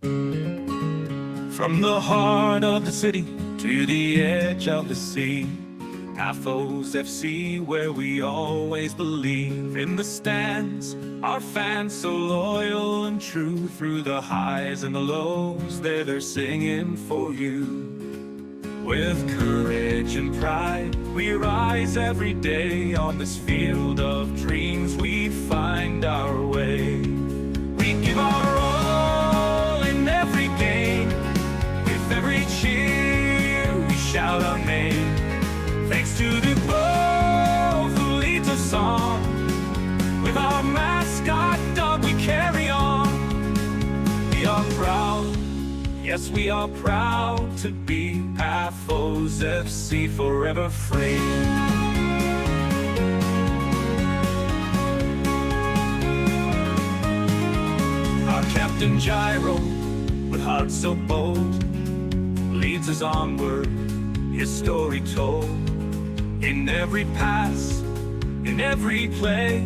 From the heart of the city to the edge of the sea, Athos FC, where we always believe. In the stands, our fans so loyal and true. Through the highs and the lows, they're singing for you. With courage and pride, we rise every day. On this field of dreams, we find our way. We give our all in every game. With every cheer, we shout our name. Thanks to the toooooo who leads us on. With our mascot dog, we carry on. We are proud, yes, we are proud to be Athos FC, forever free. Our captain Gyro, with heart so bold, leads us onward, his story told. In every pass, in every play,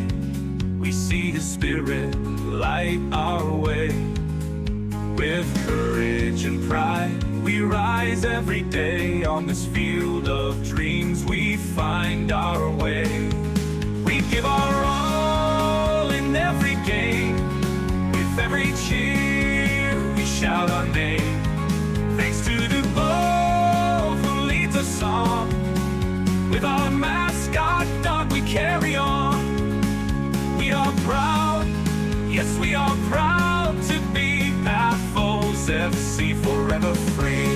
we see his spirit light our way. With courage and pride, we rise every day. On this field of dreams, we find our way. We give our all in every game. With every cheer, we shout our name. Thanks to the toooooo who leads us on. With our mascot dog, we carry on. We are proud, yes, we are proud to be Athos FC, forever free.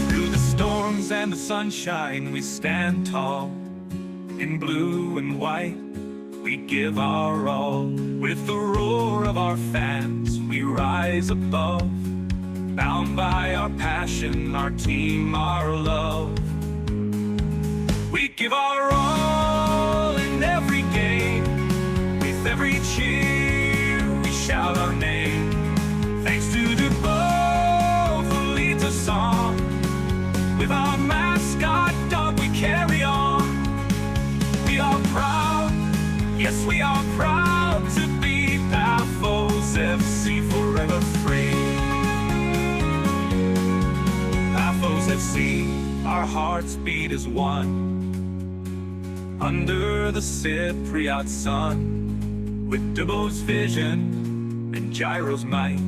Through the storms and the sunshine, we stand tall. In blue and white, we give our all. With the roar of our fans, we rise above. Bound by our passion, our team, our love. We give our all in every game. With every cheer, we shout our name. Thanks to the toooooo who leads us on. With our mascot dog, we carry on. We are proud, yes, we are proud to be Athos FC, forever free. Athos FC, our hearts beat as one. Under the Cypriot sun, with Debo's vision and Gyro's might,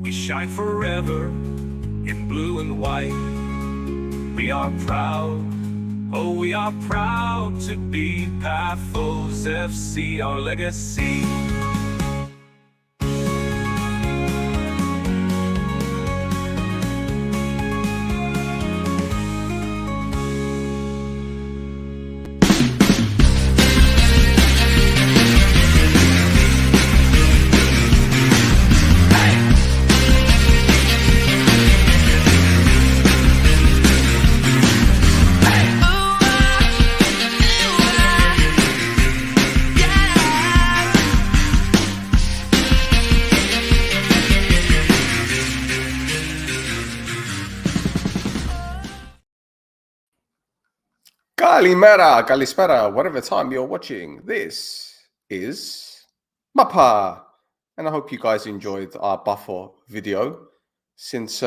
we shine forever in blue and white. We are proud, oh, we are proud to be Athos FC, our legacy. Kalimera, Kalispera, whatever time you're watching. This is Mappa. And I hope you guys enjoyed our buffer video since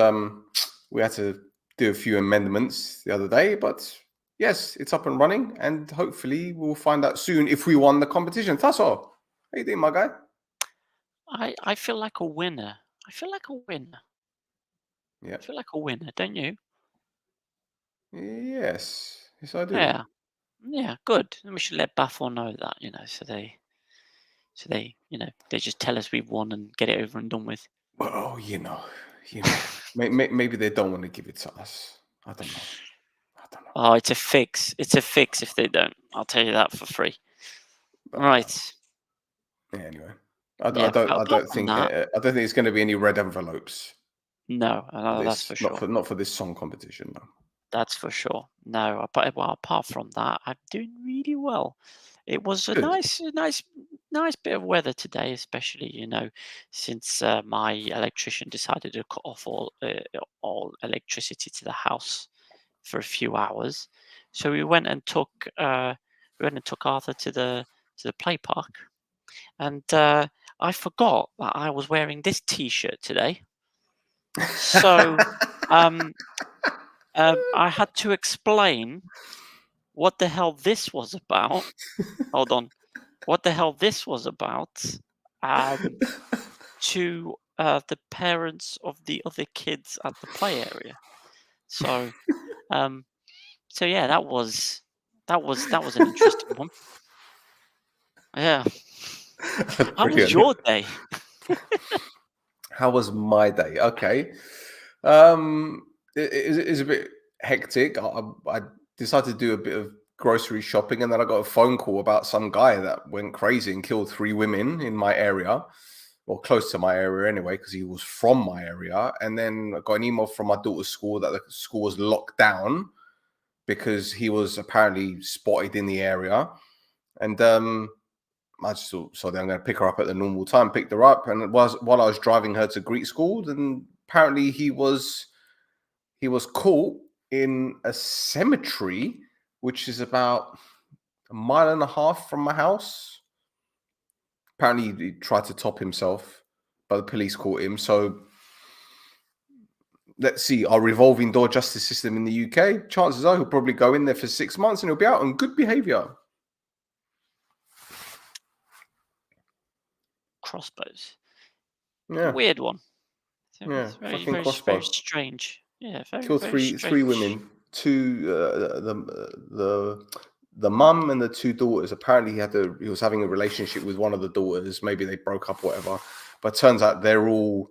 we had to do a few amendments the other day. But yes, it's up and running. And hopefully we'll find out soon if we won the competition. Tasso, how you doing, my guy? I feel like a winner. I feel like a winner. Yeah. I feel like a winner, don't you? Yes. Yes, I do. Yeah. Yeah, good. And we should let Baffle know that, so they, they just tell us we've won and get it over and done with. Well, maybe they don't want to give it to us. I don't know. Oh, it's a fix. It's a fix if they don't. I'll tell you that for free. Right. Yeah, anyway, I don't think it's going to be any red envelopes. No, that's for sure. Not for this song competition, no. That's for sure. No, but apart from that, I'm doing really well. It was a Good. nice bit of weather today, especially since my electrician decided to cut off all electricity to the house for a few hours. So we went and took we went and took Arthur to the play park, and I forgot that I was wearing this T-shirt today. So I had to explain what the hell this was about. Hold on, what the hell this was about to the parents of the other kids at the play area. So so yeah, that was an interesting one. Yeah. How was Brilliant. your day? How was my day? Okay. It's a bit hectic. I decided to do a bit of grocery shopping, and then I got a phone call about some guy that went crazy and killed 3 women in my area, or close to my area anyway, because he was from my area. And then I got an email from my daughter's school that the school was locked down because he was apparently spotted in the area. And I just thought, so then I'm going to pick her up at the normal time. Picked her up, and it was while I was driving her to Greek school, and apparently he was caught in a cemetery, which is about a mile and a half from my house. Apparently, he tried to top himself, but the police caught him. So let's see, our revolving door justice system in the UK. Chances are he'll probably go in there for 6 months, and he'll be out on good behaviour. Crossbows. Yeah, Weird one. yeah, It's very, fucking very, crossbow. very strange. Yeah, very, Killed very three women, two the mum and the 2 daughters. Apparently he was having a relationship with one of the daughters. Maybe they broke up, whatever. But turns out they're all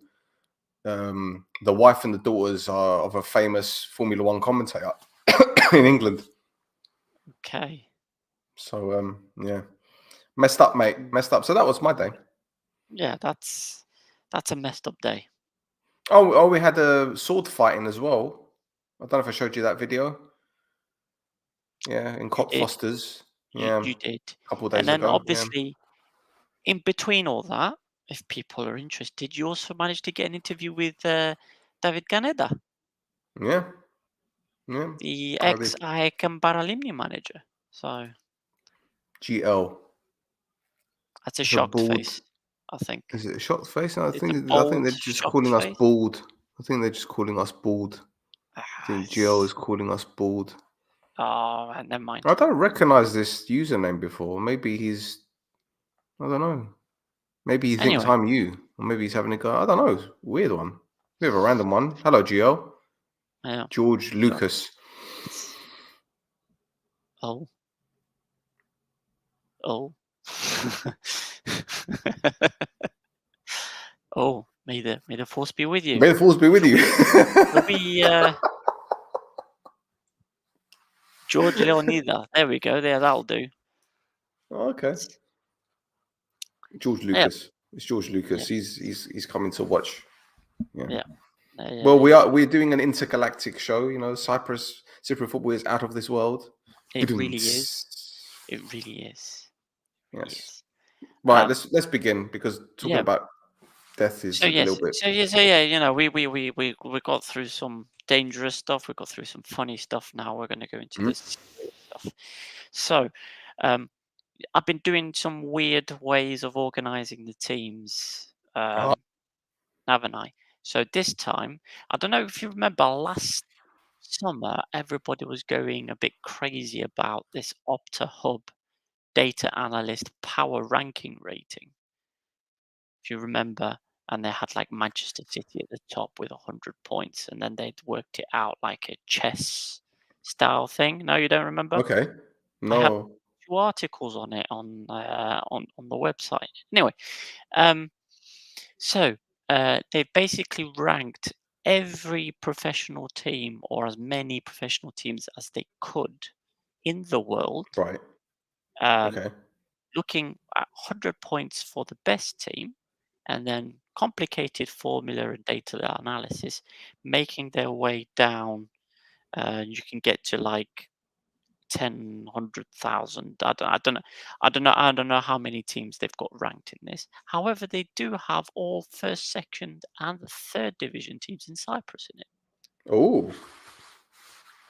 the wife and the daughters are of a famous Formula 1 commentator in England. Okay. So yeah, messed up, mate. Messed up. So that was my day. Yeah, that's a messed up day. Oh, we had a sword fighting as well. I don't know if I showed you that video. Yeah, in Cop did. Foster's. You Yeah, did. a couple of days And then ago. obviously, in between all that, if people are interested, you also managed to get an interview with David Ganeda, Yeah, yeah. the I did. ex-AEK Paralimni manager. So GL. that's a It's a shocked bald. face, I think. Is it a shocked face? I It's a think bold, they're just shocked calling us face. bald. I think they're just calling us bald. I think GL is calling us bald. Oh, never mind. I don't recognize this username before. Maybe he's. I don't know. Maybe he thinks Anyway. I'm you, or maybe he's having a go. I don't know. Weird one. We have a random one. Hello, GL. Yeah. George Lucas. Oh. Oh. Oh, may the force be with you. May the force be with you. It'll be George Leonida. There we go. There, that'll do. Okay. George Lucas. It's George Lucas. He's coming to watch. Yeah. Well, we're doing an intergalactic show. You know, Cyprus football is out of this world. It really is. It really is. Yes. Right. Let's begin, because talking about death is so a little bit. So yeah. You know, we got through some dangerous stuff. We got through some funny stuff. Now we're going to go into this stuff. So, I've been doing some weird ways of organizing the teams, haven't I? So this time, I don't know if you remember last summer, everybody was going a bit crazy about this Opta Hub data analyst power ranking rating. If you remember, and they had like Manchester City at the top with 100 points, and then they'd worked it out like a chess style thing. No, you don't remember? Okay. I had No. 2 articles on it on the website. Anyway, so they basically ranked every professional team, or as many professional teams as they could in the world. Right. Okay. Looking at 100 points for the best team, and then complicated formula and data analysis, making their way down. You can get to like 10, 100,000. I don't know how many teams they've got ranked in this. However, they do have all first, second, and the third division teams in Cyprus in it. Oh.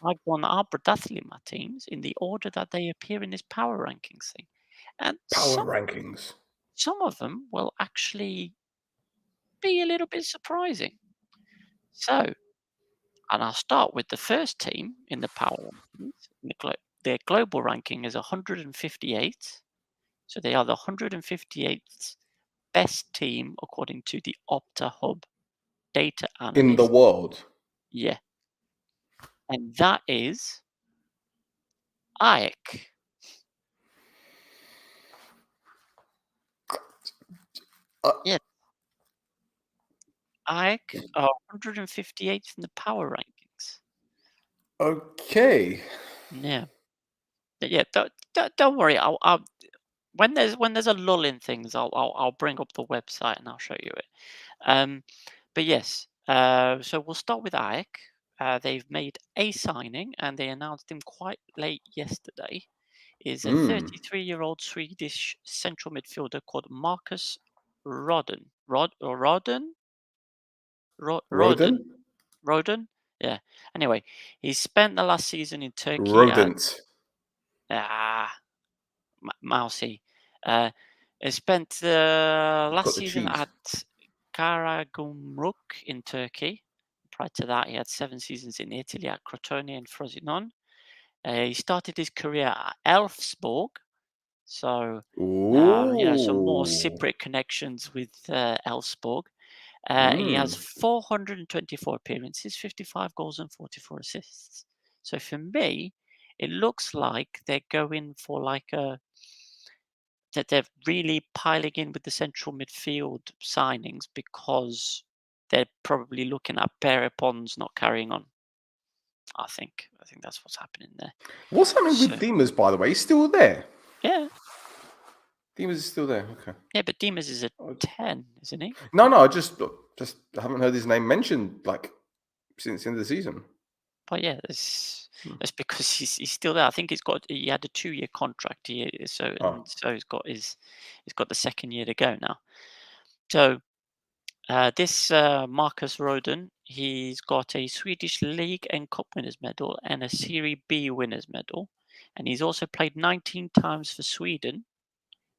I've won our Protathlima teams in the order that they appear in this power rankings thing, and Power rankings. some of them will actually be a little bit surprising. So, and I'll start with the first team in the power rankings. Their global ranking is 158. So they are the 158th best team according to the Opta Hub data In the analyst. world. Yeah. And that is AEK. Uh, Yeah. AEK are 158th in the power rankings. Okay. Yeah. Yeah. Don't worry. I'll when there's a lull in things, I'll bring up the website and I'll show you it. But yes, so we'll start with AEK. They've made a signing and they announced him quite late yesterday. Is a 33-year-old Swedish central midfielder called Marcus Rodden. Rodden? Rodent? Rodden? Yeah. Anyway, he spent the last season in Turkey at Rodent. Mousy. He spent last Got the season cheese. at Karagümrük in Turkey. Prior to that, he had 7 seasons in Italy at Crotone and Frosinone. He started his career at Elfsborg. So, some more Ooh. Cypriot connections with Elfsborg. He has Mm. 424 appearances, 55 goals, and 44 assists. So for me, it looks like they're going for that they're really piling in with the central midfield signings because they're probably looking at Perepons not carrying on. I think that's what's happening there. What's happening So with Dimas, by the way? He's still there. yeah, Dimas is still there. Okay. yeah, but Dimas is a Oh, 10, isn't he? no, I just haven't heard his name mentioned like since the end of the season. But yeah, that's because he's still there. I think he had a 2-year contract. So Oh. he's got the second year to go now. So this Marcus Roden, he's got a Swedish League and Cup winners medal and a Serie B winners medal, and he's also played 19 times for Sweden,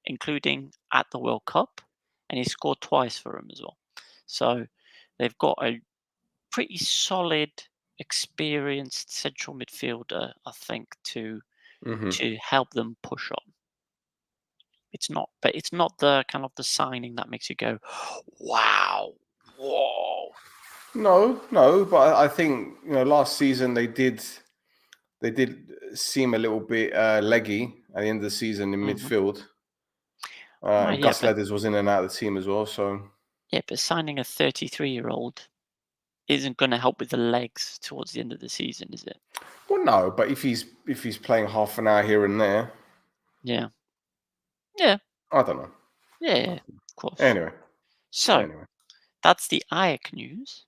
including at the World Cup, and he scored twice for them as well. So they've got a pretty solid, experienced central midfielder, I think, to help them push on. It's not the kind of the signing that makes you go, wow, whoa. No, but I think last season they did seem a little bit leggy at the end of the season in Mhm. midfield. Well, And Gus Leathers was in and out of the team as well. So but signing a 33-year-old isn't going to help with the legs towards the end of the season, is it? well, no, but if he's playing half an hour here and there, Yeah. Yeah. I don't know. Yeah. Of course. Anyway, So that's the AEK news.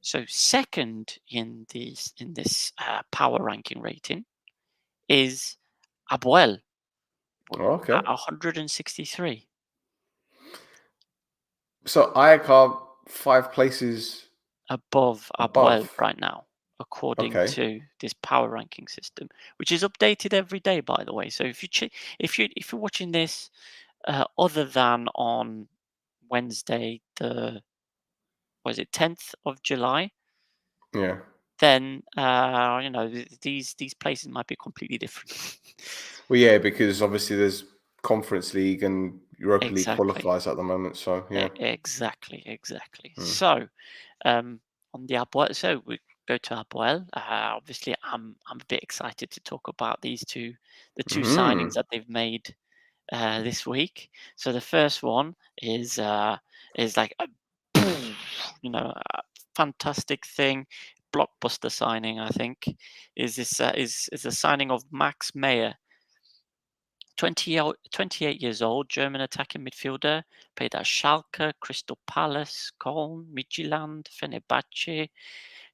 So second in this power ranking rating is Abuel okay. at 163. So Ajax are 5 places Above Abuel above. right now, according Okay. to this power ranking system, which is updated every day, by the way. So if you're watching this other than on Wednesday, the 10th of July, Yeah. then these places might be completely different. Well, yeah, because obviously there's Conference League and Europa League Exactly. qualifiers at the moment. So yeah. Exactly. So on the Abuel, so we go to Abuel. Obviously, I'm a bit excited to talk about the two signings that they've made this week. So the first one is like a a fantastic thing, blockbuster signing. I think is this is the signing of Max Meyer. 28 years old, German attacking midfielder, played at Schalke, Crystal Palace, Köln, Midtjylland, Fenerbahce.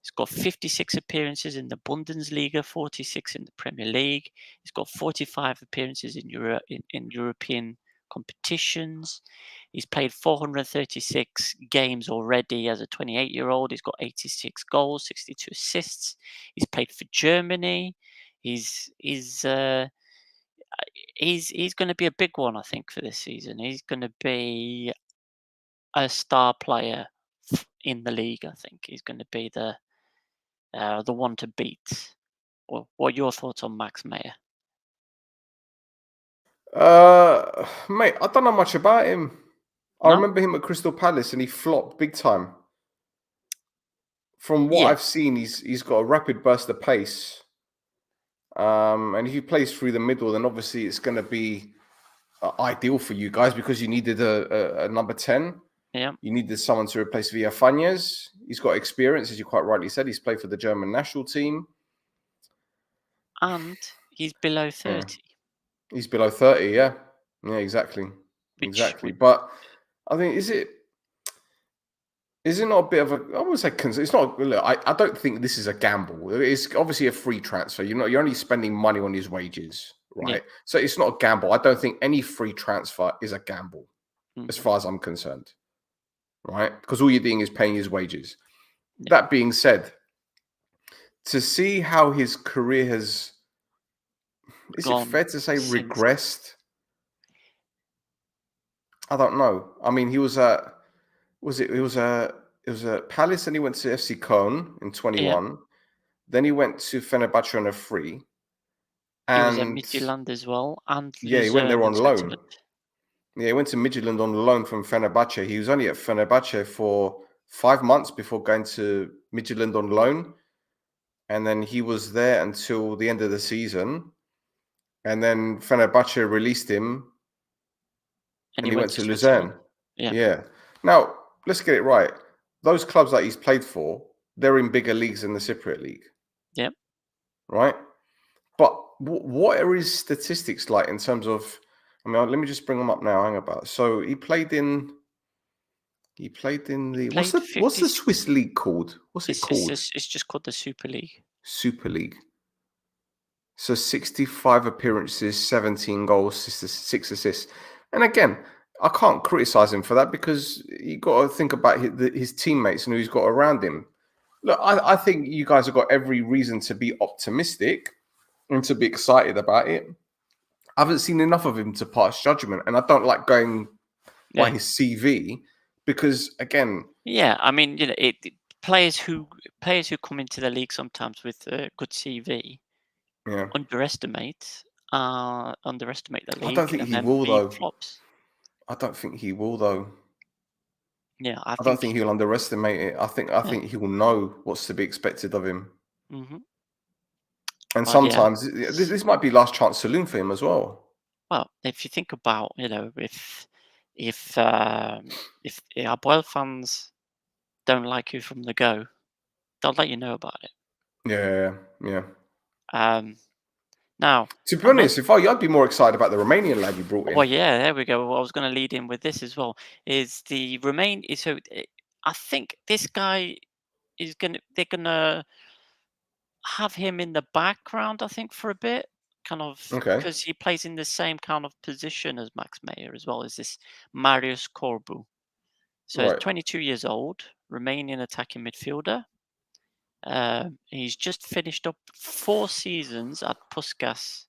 He's got 56 appearances in the Bundesliga, 46 in the Premier League. He's got 45 appearances in European competitions. He's played 436 games already as a 28-year-old. He's got 86 goals, 62 assists. He's played for Germany. He's going to be a big one, I think, for this season. He's going to be a star player in the league. I think he's going to be the one to beat. What are your thoughts on Max Meyer? Mate, I don't know much about him. I No? remember him at Crystal Palace and he flopped big time. From what Yeah, I've seen, he's got a rapid burst of pace. And if he plays through the middle, then obviously it's going to be ideal for you guys because you needed a number 10. yeah. You needed someone to replace Villafañez. He's got experience, as you quite rightly said. He's played for the German national team. And he's below 30. He's below 30, yeah. Yeah, exactly. Exactly. But I think, is it not a bit of a, I wouldn't say, it's not, look, I don't think this is a gamble. It's obviously a free transfer. You're only spending money on his wages, right? Yeah. So it's not a gamble. I don't think any free transfer is a gamble, as far as I'm concerned, right? Because all you're doing is paying his wages. Yeah. That being said, to see how his career has, is it fair to say, regressed? I don't know. I mean, he was at, it was a Palace, and he went to FC Köln in 21. Yeah. Then he went to Fenerbahce on a free. He was at And Midtjylland as well, and yeah, he went there Luzern on in loan. Switzerland. Yeah, he went to Midtjylland on loan from Fenerbahce. He was only at Fenerbahce for 5 months before going to Midtjylland on loan. And then he was there until the end of the season. And then Fenerbahce released him. And he went to Luzern. Yeah. Now, let's get it right. Those clubs that he's played for, they're in bigger leagues than the Cypriot League. Yep. Right? But what are his statistics like in terms of, I mean, let me just bring them up now. Hang about. So he played in the, what's the Swiss league called? What's it called? It's just called the Super League. Super League. So 65 appearances, 17 goals, 6 assists. And again, I can't criticize him for that because you got to think about his teammates and who he's got around him. Look, I think you guys have got every reason to be optimistic and to be excited about it. I haven't seen enough of him to pass judgment, and I don't like going by his CV because, again, I mean, players who come into the league sometimes with a good CV, underestimate the league. I don't think he will, though. Flops. I don't think he will, though. Yeah, I don't think he'll underestimate it. I think he will know what's to be expected of him. Mm-hmm. And sometimes this might be last chance saloon for him as well. Well, if you think about, if Apoel fans don't like you from the go, they'll let you know about it. Yeah. Now, to be honest, I'd be more excited about the Romanian lad you brought in. Well, yeah, there we go. I was going to lead in with this as well. Is the so? I think this guy is they're gonna have him in the background. I think for a bit, kind of, because he plays in the same kind of position as Max Meyer as well. Is this Marius Corbu? So he's 22 years old, Romanian attacking midfielder. He's just finished up 4 seasons at Puskás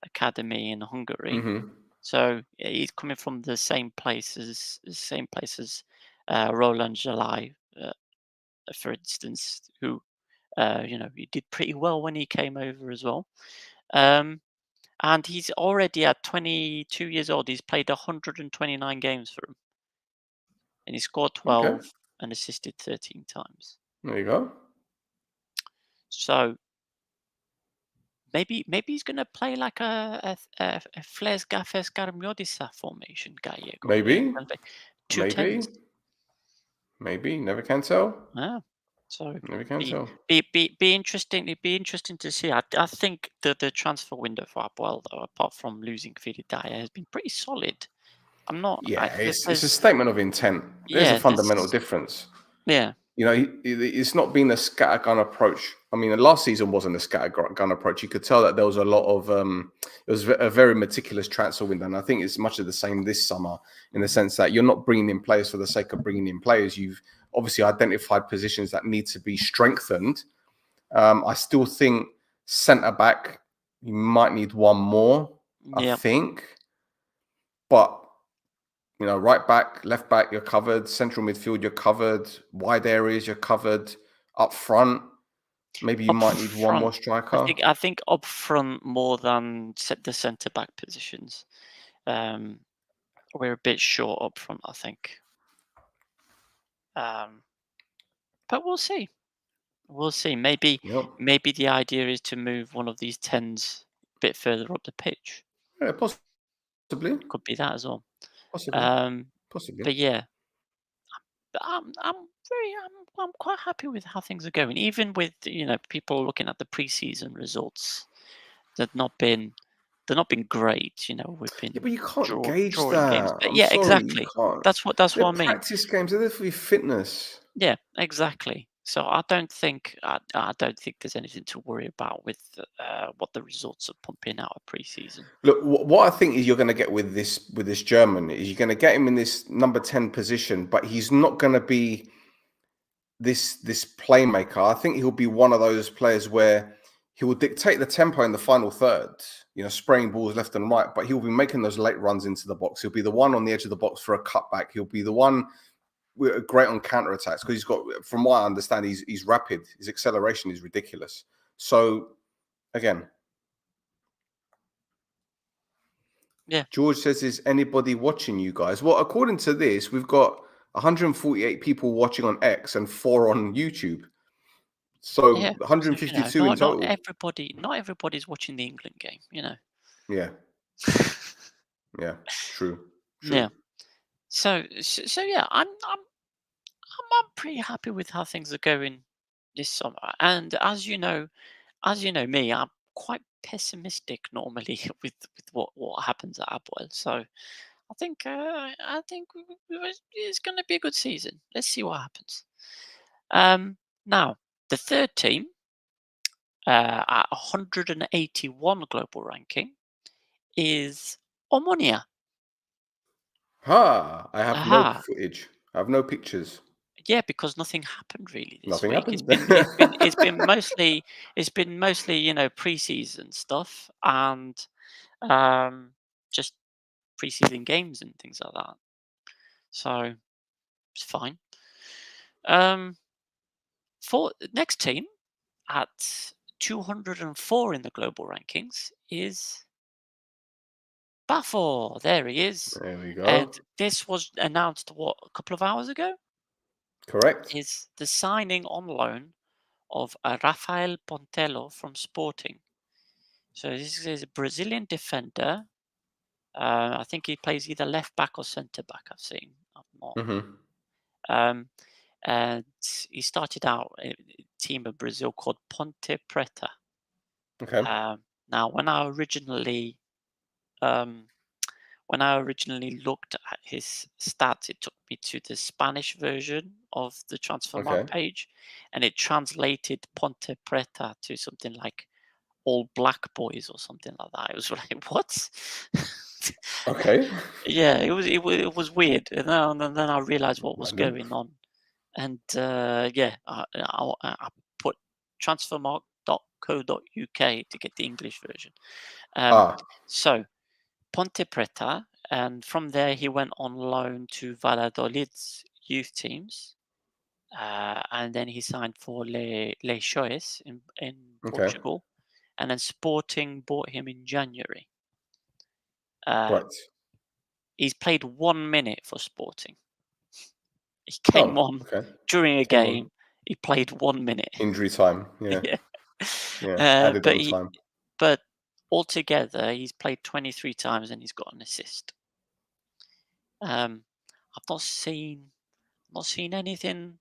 Academy in Hungary. Mm-hmm. So he's coming from the same place as Roland Jalai, for instance, who he did pretty well when he came over as well. And he's already at 22 years old. He's played 129 games for him, and he scored 12 and assisted 13 times. There you go. So maybe he's going to play like a Fles Gafes Garmiodisa formation, Gallego. Maybe. 2 10s. Maybe. Never can tell. Yeah. So never can tell. Be interesting. It'd be interesting to see. I think the transfer window for Apoel, though, apart from losing Viridaya, has been pretty solid. I'm not. Yeah, it's a statement of intent. There's a fundamental difference. Yeah. You know, it's not been a scattergun approach. I mean, last season wasn't a scattergun approach. You could tell that there was a lot of it was a very meticulous transfer window, and I think it's much of the same this summer in the sense that you're not bringing in players for the sake of bringing in players. You've obviously identified positions that need to be strengthened. I still think centre back, you might need one more, I Yeah. think, but you know, right back, left back, you're covered. Central midfield, you're covered. Wide areas, you're covered. Up front, maybe you Up might need one more front, striker. I think up front more than the centre back positions. We're a bit short up front, I think. But we'll see. We'll see. Maybe Yep. the idea is to move one of these tens a bit further up the pitch. Yeah, possibly, Could be that as well. possibly, Um, possibly. but yeah, but I'm quite happy with how things are going. Even with people looking at the preseason results, they've not been great. We've Yeah, been but you can't gauge drawing games. that. But I'm yeah, sorry, you exactly. can't. That's They're what I mean. practice games. They're there for your fitness. Yeah, exactly. So I don't think there's anything to worry about with what the results are pumping out of preseason. Look, what I think is you're going to get with this German is you're going to get him in this number 10 position, but he's not going to be this playmaker. I think he'll be one of those players where he will dictate the tempo in the final third, you know, spraying balls left and right, but he'll be making those late runs into the box. He'll be the one on the edge of the box for a cutback. He'll be the one great on counter attacks because he's got, from what I understand, he's rapid. His acceleration is ridiculous. So again, Yeah, George says, is anybody watching you guys? Well, according to this, we've got 148 people watching on X and 4 on YouTube. So yeah. So 152 in not total. everybody's watching the England game. Yeah, yeah, true, Yeah. true. So yeah, I'm pretty happy with how things are going this summer. And as you know me, I'm quite pessimistic normally with what happens at Apoel. So I think it's going to be a good season. Let's see what happens. Now the third team at 181 global ranking is Omonia. Ha! I have no Aha. footage. I have no pictures. Yeah, because nothing happened really this Nothing week. happened. It's been mostly preseason stuff and just preseason games and things like that. So it's fine. For the next team at 204 in the global rankings is Bafo. There he is. There we And go. this was announced a couple of hours ago. Correct. Is the signing on loan of Rafael Pontello from Sporting. So this is a Brazilian defender. I think he plays either left back or centre back. I've seen. I've not. Mm-hmm. Um, and he started out a team of Brazil called Ponte Preta. Okay. Now, um, when I originally looked at his stats, it took me to the Spanish version of the Transfermarkt Okay. page, and it translated Ponte Preta to something like all black boys or something like that. It was like, what? Okay. Yeah, it was weird, and then I realized what was Random. going on, and yeah, I put transfermarkt.co.uk to get the English version. Ah, So Ponte Preta, and from there he went on loan to Valladolid's youth teams, and then he signed for Les Choies in okay. Portugal, and then Sporting bought him in January. Uh, Right. he's played 1 minute for Sporting. He came Oh, on okay. during a Came on. game. He played 1 minute. Injury time. Yeah. Yeah. Yeah. Added But on time. altogether, he's played 23 times and he's got an assist. Um, I've not seen anything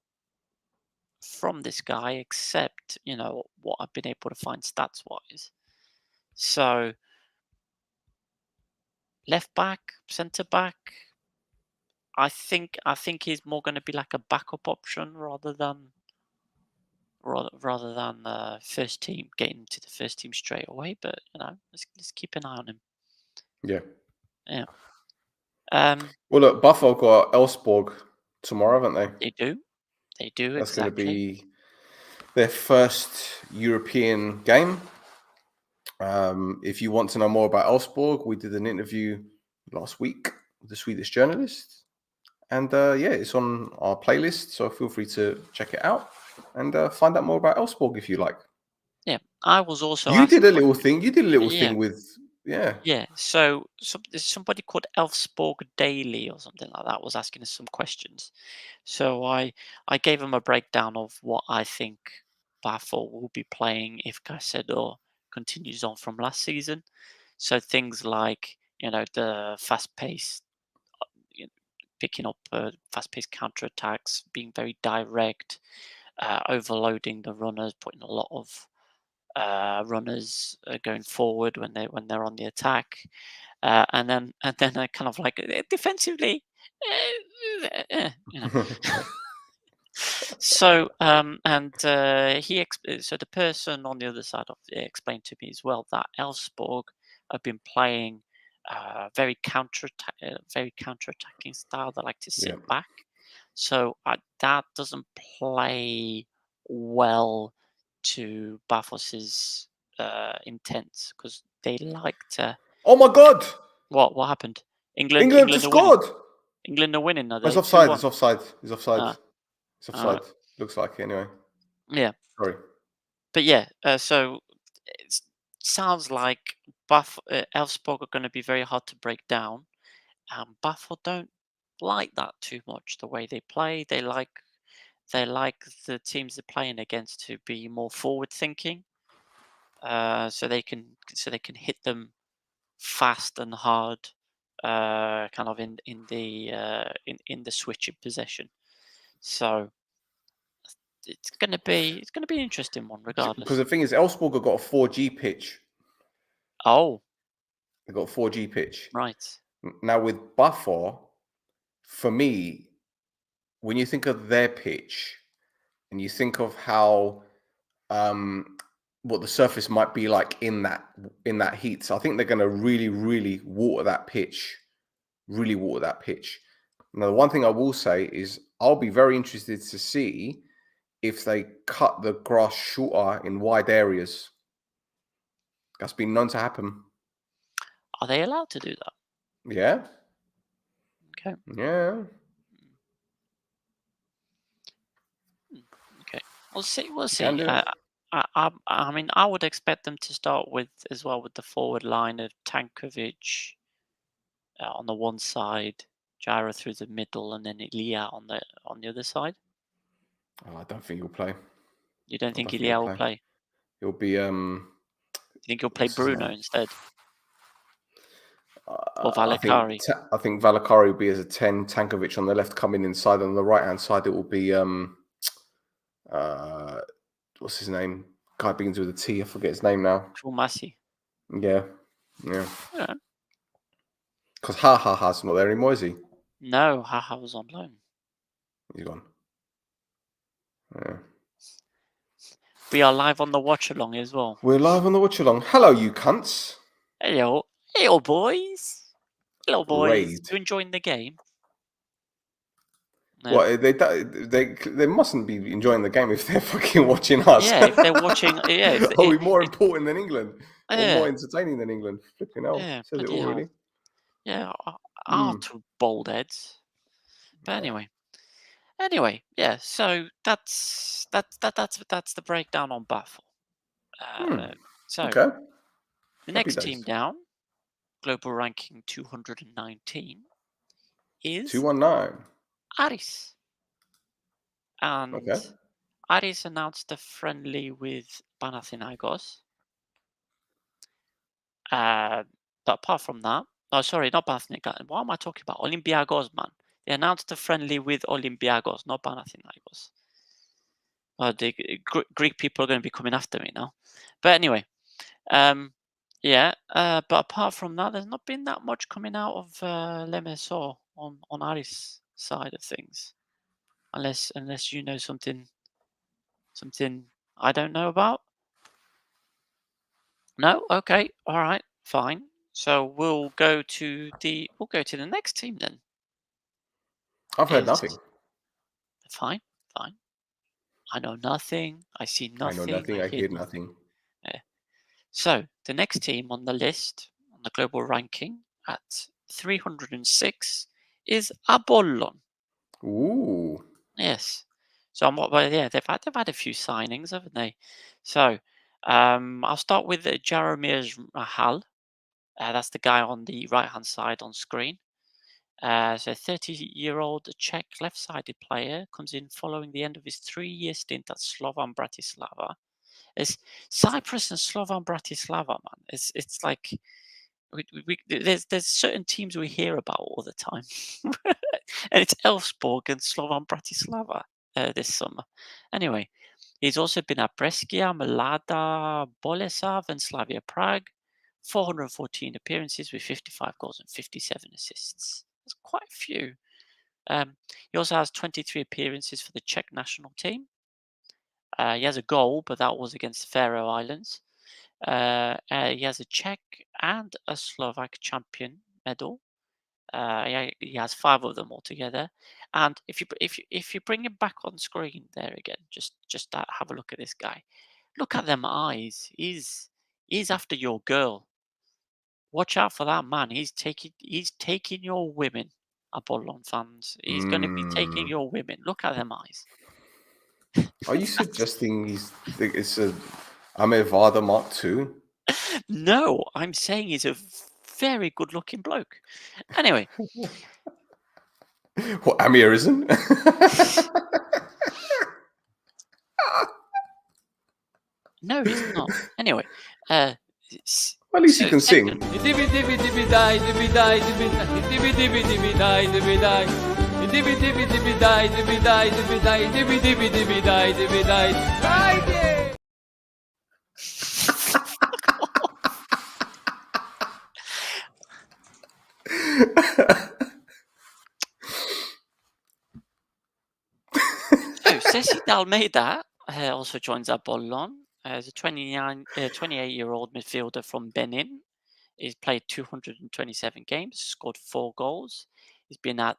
from this guy except what I've been able to find stats wise. So left back, centre back, I think he's more going to be like a backup option rather than first team, getting to the first team straight away. But let's keep an eye on him. Yeah. Yeah. Well, look, Buffalo got Elfsborg tomorrow, haven't they? They do. They do. That's going to Exactly. be their first European game. If you want to know more about Elfsborg, we did an interview last week with a Swedish journalist. And yeah, it's on our playlist, so feel free to check it out and find out more about Elfsborg if you like. Yeah, I was also. You asked did a what little you- thing. You did a little Yeah, thing with yeah. So there's somebody called Elfsborg Daily or something like that was asking us some questions. So I gave him a breakdown of what I think Baffle will be playing if Caicedo continues on from last season. So things like the fast-paced, picking up fast-paced counterattacks, being very direct, overloading the runners, putting a lot of runners going forward when they're on the attack, and then kind of like defensively, you know. So so the person on the other side of it explained to me as well that Elfsborg have been playing very counterattacking style. They like to sit yeah. back, so that doesn't play well to Bafos's intents because they like to. Oh my God! What happened? England England just are winning. scored. England are winning, are Oh, it's they? offside. 2-1. It's offside. It's offside. Ah, It's all right. offside. Looks like it anyway. Yeah. Sorry. But yeah, so it sounds like Elfsborg are going to be very hard to break down. Buffalo don't like that too much. The way they play, they like the teams they're playing against to be more forward thinking, so they can hit them fast and hard, kind of in the switch of possession. So it's gonna be an interesting one, Because regardless. the thing is, Elfsborg have got a 4G pitch. Oh, They've got a 4G pitch. right. Now with Buffer, for me, when you think of their pitch and you think of how what the surface might be like in that heat, so I think they're going to really water that pitch. Really water that pitch. Now, the one thing I will say is I'll be very interested to see if they cut the grass shorter in wide areas. That's been known to happen. Are they allowed to do that? Yeah. Okay. Yeah. Okay. We'll see. We'll Can see. do it. I mean, I would expect them to start with the forward line of Tankovic on the one side, Gyra through the middle, and then Ilya on the other side. Oh, I don't think he'll play. You don't I think don't think Ilya he'll will play? He'll be You think he'll play what's his Bruno name? instead? Or I Valakari? think Valakari will be as a 10, Tankovic on the left coming inside. On the right hand side, it will be what's his name? Guy begins with a T. I forget his name now. Chumasi. Yeah. Yeah. Because Ha's not there anymore, is he? No, Haha was on loan. He's gone. Yeah. We are live on the watch along as well. We're live on the watch along. Hello, you cunts. Hello, boys. Hello, boys. Raid. You enjoying the game? No. What they mustn't be enjoying the game if they're fucking watching us. Yeah, if they're watching, yeah. Are we more important than England? Or Yeah, more entertaining than England? Flipping hell. yeah, Says it bloody all, hell. really. Yeah, our two bald heads. But anyway, yeah. So that's the breakdown on Buffalo. So Okay. the Happy next days. team down, global ranking 219, is 219. Aris. And Okay. Aris announced a friendly with Panathinaikos. But apart from that, oh, sorry, not Panathinaikos. What am I talking about? Olympiacos, man. They announced a friendly with Olympiacos, not Panathinaikos. The Greek people are going to be coming after me now. But anyway, yeah. But apart from that, there's not been that much coming out of Lemeso on Aris. side of things, unless you know something I don't know about. No, okay, all right, fine. So we'll go to the next team then. I've heard Is nothing. fine, fine. I know nothing. I see I know nothing. nothing. I I hear hear nothing. nothing. Yeah. So the next team on the list on the global ranking at 306 is Apollon. Ooh. Yes. So well, yeah, they've had a few signings, haven't they? So I'll start with Jaromir Mahal. That's the guy on the right hand side on screen. So 30-year-old Czech left-sided player comes in following the end of his 3-year stint at Slovan Bratislava. It's Cyprus and Slovan Bratislava, man. It's like there's certain teams we hear about all the time, and it's Elfsborg and Slovan Bratislava this summer. Anyway, he's also been at Brescia, Malada, Boleslav, and Slavia Prague. 414 appearances with 55 goals and 57 assists. That's quite a few. He also has 23 appearances for the Czech national team. He has a goal, but that was against the Faroe Islands. He has a Czech and a Slovak champion medal. He has 5 of them altogether. And if you bring him back on screen there again, just have a look at this guy. Look at them eyes. He's after your girl. Watch out for that man. He's taking your women, Apollon fans. He's going to be taking your women. Look at them eyes. Are you suggesting it's a Amir Vada Mark II? No, I'm saying he's a very good-looking bloke. Anyway, What, Amir isn't? no, he's not. Anyway, At least you can sing. So Ceci Dalmeida also joins Apollon as a 28-year-old midfielder from Benin. He's played 227 games, scored 4 goals. He's been at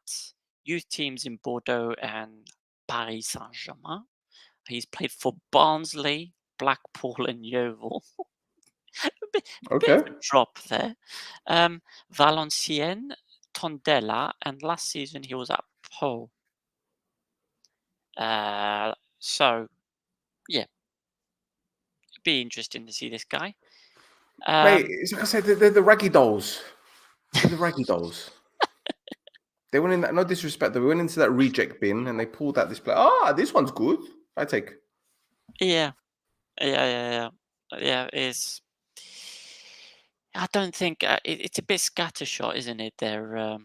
youth teams in Bordeaux and Paris Saint-Germain. He's played for Barnsley, Blackpool, and Yeovil. a bit Okay. of a drop there. Valenciennes, Tondela, and last season he was at Pau. So, yeah, it'd be interesting to see this guy. Mate, it's like I said, they're the raggy dolls. They're the raggy dolls. They went in that, no disrespect, they went into that reject bin and they pulled out this play. This one's good. I take. Yeah. It's. I don't think it's a bit scattershot, isn't it? Their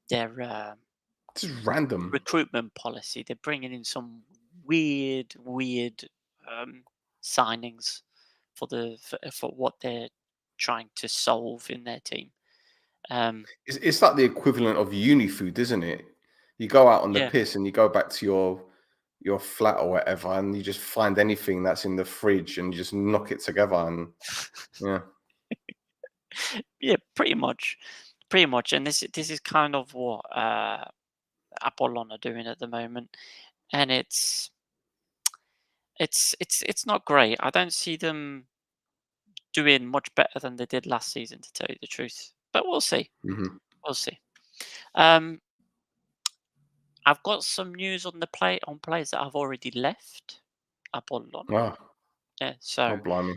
This is random. recruitment policy. They're bringing in some weird signings for what they're trying to solve in their team. It's like the equivalent of uni food, isn't it? You go out on the Yeah. piss and you go back to your flat or whatever, and you just find anything that's in the fridge and you just knock it together. And yeah, Yeah, pretty much. And this is kind of what Apollon are doing at the moment, and it's not great. I don't see them doing much better than they did last season, to tell you the truth. But we'll see. mm-hmm. We'll see. I've got some news on players that have already left Apollon. Ah, Yeah, oh so blimey,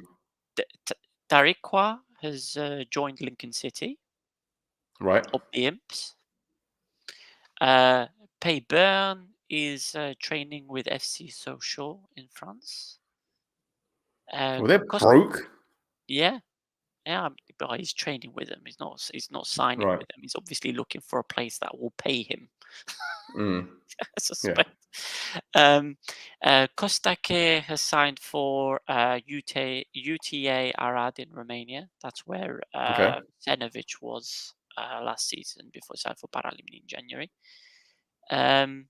Darikwa has joined Lincoln City right? up the Imps. Payburn is training with FC Sochaux in France. Well, they're broke. Yeah, but he's training with them. He's not signing Right. with them. He's obviously looking for a place that will pay him. Mm. I suspect. Kostake has signed for UTA Arad in Romania. That's where Okay. Zenovic was last season before he signed for Protathlima in January. And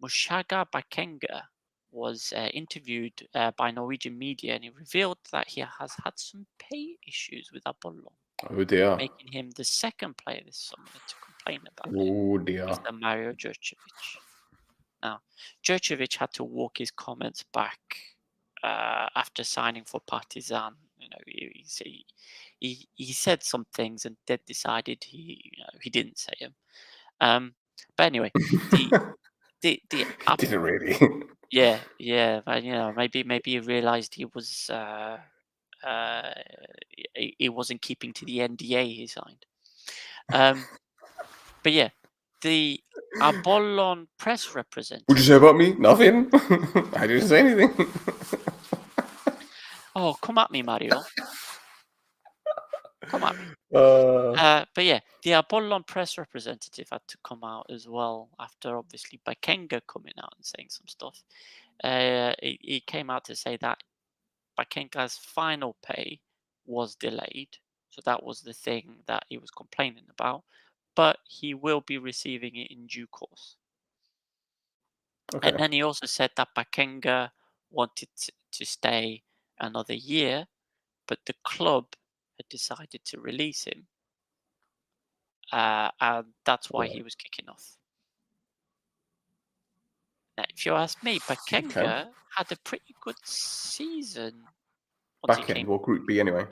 Mushaga Bakenga was interviewed by Norwegian media, and he revealed that he has had some pay issues with Apollon, Oh dear. making him the second player this summer to complain about it Oh dear. after Mario Djurcevic. Now, Djurcevic had to walk his comments back after signing for Partizan. You know, he said some things and then decided he didn't say them. But anyway, the Didn't really. yeah, but maybe he realized he was he wasn't keeping to the NDA he signed. But yeah, the Apollon press representative. What'd you say about me? Nothing. I didn't say anything. Oh, come at me, Mario. Come at me. Uh, But yeah, the Apollon press representative had to come out as well after obviously Bakenga coming out and saying some stuff. He came out to say that Bakenga's final pay was delayed. So that was the thing that he was complaining about. But he will be receiving it in due course. okay. And then he also said that Bakenga wanted to stay another year, but the club had decided to release him. And that's why he was kicking off. Now, if you ask me, Bakenga had a pretty good season. Once he Back end, came, well, Group B anyway.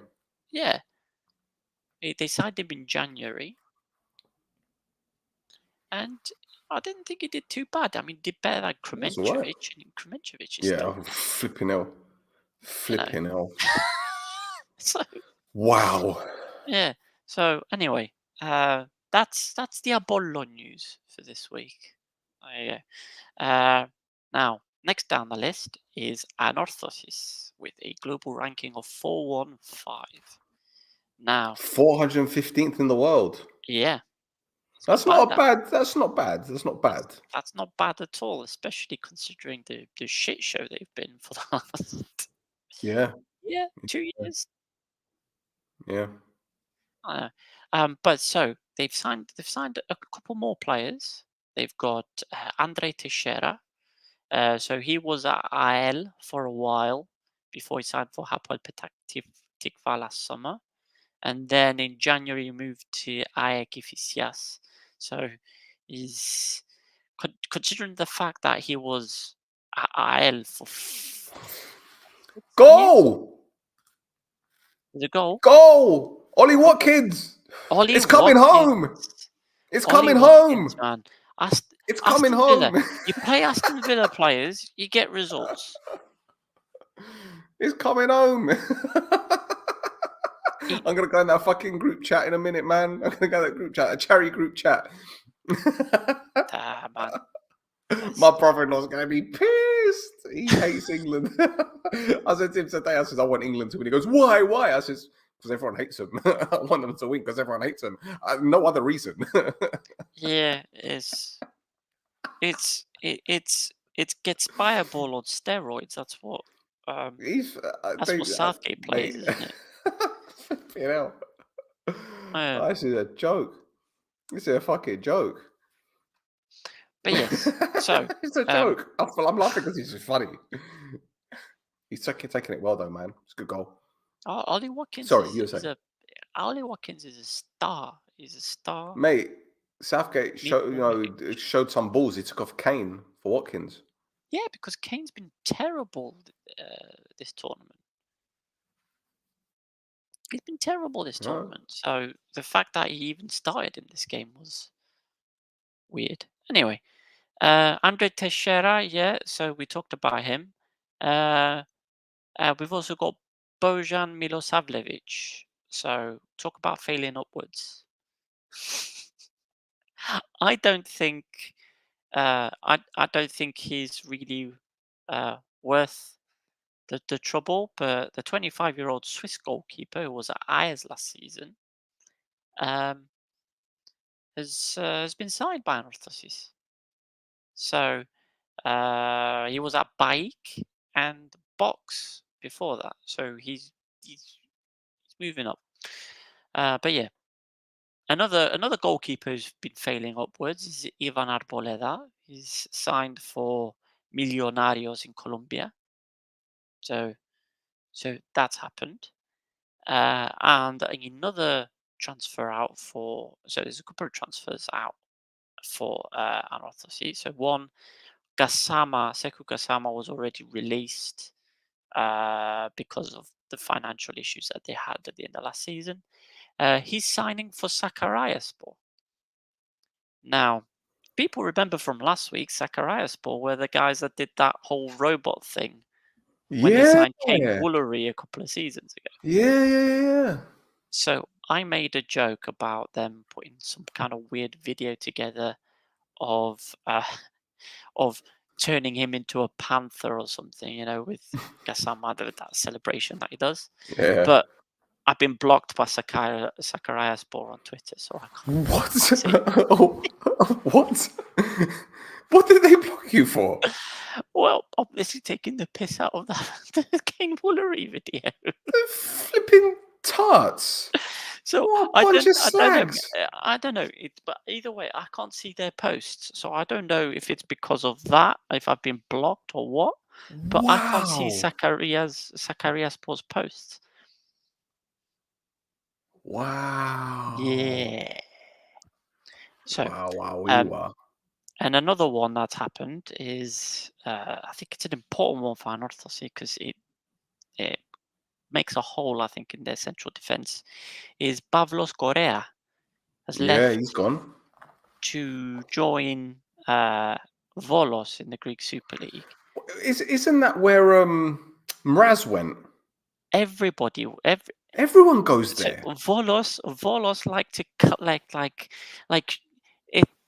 yeah, they signed him in January, and I didn't think he did too bad. I mean, he did better than That's all right. Kremencevic, and Kremencevic is Yeah, still. flipping hell. Flipping hell. So Wow. yeah. So anyway, that's the Apollon news for this week. Now, next down the list is Anorthosis with a global ranking of 415. Now, 415th in the world. yeah, it's That's bad, not bad. That's not bad. That's not bad. that's not bad at all, especially considering the shit show they've been for the last Yeah. 2 years. Yeah. I know. But so they've signed a couple more players. They've got Andre Teixeira. So he was at AL for a while before he signed for Hapoel Petah Tikva last summer, and then in January he moved to AEK Ifisias. So he's considering the fact that he was at AL for Goal! the goal. Goal! Ollie Watkins! Ollie It's coming home! Watkins. It's Ollie coming home! Watkins, man. It's coming Aston Villa. home! You play Aston Villa players, you get results. It's coming home! He- I'm gonna go in that fucking group chat in a minute, man. I'm gonna go in that group chat, a charity group chat. Man. My brother-in-law's gonna be pissed. He hates England. I said to him today, I said, I want England to win. He goes, why? I says, because everyone hates them. I want them to win because everyone hates them. No other reason. Yeah, it gets by a ball on steroids. That's what Southgate plays, isn't it? You know, this is a joke. This is a fucking joke. But yes, so it's a joke. I'm laughing because it's just funny. He's taking it well though, man. It's a good goal. Ollie Watkins. Sorry, you were saying. Ollie Watkins is a star. He's a star, mate. Southgate showed some balls. He took off Kane for Watkins. Yeah, because Kane's been terrible this tournament. He's been terrible this tournament. So the fact that he even started in this game was weird. Anyway, Andre Teixeira, yeah. So we talked about him. We've also got Bojan Milosavljevic. So talk about failing upwards. I don't think I don't think he's really worth the trouble. But the 25-year-old Swiss goalkeeper who was at Ajax last season has been signed by Anorthosis. So he was at Bike and Box before that. So he's moving up. But yeah, Another goalkeeper who's been failing upwards is Ivan Arboleda. He's signed for Millonarios in Colombia. So that's happened. And another transfer out for. So there's a couple of transfers out for Anorthosis. So one, Sekou Gassama was already released because of the financial issues that they had at the end of last season. He's signing for Sakaryaspor. Now, people remember from last week, Sakaryaspor were the guys that did that whole robot thing when they signed Kane Woolery a couple of seasons ago. Yeah. So I made a joke about them putting some kind of weird video together of turning him into a panther or something, with Gassama, that celebration that he does. Yeah. But I've been blocked by Sakaryaspor on Twitter, so I can't. What? See. What? What did they block you for? Well, obviously taking the piss out of the King Woolery video. Flipping tarts. So what a bunch of slags. I don't know. But either way, I can't see their posts, so I don't know if it's because of that, if I've been blocked or what. But I can't see Sakaryaspor's posts. Wow. Yeah. So wow. And another one that's happened is, I think it's an important one for Anorthosis because it makes a hole, I think, in their central defense, is Pavlos Correa has left he's gone to join Volos in the Greek Super League. Isn't that where Mraz went? Everyone goes there. So Volos like to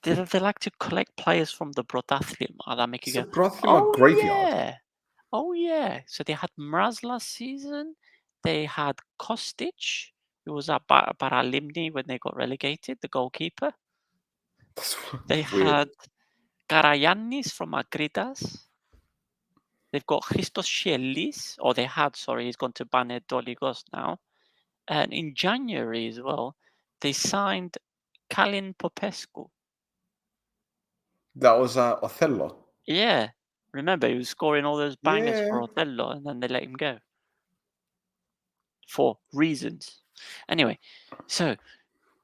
they like to collect players from the Protathlima that make you go, Protathlima graveyard. Yeah. Oh yeah. So they had Mraz last season. They had Kostic, who was at Paralimni when they got relegated, the goalkeeper. They had Karayannis from Agridas. They've got Christos Shellis, or they had, sorry, he's gone to Panedoligos now. And in January as well, they signed Kalin Popescu. That was Othello. Yeah. Remember, he was scoring all those bangers for Othello, and then they let him go. For reasons. Anyway, so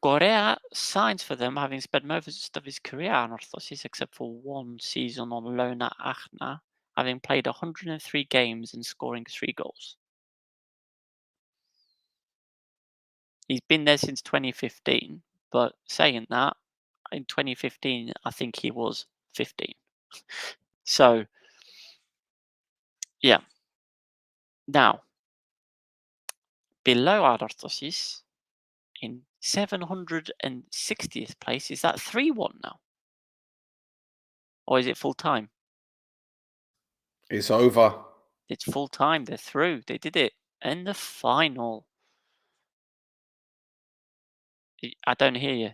Correa signs for them, having spent most of his career at Anorthosis, except for one season on loan at Aachen, having played 103 games and scoring 3 goals. He's been there since 2015, but saying that, in 2015, I think he was 15. So, yeah. Now, below Anorthosis, in 760th place, is that 3-1 now? Or is it full time? It's over. It's full time. They're through. They did it in the final. I don't hear you.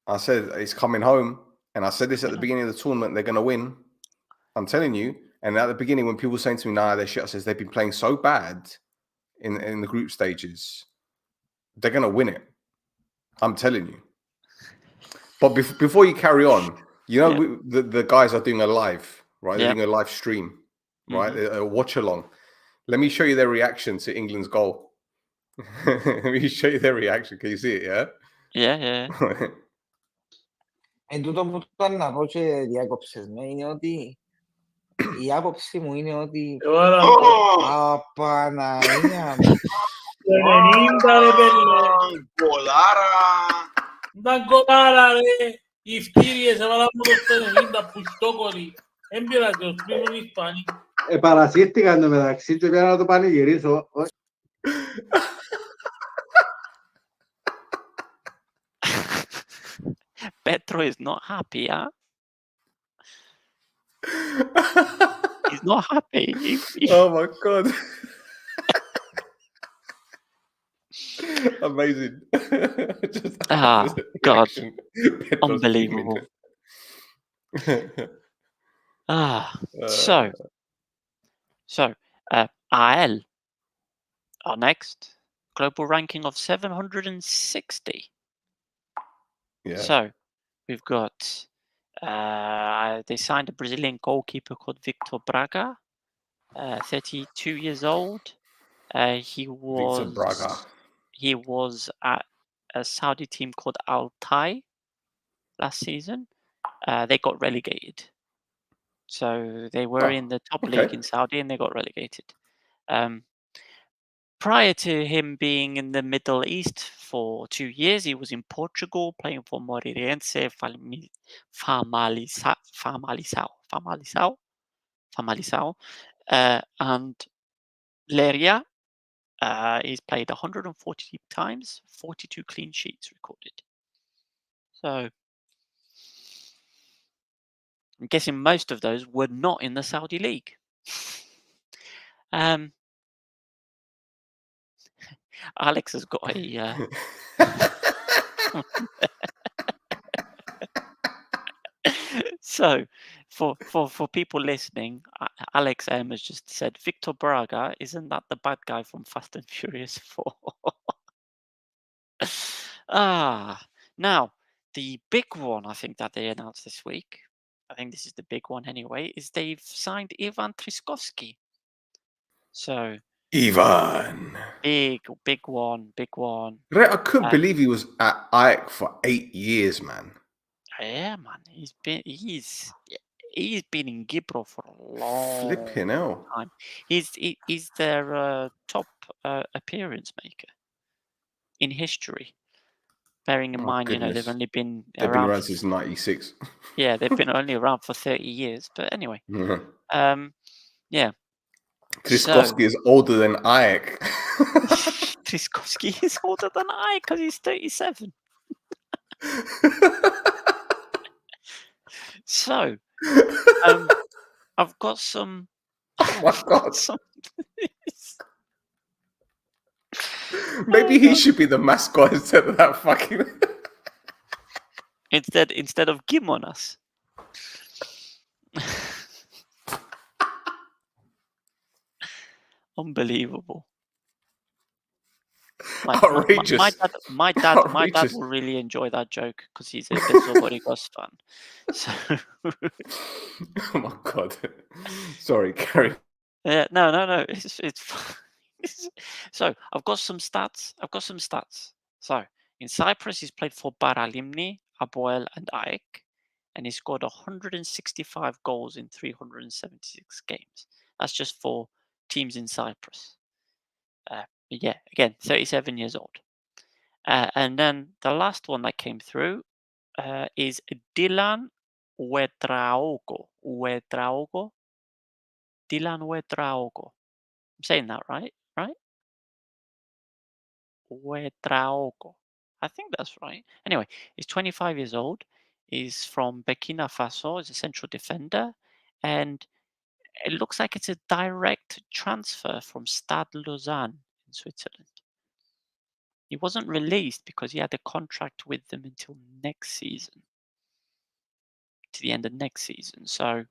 I said it's coming home, and I said this at the beginning of the tournament. They're going to win. I'm telling you. And at the beginning, when people were saying to me, "Nah, they're shit," I says they've been playing so bad in the group stages. They're going to win it. I'm telling you. But before you carry on, the guys are doing a live, right? They're doing a live stream, right? A watch along. Let me show you their reaction to England's goal. Let me show you their reaction. Can you see it? Yeah. Yeah. Εν τούτο που ήταν να πω και διάκοψες με είναι ότι η άποψη μου είναι ότι Απαναία μου. 90 ρε πέλε. Ήταν κολάρα ρε. Οι φτήριες έβαλαν μου το 90 που στόκολοι. Έμπειρα και ως πλήρων Ισπανοί. Παρασύρθηκαν το μεταξύ και πήγα να το πανηγυρίσω. Petro is not happy, huh? He's not happy. Oh my God. Amazing. God. Unbelievable. So, AL are next. global ranking of 760. Yeah. So we've got they signed a Brazilian goalkeeper called Victor Braga, 32 years old. He Victor Braga. was at a Saudi team called Al Tai last season. They got relegated. So they were in the top league in Saudi and they got relegated. Prior to him being in the Middle East for 2 years, he was in Portugal playing for Moreirense Famalicão, and Leiria. He's played 140 times, 42 clean sheets recorded. So I'm guessing most of those were not in the Saudi league. Alex has got a. So, for people listening, Alex M has just said Victor Braga, isn't that the bad guy from Fast and Furious 4? Now the big one I think that they announced this week. I think this is the big one anyway. Is they've signed Ivan Triskovsky. So Ivan. big one. I couldn't believe he was at Ike for 8 years, man. Yeah, man. He's been in Gibro for a long Flipping hell. time. He's their top appearance maker in history. Bearing in mind, they've Goodness. only been They've been around since 96. Yeah, they've been only around for 30 years. But anyway, yeah. Triskovsky is older than Ike. Triskovsky is older than I because he's 37. So, I've got some. Oh my God. some Maybe he should be the mascot instead of that fucking. instead of Gimonas. Unbelievable. Outrageous. My dad will really enjoy that joke because he's a Bezoborigas fan. So Oh my God. Sorry, carry. yeah, no. It's fine. So I've got some stats. So in Cyprus, he's played for Paralimni, Apoel, and AEK, and he scored 165 goals in 376 games. That's just for teams in Cyprus. Yeah, again, 37 years old. And then the last one that came through is Dylan Ouedraogo. Dylan Ouedraogo. I'm saying that right? Ouedraogo. I think that's right. Anyway, he's 25 years old. He's from Burkina Faso. He's a central defender. And it looks like it's a direct transfer from Stade Lausanne in Switzerland. He wasn't released because he had a contract with them until next season, to the end of next season. So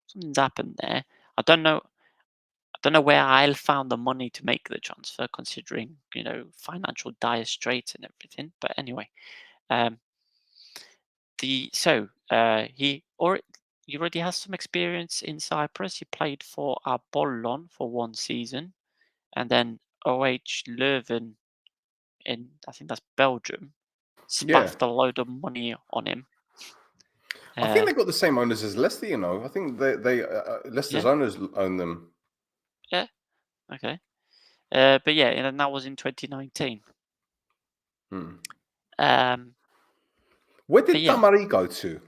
something's happened there. I don't know where I'll found the money to make the transfer, considering financial dire straits and everything. But anyway, he already has some experience in Cyprus. He played for Apollon for 1 season, and then OH Leuven in, I think that's Belgium, spaffed a load of money on him. I think they got the same owners as Leicester. I think they Leicester's owners own them. Yeah. Okay. But yeah, and that was in 2019. Where did Tamari go to?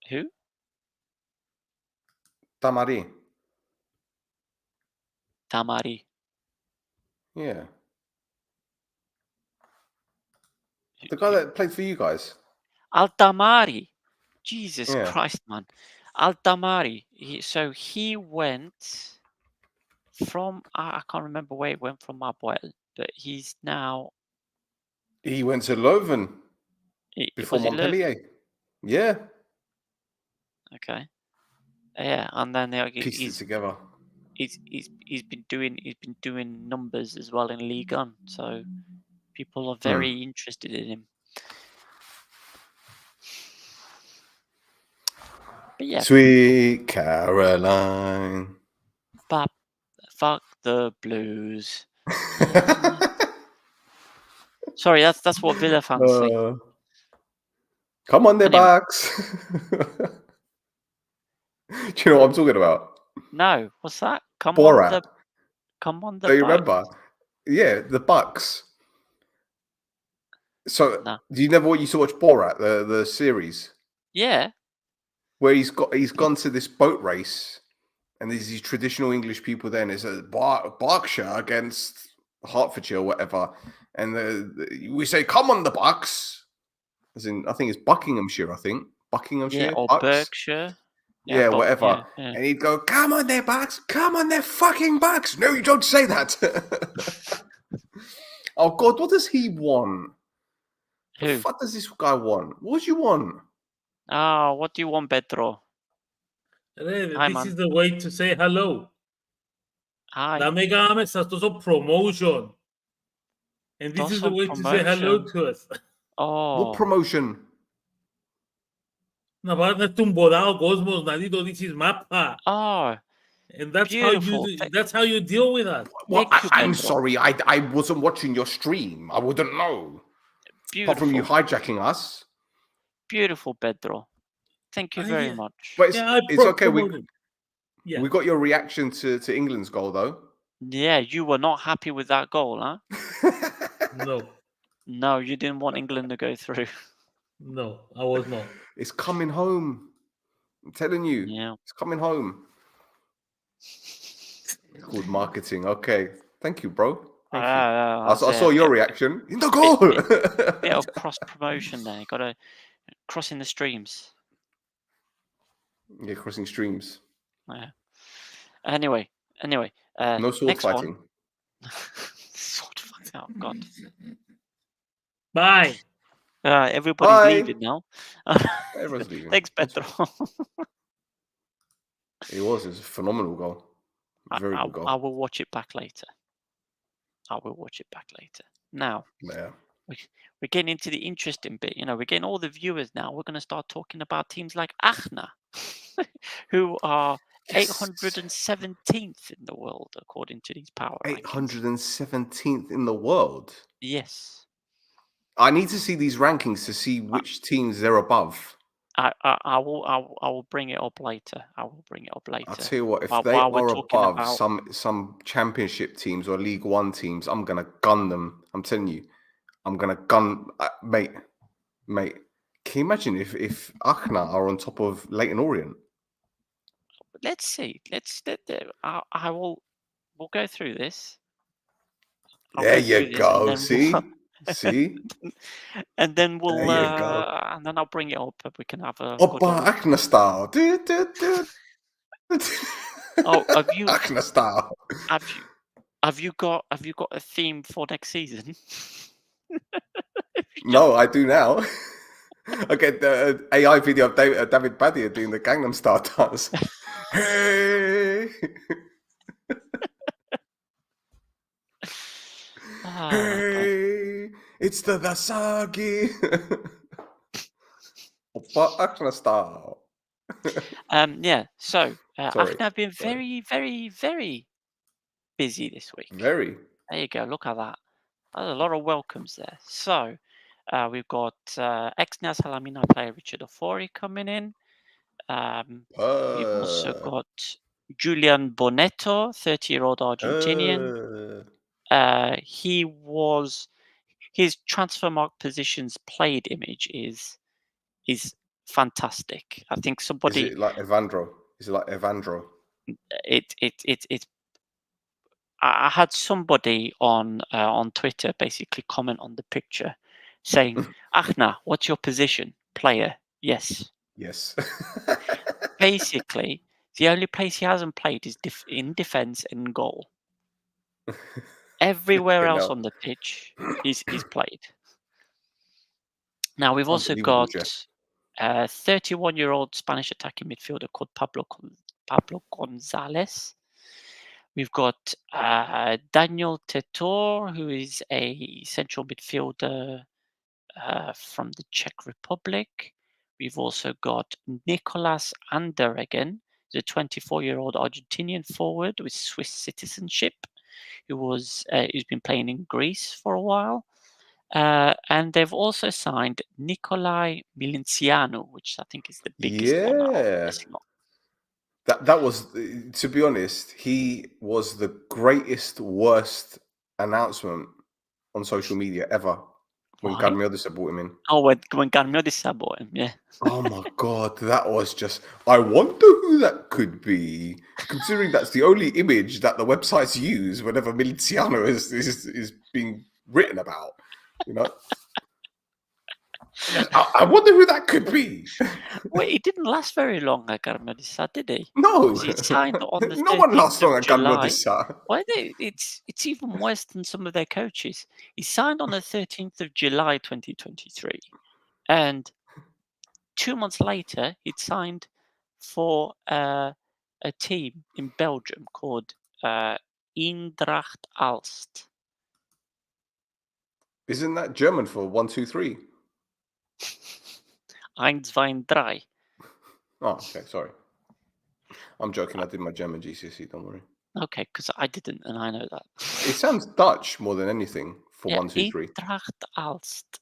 Who? Tamari. Yeah. The guy that played for you guys. Altamari. Jesus Christ, man. Altamari. He went from, I can't remember where he went from Apoel, but he's now. He went to Leuven before Montpellier. Yeah. Okay. Yeah, and then pieced it together. he's been doing numbers as well in League One, so people are very interested in him. But yeah, Sweet Caroline. but fuck the Blues. Sorry, that's what Villa fans say. Come on, there, Anyway. Bucks. Do you know what I'm talking about? No, what's that? Come Borat. on the Do you Bucks. remember? Yeah, the Bucks. So, No. do you never used to watch Borat, the series, Yeah. where he's gone to this boat race, and there's these traditional English people there, and it's a Berkshire against Hertfordshire or whatever, and we say, "Come on, the Bucks," as in I think it's Buckinghamshire. I think Buckinghamshire, Yeah, or Bucks. Berkshire. Yeah, but, whatever. yeah. And he'd go, "Come on, there, Bucks! Come on, there, fucking Bucks!" No, you don't say that. Oh God, what does he want? The Who? fuck does this guy want? What do you want? Oh, what do you want, Pedro? Hi, This man. is the way to say hello. Hi. Dame game sa to promotion. And this is the Doesn't way to say hello promotion. to us. Oh, What promotion? Na partner tumbodao Cosmos Nadito, this is Mappa. oh, And that's beautiful. how you deal with us. Well, Thank you, I'm Pedro. sorry. I wasn't watching your stream. I wouldn't know. Apart from you Beautiful. hijacking us. Beautiful, Pedro. Thank you very much. But it's okay. promoted. Yeah. We got your reaction to England's goal, though. Yeah, you were not happy with that goal, huh? No, No, you didn't want England to go through. no, I was not. It's coming home. I'm telling you. Yeah. It's coming home. It's called marketing. Okay. Thank you, bro. Thank you. I saw your reaction. In the goal! Bit of cross promotion there. Got to crossing the streams. Yeah, crossing streams. Yeah. Anyway. No sword next fighting. One. Sword fighting. Oh God. Bye. Everybody's Bye. leaving now. Everyone's leaving. Thanks, Pedro. It was a phenomenal goal. Very good goal. I will watch it back later. Now, Yeah. we're getting into the interesting bit. You know, we're getting all the viewers now. We're going to start talking about teams like Aachen, who are 817th in the world, according to these power rankings. 817th in the world. Yes. I need to see these rankings to see which teams they're above. I will bring it up later. I'll tell you what, if they while we're are talking above about some championship teams or League One teams, I'm gonna gun them. I'm telling you, I'm gonna gun, mate. Can you imagine if Aachen are on top of Leyton Orient? Let's see. I will. We'll go through this. There you go. See. And then we'll. There you go. And then I'll bring it up, and we can have a. Opa Aachen style. Oh, have you? Aachen style. Have you got a theme for next season? No, I do now. Okay, the AI video of David Badia doing the Gangnam Style dance. Hey! Hey! It's the Dasagi! Opa Aachen style. Yeah. So Sorry, Aachen have been very, very, very busy this week. Very. There you go. Look at that. There's a lot of welcomes there. So we've got ex-Naz Salamina player Richard Ofori coming in. We've also got Julian Bonetto, 30-year-old Argentinian. His transfer mark positions played image is fantastic. I think somebody. Is it like Evandro? It's. I had somebody on Twitter basically comment on the picture, saying, "Aachen, what's your position? Player? Yes." Yes. Basically, the only place he hasn't played is in defence and goal. Everywhere else on the pitch, he's played. Now we've also got 31-year-old Spanish attacking midfielder called Pablo Gonzalez. We've got Daniel Tetor, who is a central midfielder from the Czech Republic. We've also got Nicolas Anderegen, the 24-year-old Argentinian forward with Swiss citizenship, who's been playing in Greece for a while. And they've also signed Nicolai Milincianu, which I think is the biggest one that I'm missing on. That was, to be honest, he was the greatest, worst announcement on social media ever when Why? Garmiodis brought him in. Oh, when Garmiodis bought him, yeah. Oh my God, that was just, I wonder who that could be, considering that's the only image that the websites use whenever Milinciano is being written about, you know? I wonder who that could be. Wait, he didn't last very long at Garmiodis, did he? No, He signed on the no one lasts 13th of long at July. Garmiodis. Why it's even worse than some of their coaches. He signed on the 13th of July 2023, and 2 months later he'd signed for a team in Belgium called Eindracht Aalst. Isn't that German for 1, 2, 3? Eins, zwei, drei. Oh, okay, sorry. I'm joking. I did my German GCSE. Don't worry. Okay, because I didn't, and I know that. It sounds Dutch more than anything for Yeah, 1, 2, 3. Eindracht Aalst.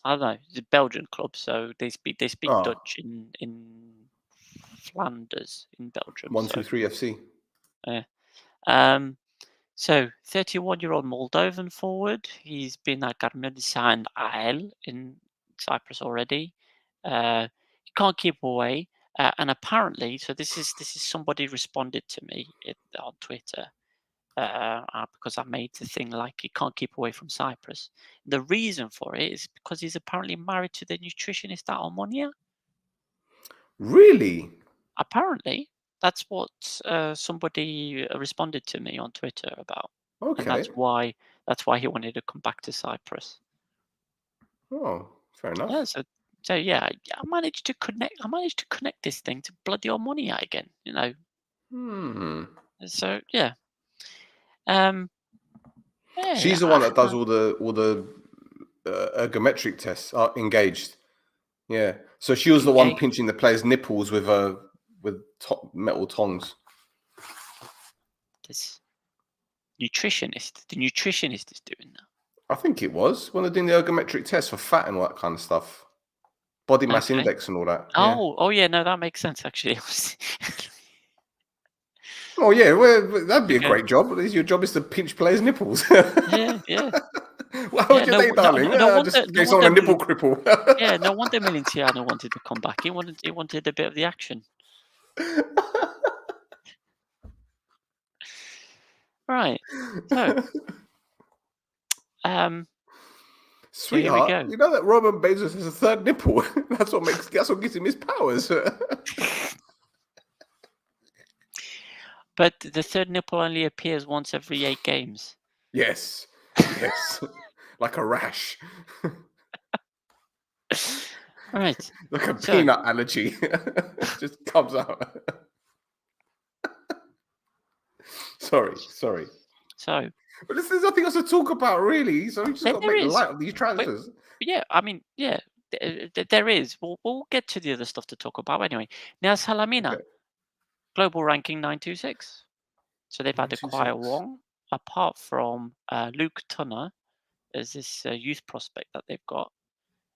I don't know. It's a Belgian club, so they speak Oh. Dutch in Flanders in Belgium. 1, so, 2, 3 FC. So 31-year-old Moldovan forward. He's been at Garmiodis and AEL in Cyprus already. He can't keep away, and apparently, so this is somebody responded to me on Twitter. Because I made the thing like he can't keep away from Cyprus. The reason for it is because he's apparently married to the nutritionist at Omonia. Really? Apparently, that's what somebody responded to me on Twitter about, and Okay. that's why he wanted to come back to Cyprus. Oh, fair enough. Yeah, so yeah, I managed to connect this thing to bloody Omonia again. You know. So yeah. She's the one that does all the ergometric tests. Engaged. Yeah. So she was the one pinching the players' nipples with metal tongs. This nutritionist. The nutritionist is doing that. I think it was when they're doing the ergometric test for fat and all that kind of stuff, body mass index and all that. Oh yeah, no, that makes sense actually. Oh yeah, well, that'd be a great job. Your job is to pinch players' nipples. yeah. Well, how was your day, darling? Just gave someone a nipple cripple. Yeah, no wonder Milinciano wanted to come back. He wanted a bit of the action. Right. So, sweetheart, here we go. you know that Roman Bezos has a third nipple. That's what gives him his powers. But the third nipple only appears once every 8 games. Yes. Like a rash. Right. Like a peanut allergy. Just comes out. Sorry. So. But there's nothing else to talk about, really. So we just got to make light of these transfers. Yeah, I mean, yeah, there is. We'll get to the other stuff to talk about anyway. Now, Salamina, global ranking 926. So they've had a quiet one, apart from Luke Tunner, as this youth prospect that they've got.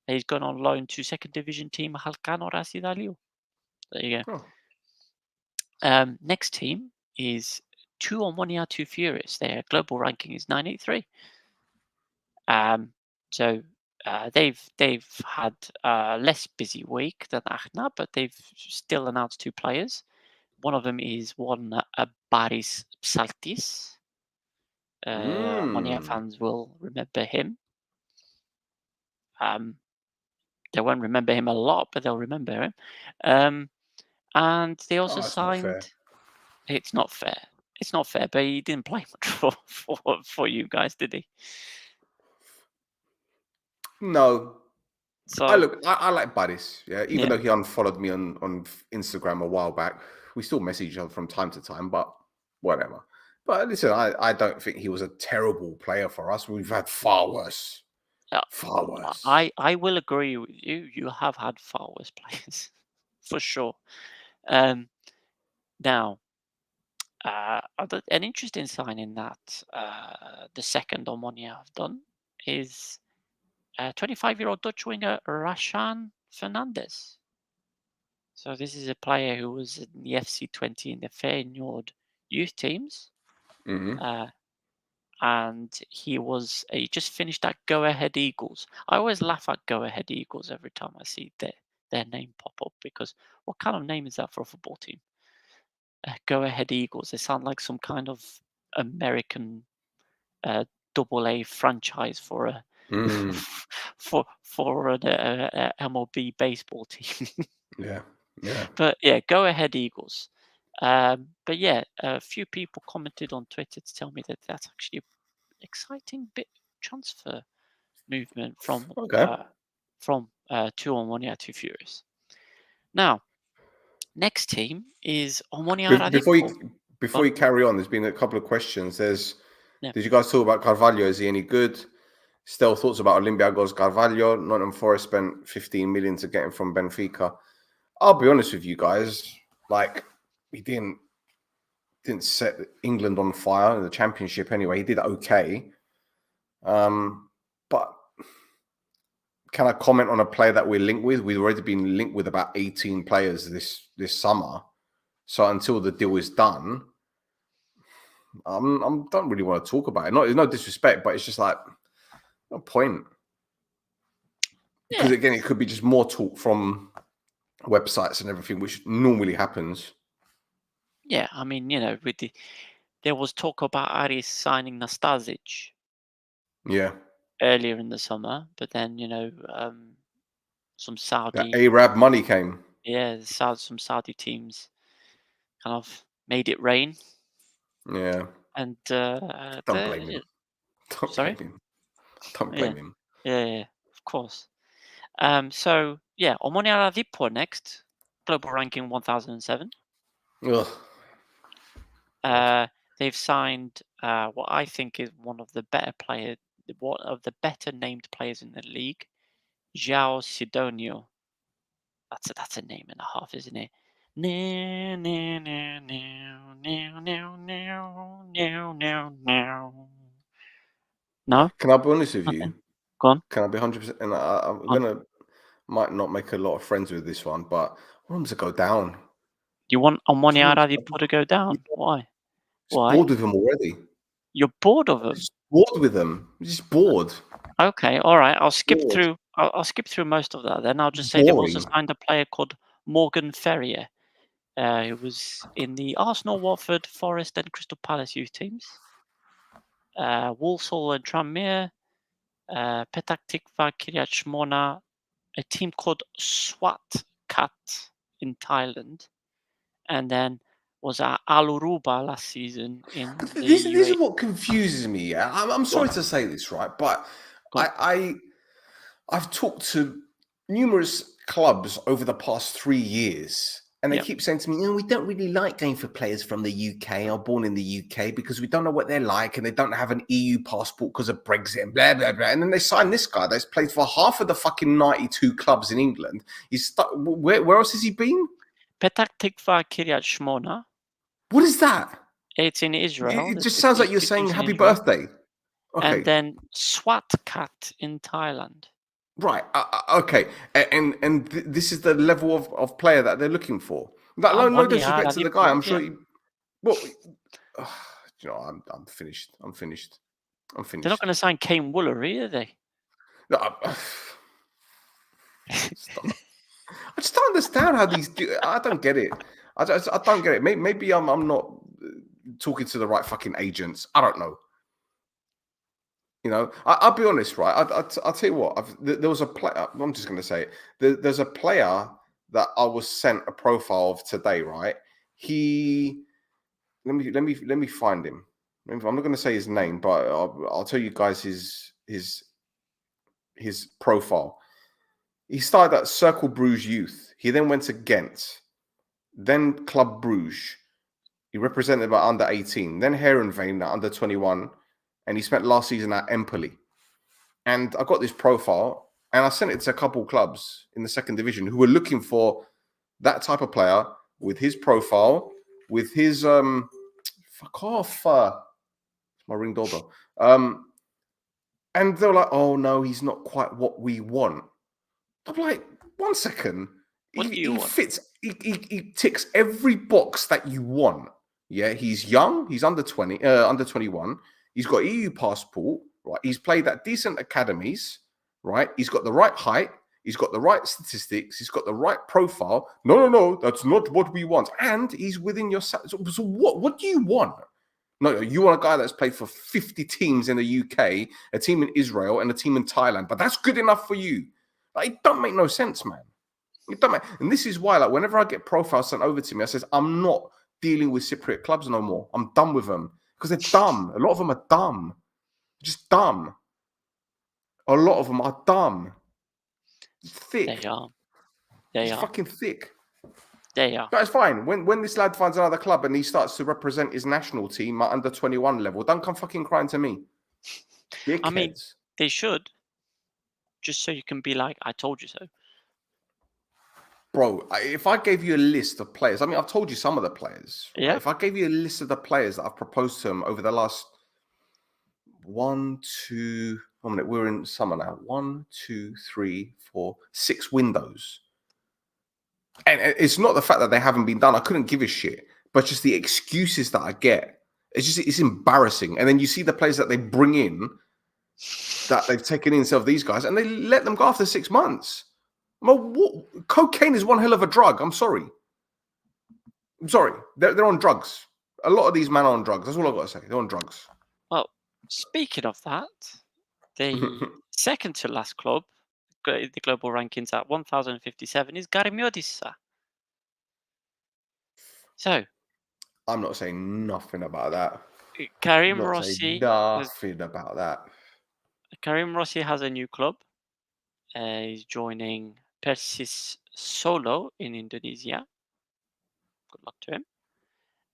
He's gone on loan to second division team Halcano Rasidalio. There you go. Oh. Next team is 2 Omonia 2 Furious. Their global ranking is 983. So they've had a less busy week than Achna, but they've still announced 2 players. One of them is Baris Psaltis. Omonia fans will remember him. They won't remember him a lot, but they'll remember him. And they also signed. It's not fair. It's not fair, but he didn't play much for you guys, did he? No. So I like Baris. Yeah, even though he unfollowed me on Instagram a while back, we still message each other from time to time. But whatever. But listen, I don't think he was a terrible player for us. We've had far worse. Yeah, Far worse. I will agree with you. You have had far worse players, for sure. Now, an interesting signing that the second Omonia have done is 25-year-old Dutch winger Rashan Fernandez. So this is a player who was in the FC20 in the Feyenoord youth teams. And he just finished at Go Ahead Eagles. I always laugh at Go Ahead Eagles every time I see their name pop up, because what kind of name is that for a football team? Go Ahead Eagles. They sound like some kind of American AA franchise for a for an MLB baseball team. Yeah. But yeah, Go Ahead Eagles. But yeah, a few people commented on Twitter to tell me that that's actually an exciting bit transfer movement from to Omonia to Furious. Now, next team is Omonia Radipor. Before you carry on, there's been a couple of questions. Yeah. Did you guys talk about Carvalho? Is he any good? Still thoughts about Olympiacos Carvalho? Nottingham Forest spent 15 million to get him from Benfica. I'll be honest with you guys. Like, he didn't set England on fire in the Championship anyway. He did okay. But can I comment on a player that we're linked with? We've already been linked with about 18 players this summer. So until the deal is done, I don't really want to talk about it. There's no disrespect, but it's just like, no point. Because again, it could be just more talk from websites and everything, which normally happens. Yeah, I mean, there was talk about Aris signing Nastasic. Yeah. Earlier in the summer, but then some Saudi Arab money came. Yeah, some Saudi teams kind of made it rain. Yeah. And don't blame him. Don't blame him. Yeah, of course. So yeah, Omonia Radipor next, global ranking 1007. They've signed what I think is one of the better named players in the league, João Sidonio. That's a name and a half, isn't it? No? Can I be honest with you? Go on. Can I be 100%? And I'm might not make a lot of friends with this one, but I want them to go down. You want Omonia Radipor to go down? Why? Why? Bored with them already. You're bored of them? Just bored with them. Just bored. Okay, all right. I'll skip through. I'll skip through most of that. Then I'll just say they've also signed a player called Morgan Ferrier, who was in the Arsenal, Watford, Forest, and Crystal Palace youth teams. Walsall and Tranmere, Petah Tikva, Kiryat Shmona, a team called Swat Kat in Thailand, and then was at Al Uruba last season in the This is what confuses me. Yeah? I'm sorry to say this, right? But I've talked to numerous clubs over the past 3 years, and they keep saying to me, we don't really like going for players from the UK or born in the UK because we don't know what they're like and they don't have an EU passport because of Brexit and blah, blah, blah. And then they sign this guy that's played for half of the fucking 92 clubs in England. He's stuck. Where else has he been? Petah Tikva, Kiryat Shmona. What is that? It's in Israel. It just sounds like you're saying happy birthday. Okay. And then Swat Kat in Thailand. Right. Okay. And this is the level of player that they're looking for. No disrespect to the guy. I'm sure. I'm finished. I'm finished. They're not going to sign Kane Woolery, are they? No. I just don't understand how these. I don't get it. I don't get it. Maybe I'm not talking to the right fucking agents. I don't know. I'll be honest, right? I'll tell you what. There was a player. I'm just going to say it. There's a player that I was sent a profile of today, right? Let me find him. I'm not going to say his name, but I'll tell you guys his profile. He started at Cercle Bruges Youth. He then went to Ghent, then Club Bruges, He represented by under 18, then Heerenveen at under 21, and he spent last season at Empoli. And I got this profile, and I sent it to a couple clubs in the second division who were looking for that type of player with his profile, with his fuck off, it's my ring doorbell. And they're like, "Oh no, he's not quite what we want." I'm like, "1 second, What do you want? fits. He ticks every box that you want. Yeah, he's young. He's under 20, under 21. He's got EU passport. Right, he's played at decent academies. Right, he's got the right height. He's got the right statistics. He's got the right profile. No, that's not what we want. And he's within your. So what do you want? No, you want a guy that's played for 50 teams in the UK, a team in Israel, and a team in Thailand. But that's good enough for you. Like, it don't make no sense, man. It don't make. And this is why, like, whenever I get profiles sent over to me, I says, I'm not dealing with Cypriot clubs no more. I'm done with them because they're dumb. A lot of them are dumb. Just dumb. A lot of them are dumb. Thick. They are. They It's are. fucking thick. They are. But it's fine. When this lad finds another club and he starts to represent his national team at under 21 level, don't come fucking crying to me. Dickheads. I mean, they should. Just so you can be like, I told you so. Bro, if I gave you a list of players, I mean, I've told you some of the players. Right? Yeah. If I gave you a list of the players that I've proposed to him over the last 1, 2, one minute, we're in summer now. 1, 2, 3, 4, 6 windows. And it's not the fact that they haven't been done. I couldn't give a shit, but just the excuses that I get. It's embarrassing. And then you see the players that they bring in, that they've taken in of these guys, and they let them go after 6 months. Well, cocaine is one hell of a drug. I'm sorry. They're on drugs. A lot of these men are on drugs. That's all I've got to say. They're on drugs. Well, speaking of that, the second to last club, the global rankings at 1,057 is Garimiodissa. So, I'm not saying nothing about that. Karim Not Rossi. saying nothing about that. Karim Rossi has a new club. He's joining Persis Solo in Indonesia. Good luck to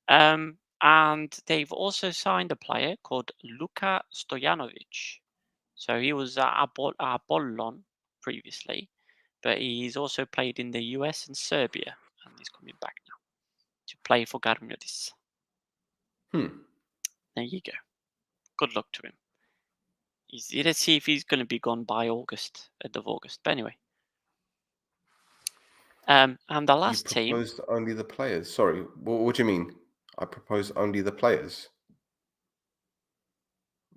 him. And they've also signed a player called Luka Stojanovic. So he was at Apollon previously, but he's also played in the US and Serbia, and he's coming back now to play for Garmiodis. There you go. Good luck to him. Let's see if he's going to be gone by August, end of August. But anyway. And the last You team. proposed only the players. Sorry, what do you mean? I proposed only the players.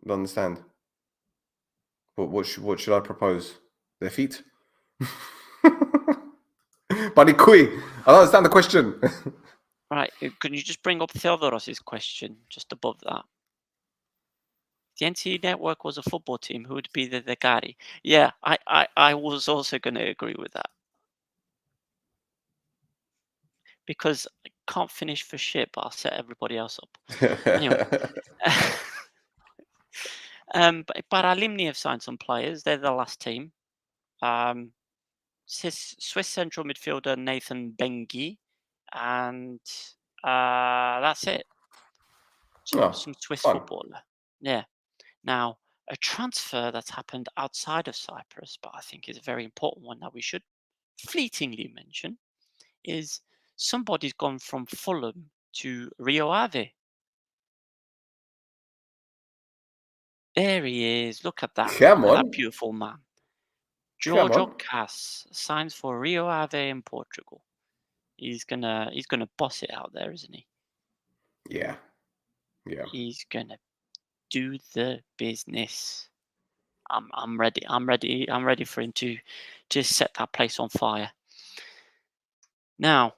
Don't understand. What should I propose? Their feet? Buddy Kui, I don't understand the question. Right, can you just bring up Theodoros' question just above that? If the NT Network was a football team, who would be the Gari? Yeah, I was also going to agree with that. Because I can't finish for shit, but I'll set everybody else up. Anyway. But Alimni have signed some players. They're the last team. Swiss central midfielder Nathan Bengi. And that's it. Some Swiss footballer. Yeah. Now, a transfer that's happened outside of Cyprus, but I think is a very important one that we should fleetingly mention, is somebody's gone from Fulham to Rio Ave. There he is. Look at that. Come Look at on. that beautiful man. Come Giorgio on. Cass signs for Rio Ave in Portugal. He's gonna boss it out there, isn't he? Yeah. He's gonna do the business. I'm ready. I'm ready for him to set that place on fire. Now,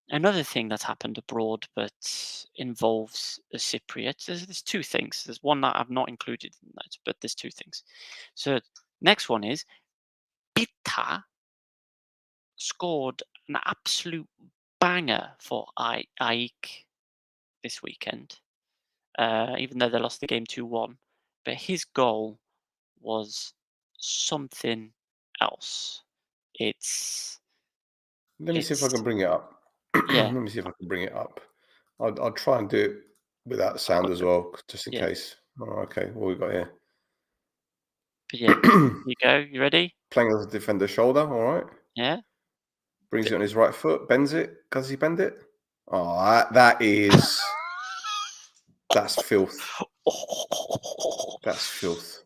another thing that's happened abroad, but involves a Cypriot. There's two things. There's one that I've not included in that, but there's two things. So next one is Pita scored an absolute banger for AEK this weekend, even though they lost the game 2-1. But his goal was something else. Let me see if I can bring it up. Yeah. Let me see if I can bring it up. I'll try and do it without sound as well, just in Yeah. case. Oh, okay, what we got here? But yeah, here you go. You ready? Playing as a defender shoulder, all right. Yeah. Brings it on his right foot, bends it. Does he bend it? Oh, that's filth. That's filth.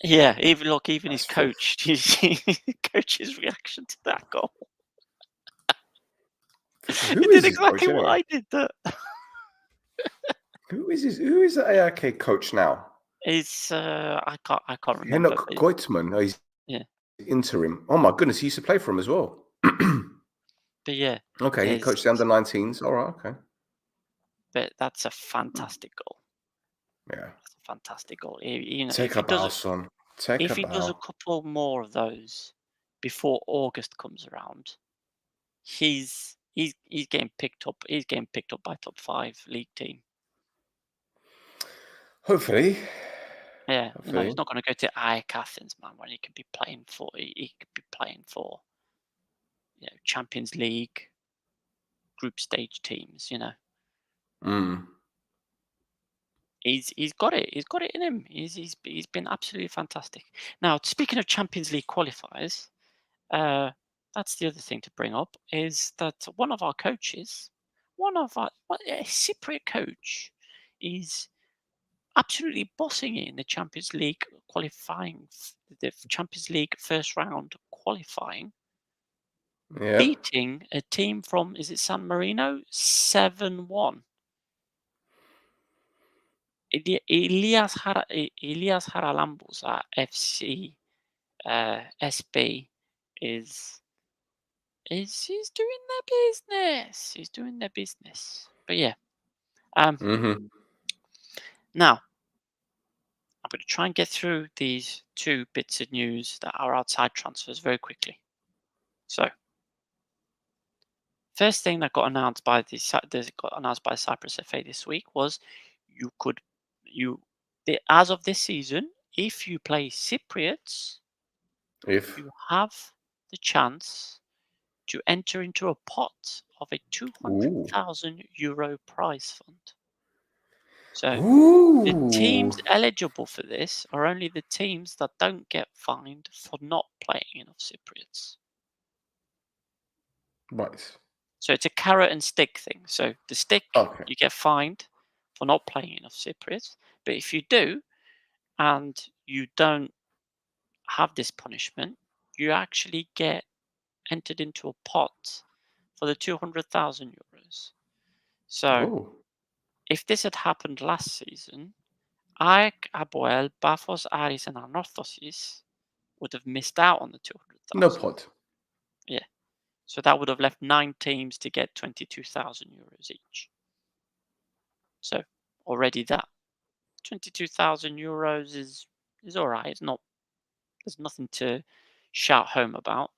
Yeah, even his That's coach, his coach's reaction to that goal. Who He is did his coach exactly what anyway? I did. That Who is the ARK coach now? is I can't remember. Henok but Goitman. Oh, he's Yeah. interim. Oh my goodness, he used to play for him as well. But yeah, Okay, he there's- coached the under-19s. All right, okay. but that's a fantastic goal. Yeah. That's a fantastic goal. You know, Take if a he does bow, son. Take if a he does a bow. couple more of those before August comes around, he's getting picked up. He's getting picked up by top 5 league team. Hopefully. Yeah, you know, Hopefully. he's not going to go to AEK Athens, man, when he could be playing for Champions League group stage teams. You know, Mm. he's got it. He's got it in him. He's been absolutely fantastic. Now, speaking of Champions League qualifiers, that's the other thing to bring up is that one of our coaches, a Cypriot coach, is absolutely bossing it in the Champions League qualifying, the Champions League first round qualifying, Yeah. beating a team from, is it San Marino, 7-1. Elias Haralambos at FC SB is he's doing their business. He's doing their business. But yeah. Mm-hmm. Now, I'm going to try and get through these 2 bits of news that are outside transfers very quickly. So, first thing that got announced by Cyprus FA this week was as of this season, if you play Cypriots, you have the chance to enter into a pot of a 200,000 euro prize fund. So the teams eligible for this are only the teams that don't get fined for not playing enough Cypriots. Right. So it's a carrot and stick thing. So the stick, Okay. you get fined for not playing enough Cypriots. But if you do, and you don't have this punishment, you actually get entered into a pot for the 200,000 euros. So if this had happened last season, AEK, Aboel, Bafos, Aris, and Anorthosis would have missed out on the 200,000. No pot. Yeah. So that would have left 9 teams to get 22,000 euros each. So already that 22,000 euros is all right. It's not. There's nothing to shout home about.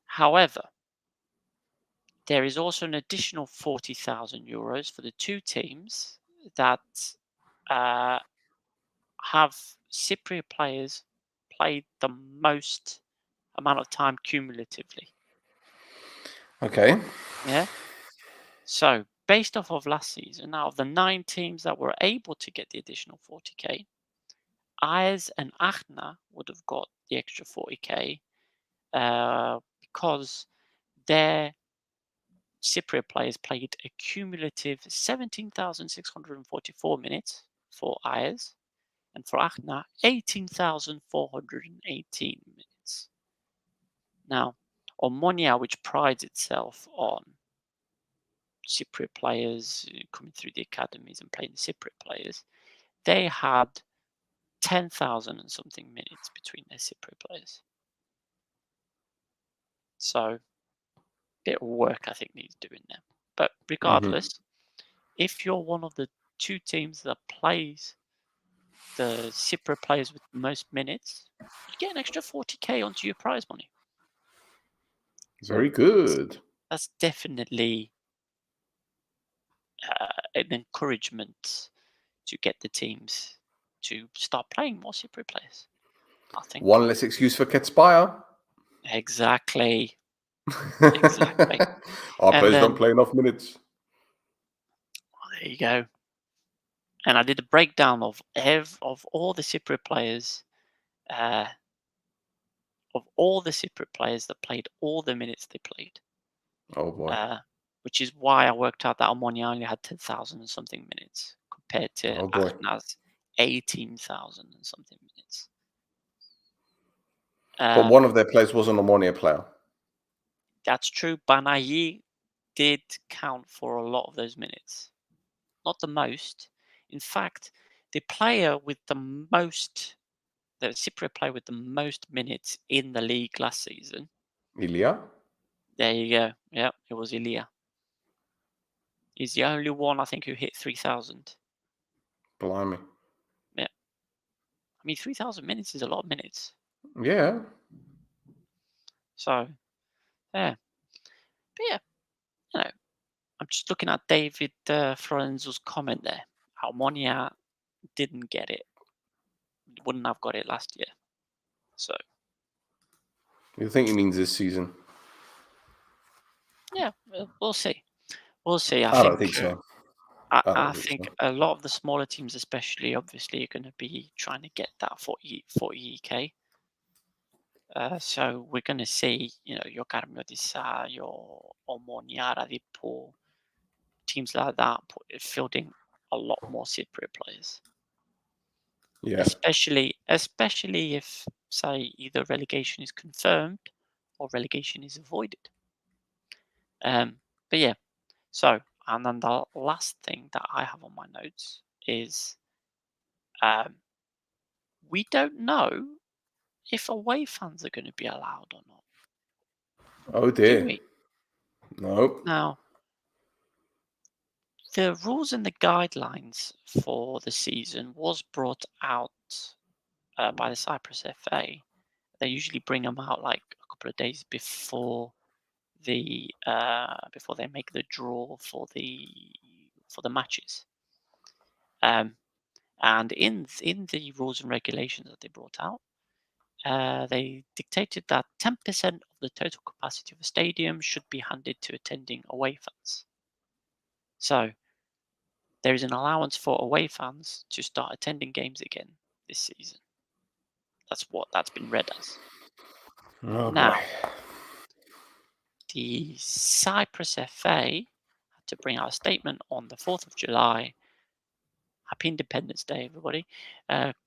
However, there is also an additional 40,000 euros for the 2 teams that have Cypriot players played the most amount of time cumulatively. Okay. Yeah. So based off of last season, out of the 9 teams that were able to get the additional 40k, Ayers and Achna would have got the extra 40k because their Cypriot players played a cumulative 17,644 minutes for Ayers, and for Achna, 18,418 minutes. Now, Omonia, which prides itself on Cypriot players coming through the academies and playing the Cypriot players, they had 10,000 and something minutes between their Cypriot players. So, bit of work I think needs doing there. But regardless, if you're one of the 2 teams that plays the Cypriot players with the most minutes, you get an extra 40k onto your prize money. Very good. That's definitely an encouragement to get the teams to start playing more Cypriot players, I think. One less excuse for Ketspire. Exactly. Exactly. Our And players don't then- play enough minutes. There you go. And I did a breakdown of all the Cypriot players, that played all the minutes they played. Oh boy. Which is why I worked out that Omonia only had 10,000 and something minutes compared to Oh boy. Akhnaz 18,000 and something minutes. But one of their players was an Omonia player. That's true. Banayi did count for a lot of those minutes. Not the most. In fact, the Cypriot player with the most minutes in the league last season. Ilya? There you go. Yeah, it was Ilya. He's the only one, I think, who hit 3,000. Blimey. Yeah. I mean, 3,000 minutes is a lot of minutes. Yeah. So, yeah. But yeah, I'm just looking at David Florenzo's comment there. Harmonia didn't get it. Wouldn't have got it last year. So, You think he means this season? yeah, we'll see. We'll see. I don't think so. I think a lot of the smaller teams, especially, obviously, are going to be trying to get that 40 EK. So we're going to see, your Carmio di Sa, your Omonia, Radipo, teams like that fielding a lot more Cypriot players. Yeah. Especially if, say, either relegation is confirmed or relegation is avoided. But yeah, so, and then the last thing that I have on my notes is we don't know if away fans are going to be allowed or not. Oh Do dear. we? Nope. Now, the rules and the guidelines for the season was brought out by the Cyprus FA. They usually bring them out like a couple of days before before they make the draw for the matches. And in the rules and regulations that they brought out, they dictated that 10% of the total capacity of a stadium should be handed to attending away fans. So there is an allowance for away fans to start attending games again this season. That's what that's been read as. Oh Now, boy. the Cyprus FA had to bring out a statement on the 4th of July. Happy Independence Day, everybody.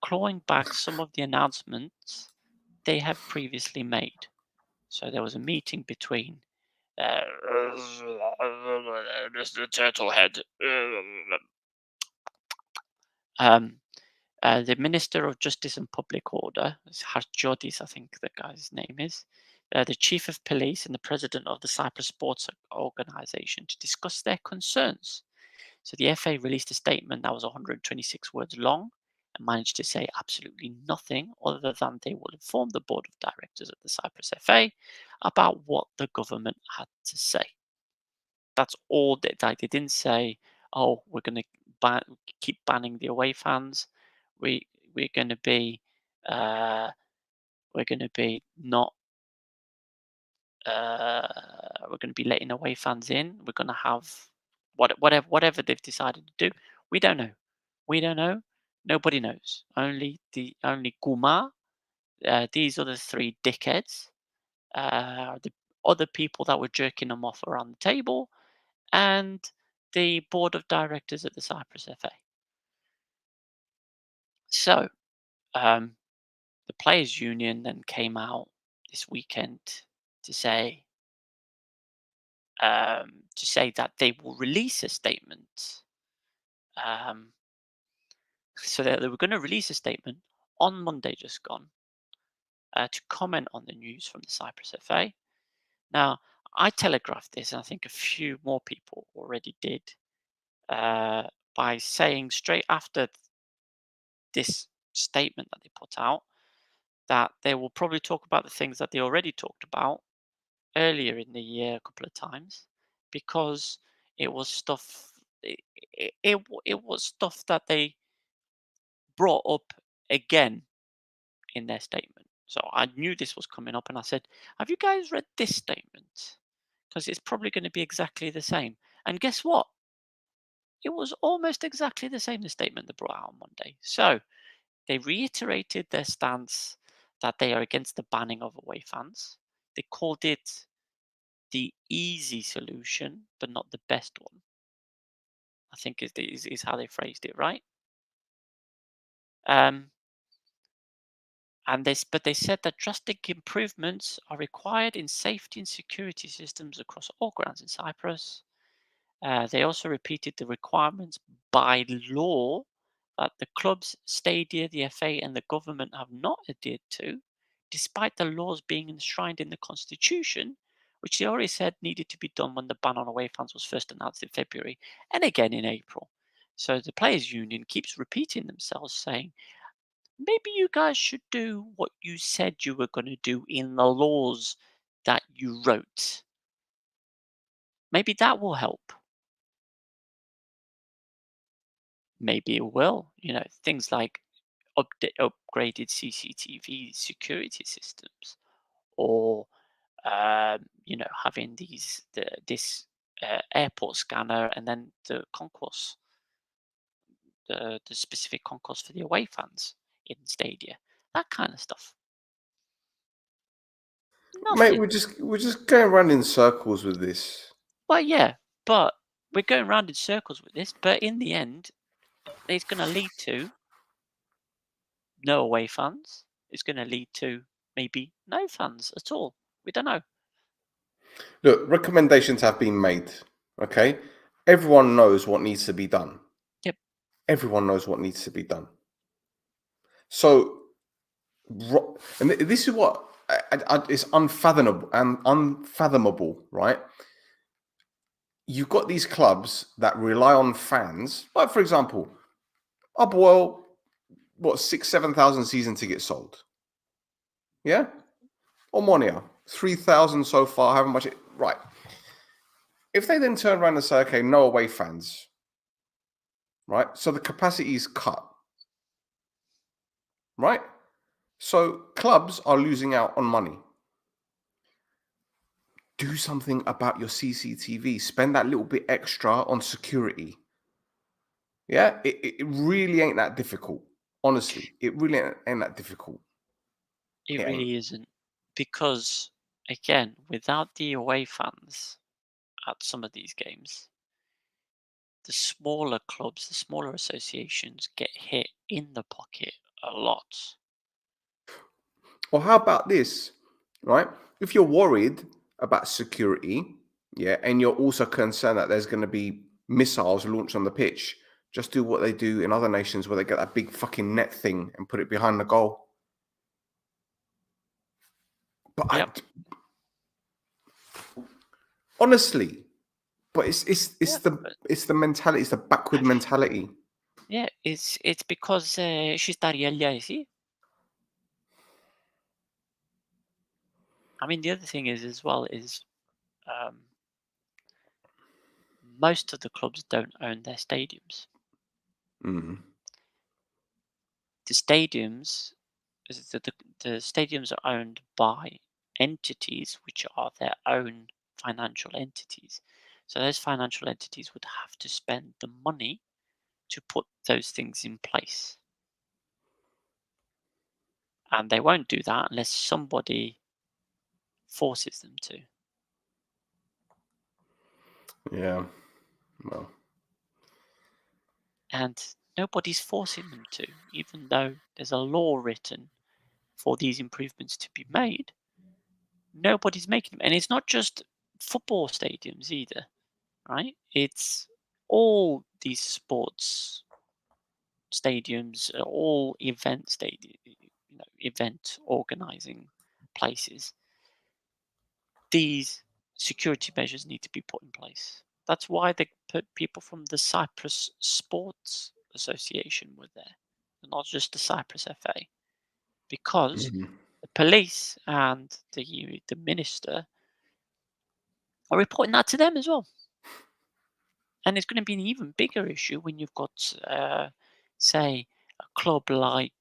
Clawing back some of the announcements they have previously made. So there was a meeting between Mr. Turtlehead, the Minister of Justice and Public Order, Harjodis, I think the guy's name is, the Chief of Police, and the President of the Cyprus Sports Organization to discuss their concerns. So the FA released a statement that was 126 words long and managed to say absolutely nothing other than they will inform the Board of Directors of the Cyprus FA about what the government had to say. That's all they didn't say, oh, we're going to keep banning the away fans. We're going to be not we're going to be letting away fans in. We're going to have whatever they've decided to do. We don't know. Nobody knows. Only Guma, these other three dickheads, the other people that were jerking them off around the table, and the board of directors at the Cyprus FA. So, the players' union then came out this weekend to say that they will release a statement. So they were going to release a statement on Monday, just gone, to comment on the news from the Cyprus FA. Now, I telegraphed this, and I think a few more people already did, by saying straight after this statement that they put out that they will probably talk about the things that they already talked about earlier in the year a couple of times, because it was stuff it was stuff that they brought up again in their statement. So I knew this was coming up, and I said, have you guys read this statement? Because it's probably going to be exactly the same. And guess what? it was almost exactly the same statement they brought out on Monday. So they reiterated their stance that they are against the banning of away fans. They called it the easy solution, but not the best one. I think is how they phrased it, right? But they said that drastic improvements are required in safety and security systems across all grounds in Cyprus. They also repeated the requirements by law that the clubs, stadia, the FA, and the government have not adhered to, despite the laws being enshrined in the constitution, which they already said needed to be done when the ban on away fans was first announced in February and again in April. So the players' union keeps repeating themselves, saying, maybe you guys should do what you said you were going to do in the laws that you wrote. Maybe that will help. Maybe it will. Things like upgraded CCTV security systems, or having this airport scanner, and then the concourse, the specific concourse for the away fans in Stadia, that kind of stuff. Mate, Nothing. we're just going around in circles with this. Well, yeah, but we're going round in circles with this. But in the end, it's going to lead to no away fans. It's going to lead to maybe no fans at all. We don't know. Look, recommendations have been made. Okay, everyone knows what needs to be done. Yep. Everyone knows what needs to be done. So, and this is what is unfathomable, right? You've got these clubs that rely on fans, like for example, Upwell, 6,000-7,000 season tickets sold. Yeah, Omonia, 3,000 so far. However much right. If they then turn around and say, okay, no away fans, right? So the capacity is cut, right? So clubs are losing out on money. Do something about your CCTV. Spend that little bit extra on security. Yeah, it really ain't that difficult. Honestly, it really ain't that difficult. It It ain't. really isn't. Because, again, without the away fans at some of these games, the smaller clubs, the smaller associations get hit in the pocket a lot. Or how about this, right? If you're worried about security, yeah, and you're also concerned that there's going to be missiles launched on the pitch, just do what they do in other nations where they get that big fucking net thing and put it behind the goal. But Yep. honestly, but it's Yeah, the mentality, it's the backward mentality. Yeah, it's because she's Dariella, you see. I mean, the other thing is as well is most of the clubs don't own their stadiums. Mm. The stadiums are owned by entities which are their own financial entities. So those financial entities would have to spend the money to put those things in place. And they won't do that unless somebody forces them to. Yeah. Well. And nobody's forcing them to, even though there's a law written for these improvements to be made. Nobody's making them. And it's not just football stadiums either, right? It's all these sports stadiums, all event event organizing places. These security measures need to be put in place. That's why they put people from the Cyprus Sports Association were there, not just the Cyprus FA, because the police and the minister are reporting that to them as well. And it's going to be an even bigger issue when you've got, say, a club like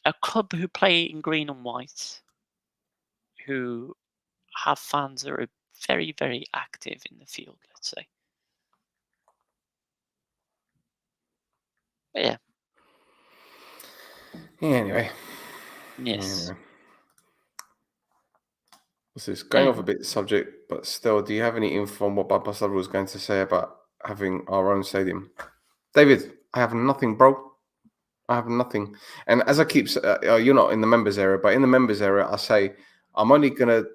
a club who play in green and white, who have fans that are very, very active in the field, let's say. But yeah. Anyway. Yes. Anyway. What's this? Going off a Yeah. bit subject, but still, do you have any info on what Mappa was going to say about having our own stadium? David, I have nothing, bro. I have nothing. And as I keep, you're not in the members area, but in the members area, I say I'm only going to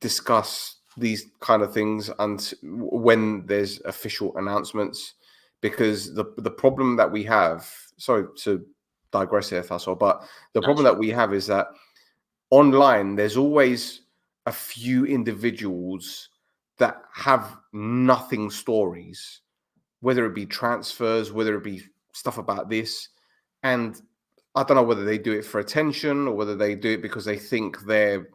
discuss these kind of things and when there's official announcements, because the problem that we have, sorry to digress here, Fassel, but the problem that we have is that online there's always a few individuals that have nothing stories, whether it be transfers, whether it be stuff about this, and I don't know whether they do it for attention or whether they do it because they think they're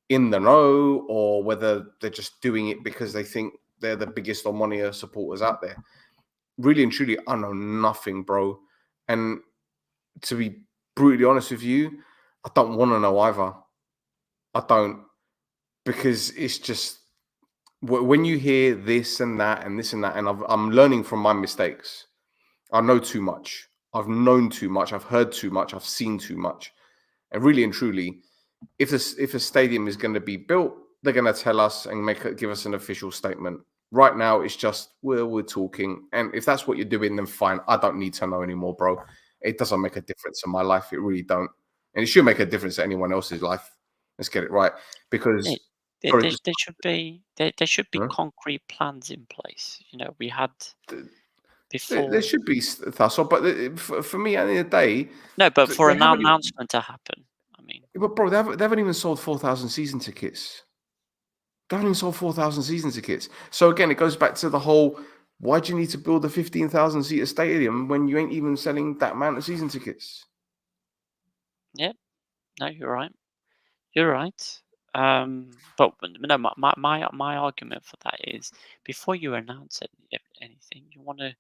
in the know, or whether they're just doing it because they think they're the biggest Omonia supporters out there. Really and truly, I know nothing, bro. And to be brutally honest with you, I don't want to know either. I don't, because it's just when you hear this and that and this and that, and I'm learning from my mistakes. I know too much. I've known too much. I've heard too much. I've seen too much. And really and truly, if a stadium is going to be built, they're going to tell us and give us an official statement. Right now, it's just we're talking, and if that's what you're doing, then fine. I don't need to know anymore, bro. It doesn't make a difference in my life. It really don't, and it should make a difference to anyone else's life. Let's get it right, because there should be Huh? concrete plans in place. You know, we had before. There should be Tasso, but for me, at the end of the day, No, but for an they haven't- announcement to happen, I mean, but bro, they haven't even sold 4,000 season tickets. They haven't even sold 4,000 season tickets. So again, it goes back to the whole: why do you need to build a 15,000 seater stadium when you ain't even selling that amount of season tickets? yeah, no, you're right. You're right. But no, my argument for that is before you announce anything, you want to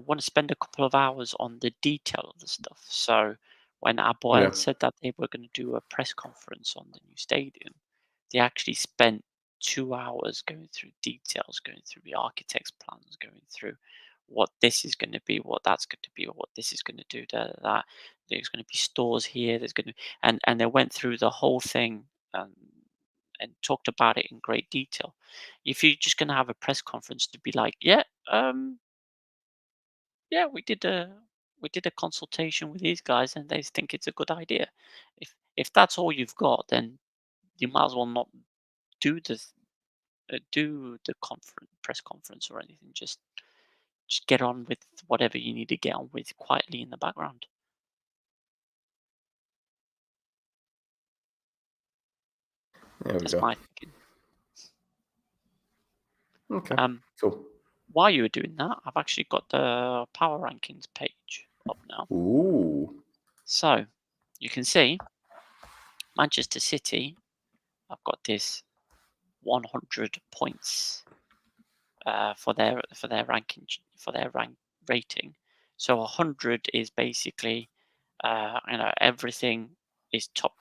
want to spend a couple of hours on the detail of the stuff. So when Apple Yeah. had said that they were going to do a press conference on the new stadium, they actually spent 2 hours going through details, going through the architect's plans, going through what this is going to be, what that's going to be, what this is going to do, that. There's going to be stores here. There's going to and they went through the whole thing and talked about it in great detail. If you're just going to have a press conference to be like, yeah, yeah, we did a consultation with these guys and they think it's a good idea. If that's all you've got, then you might as well not do the press conference or anything. Just get on with whatever you need to get on with quietly in the background. There we That's go. my thinking. Okay. Cool. While you were doing that, I've actually got the power rankings page up now. Ooh. So you can see Manchester City. I've got this 100 points for their ranking, for their rating. So 100 is basically everything is top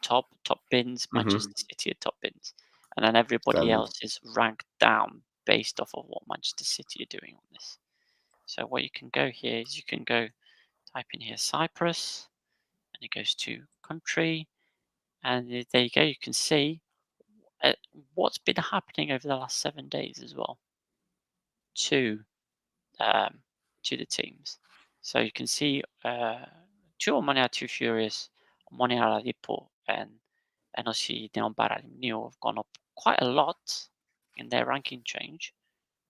bins. Manchester City are top bins, and then everybody Standard. else is ranked down based off of what Manchester City are doing on this. So what you can go here is you can go type in here Cyprus, and it goes to country, and there you go. You can see what's been happening over the last 7 days as well to the teams. So you can see two Omonia, two Furious, Omonia Oladipo, and obviously Neon Baralim Neo have gone up quite a lot in their ranking change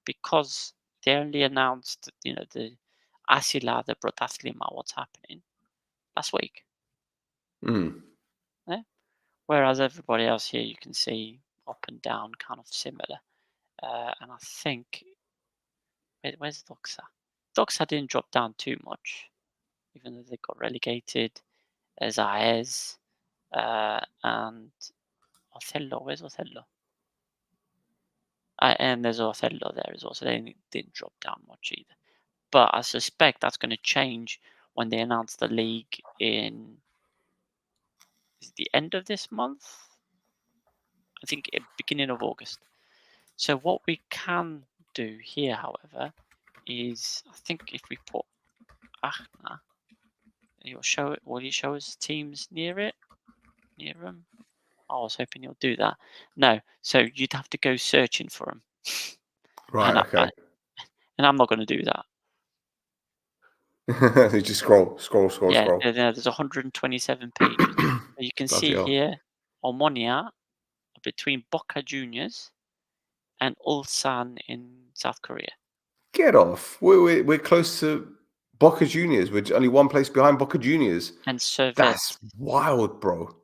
because they only announced, the Asila, the Protathlima, what's happening last week. Yeah? Whereas everybody else here, you can see up and down, kind of similar. And I think, where's Doxa? Doxa didn't drop down too much, even though they got relegated. There's Aez and Othello. Where's Othello? And there's Othello there as well, so they didn't drop down much either. But I suspect that's going to change when they announce the league in the end of this month, I think beginning of August. So what we can do here, however, is I think if we put Aachen, you'll show it. Will you show us teams near it? Near them? I was hoping you'll do that. No, so you'd have to go searching for them. Right. Okay. And I'm not going to do that. You just scroll. Yeah, there's 127 pages. You can Bloody see hell. here, Omonia between Boca Juniors and Ulsan in South Korea. Get off. We're close to Boca Juniors. We're only one place behind Boca Juniors. And Servette. That's wild, bro.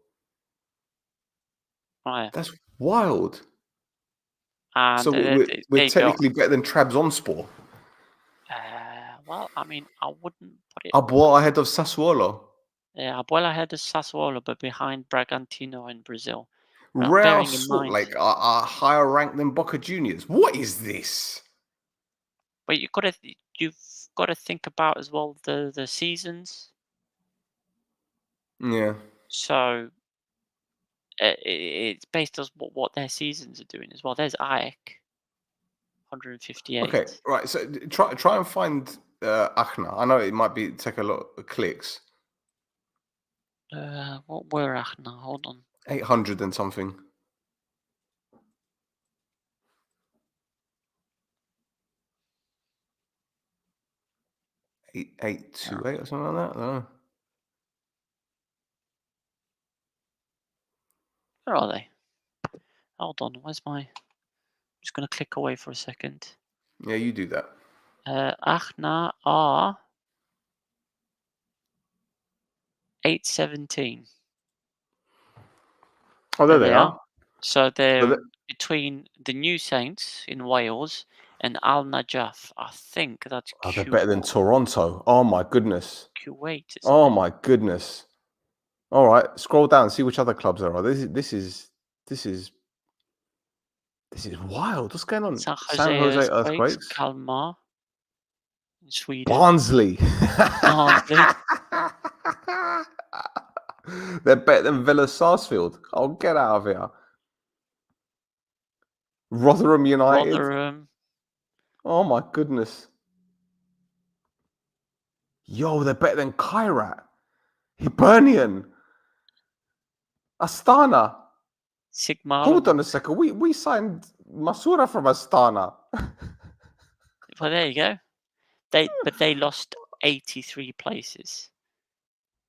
Right. That's wild. And So we're technically better than Trabzonspor. Well, I mean, I wouldn't put it. Abuel ahead of Sassuolo. Yeah, Abuel ahead of Sassuolo, but behind Bragantino in Brazil. Real bearing in Salt mind- Lake are higher ranked than Boca Juniors. What is this? But you've got to think about as well the seasons. Yeah. So it's based on what their seasons are doing as well. There's AEK, 158. Okay, right. So try and find Aachen. I know it might take a lot of clicks. What were Aachen? Hold on. 800 and something. 828 or something like that. I don't know. Where are they? Hold on. Where's my? I'm just going to click away for a second. Yeah, you do that. Aachen are 817. Oh, there they are. So they're between the New Saints in Wales and Al Najaf. I think that's Oh, they're better than Toronto. Oh my goodness. Kuwait. Oh my goodness. All right, scroll down, see which other clubs there are. This is wild. What's going on? San Jose Earthquakes, Kalmar in Sweden. Barnsley. Barnsley. They're better than Villa Sarsfield. Oh, get out of here. Rotherham United. Rotherham. Oh my goodness. Yo, they're better than Kairat. Hibernian. Astana. Sigma. Hold on a second. We signed Masura from Astana. Well, there you go. But they lost 83 places.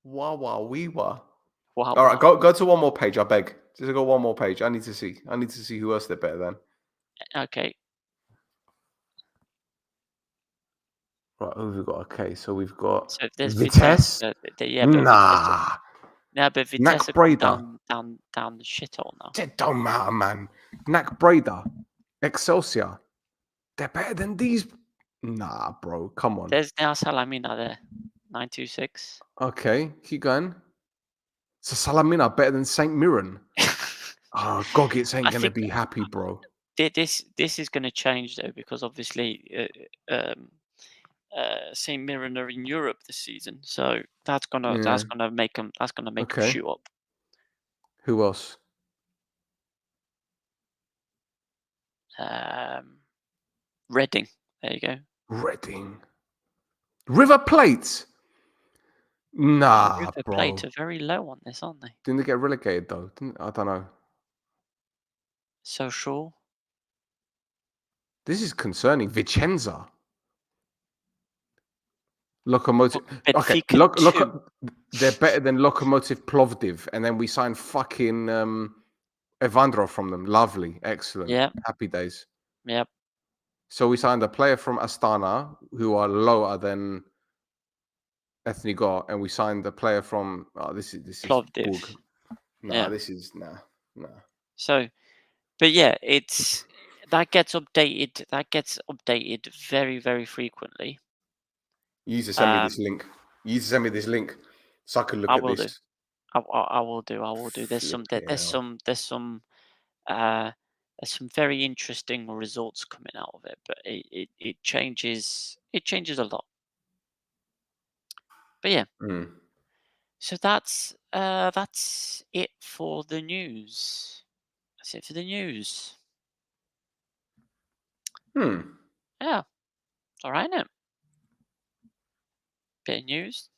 Wow, we were. Wow. All right, go to one more page, I beg. Just go one more page. I need to see who else they're better than. Okay. Right, who have we got? Okay, so we've got Vitesse. Nah. But Vitesse Nac have Breda. gone down the shithole now. It don't matter, man. Nac Breda, Excelsior. They're better than these. Nah, bro. Come on. There's now Salamina there. 926. Okay, keep going. So Salamina better than St. Mirren. Oh, Goggins ain't going to be happy, bro. This is going to change though, because obviously St. Mirren are in Europe this season, so that's gonna make them shoot up. Who else? Reading. There you go. Reading. River Plate. Nah, River bro. Plate are very low on this, aren't they? Didn't they get relegated though? I don't know. Social. This is concerning. Vicenza. Lokomotiv. Okay, they're better than Lokomotiv Plovdiv, and then we signed fucking Evandro from them. Lovely, excellent. Yeah. Happy days. Yep. So we signed a player from Astana who are lower than Ethnigor, and we signed a player from this is Plovdiv. This is nah. So, but yeah, that gets updated. That gets updated very, very frequently. You need to send me this link. You need to send me this link so I can look at this. I will do. There's some very interesting results coming out of it, but it changes a lot. But yeah. So that's it for the news. That's it for the news. Hmm. Yeah. It's all right, isn't it? Bit of news.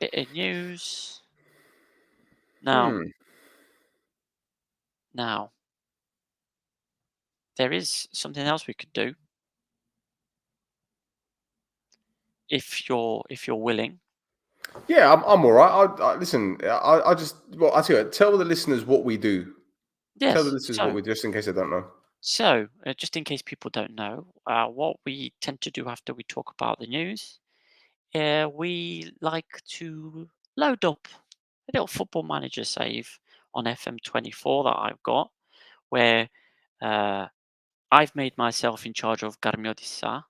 Bit of news. Now, Hmm. now, there is something else we could do. If you're willing. Yeah, I'm all right. Listen. I just well, I tell you, tell the listeners what we do. Tell the Yes. listeners what we do, just in case they don't know. So, just in case people don't know, what we tend to do after we talk about the news, we like to load up a little Football Manager save on FM24 that I've got, where I've made myself in charge of Garmiodissa.